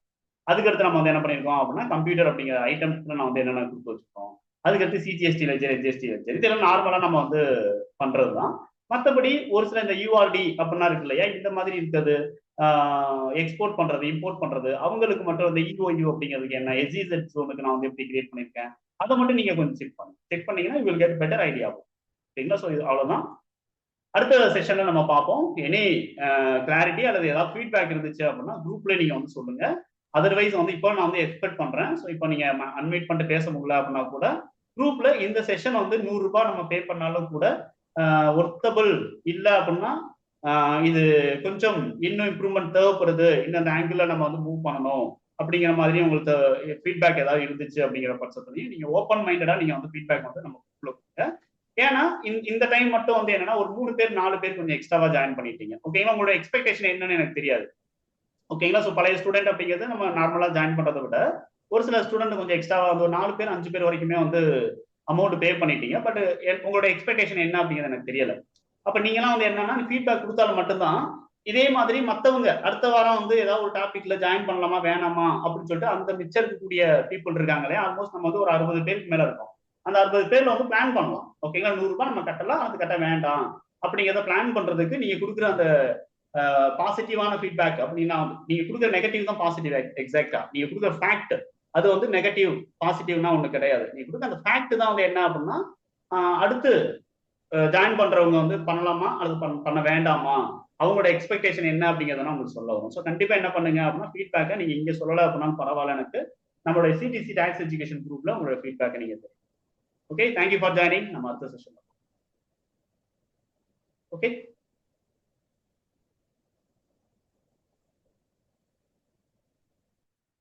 அதுக்கடுத்து நம்ம வந்து என்ன பண்ணிருக்கோம் அப்படின்னா கம்ப்யூட்டர் அப்படிங்கிற ஐட்டம்ஸ்ல நான் வந்து என்னென்ன கொடுத்து வச்சிருக்கோம், அதுக்கடுத்து சிஜிஎஸ்டி லெஜர், எஸ்ஜிஎஸ்டி லெஜர், இதெல்லாம் நார்மலா நம்ம வந்து பண்றதுதான். மற்றபடி ஒரு சில இந்த யூஆர்டி அப்படின்னா இருக்கு இல்லையா, இந்த மாதிரி இருக்கிறது, எக்ஸ்போர்ட் பண்றது, இம்போர்ட் பண்றது, அவங்களுக்கு மட்டும் இந்த இஓயு அப்படிங்கிறதுக்கு என்ன, எஸ்இசெட் ஜோனுக்கு நான் வந்து எப்படி கிரியேட் பண்ணிருக்கேன், அதை மட்டும் நீங்க கொஞ்சம் செக் பண்ணுங்க. செக் பண்ணீங்கன்னா you will get better idea ஆகும். சரிங்களா? ஸோ அவ்வளவுதான். அடுத்த செஷன்ல நம்ம பார்ப்போம். எனி கிளாரிட்டி அல்லது ஏதாவது ஃபீட்பேக் இருந்துச்சு அப்படின்னா குரூப்ல நீங்க வந்து சொல்லுங்க. அதர்வைஸ் வந்து இப்போ நான் வந்து எக்ஸ்பெக்ட் பண்றேன். ஸோ இப்போ நீங்க அன்மியூட் பண்ணிட்டு பேச முடியல அப்படின்னா கூட குரூப்ல இந்த செஷன் வந்து 100 ரூபாய் நம்ம பே பண்ணாலும் கூட ஒர்த்தபிள் இல்லை அப்படின்னா இது கொஞ்சம் இன்னும் இம்ப்ரூவ்மெண்ட் தேவைப்படுது, இன்னும் அந்த ஆங்கிள் நம்ம வந்து மூவ் பண்ணணும் அப்படிங்கிற மாதிரி உங்களுக்கு ஃபீட்பேக் ஏதாவது இருந்துச்சு அப்படிங்கிற பட்சத்துலையும் நீங்க ஓப்பன் மைண்டடா நீங்க வந்து ஃபீட்பேக் வந்து நம்ம குரூப்ல கொடுங்க. ஏன்னா இந்த டைம் மட்டும் வந்து என்னன்னா ஒரு 3 பேர் 4 பேர் கொஞ்சம் எக்ஸ்ட்ராவா ஜாயின் பண்ணிட்டீங்க. ஓகேங்களா? உங்களோட எக்ஸ்பெக்டேஷன் என்னன்னு எனக்கு தெரியாது. ஓகேங்களா? ஸோ பழைய ஸ்டூடெண்ட் அப்படிங்கிறது நம்ம நார்மலா ஜாயின் பண்றதை விட ஒரு சில ஸ்டூடெண்ட் கொஞ்சம் எக்ஸ்ட்ராவா வந்து 4 பேர் 5 பேர் வரைக்குமே வந்து அமௌண்ட் பே பண்ணிட்டீங்க. பட் உங்களோட எக்ஸ்பெக்டேஷன் என்ன அப்படிங்கிறது எனக்கு தெரியல. அப்ப நீங்களாம் வந்து என்னன்னா ஃபீட்பேக் கொடுத்தாலும் மட்டும்தான் இதே மாதிரி மற்றவங்க அடுத்த வாரம் வந்து ஏதாவது ஒரு டாபிக்ல ஜாயின் பண்ணலாமா வேணாமா அப்படின்னு சொல்லிட்டு அந்த மிச்சம் இருக்கக்கூடிய பீப்புள் இருக்காங்களே, ஆல்மோஸ்ட் நம்ம வந்து ஒரு 60 பேருக்கு மேல இருக்கும். அந்த 60 பேர்ல வந்து பிளான் பண்ணலாம். ஓகேங்களா? 100 ரூபாய் நம்ம கட்டலாம், அது கட்ட வேண்டாம் அப்படிங்கிறத பிளான் பண்றதுக்கு நீங்க கொடுக்குற அந்த பாசிட்டிவான ஃபீட்பேக் அப்படின்னா நீங்க கொடுக்குற நெகட்டிவ் தான் பாசிட்டிவ். எக்ஸாக்டா நீங்க கொடுக்குற ஃபேக்ட் அது வந்து நெகட்டிவ், பாசிட்டிவ்னா ஒண்ணு கிடையாது. நீங்க கொடுக்குற அந்த ஃபேக்ட் தான் வந்து என்ன அப்படின்னா அடுத்து ஜாயின் பண்றவங்க வந்து பண்ணலாமா அல்லது பண்ண வேண்டாமா, அவங்களோட எக்ஸ்பெக்டேஷன் என்ன அப்படிங்கிறத உங்களுக்கு சொல்ல வரும். ஸோ கண்டிப்பா என்ன பண்ணுங்க அப்படின்னா ஃபீட்பேக்கை நீங்க இங்க சொல்லல அப்படின்னாலும் பரவாயில்ல, எனக்கு நம்மளோட சிடிசி டாக்ஸ் எஜுகேஷன் குரூப்ல உங்களோட ஃபீட்பேக்கை நீங்க தெரியும். Okay, thank you for joining. நம்ம அடுத்த செஷன். ஓகே.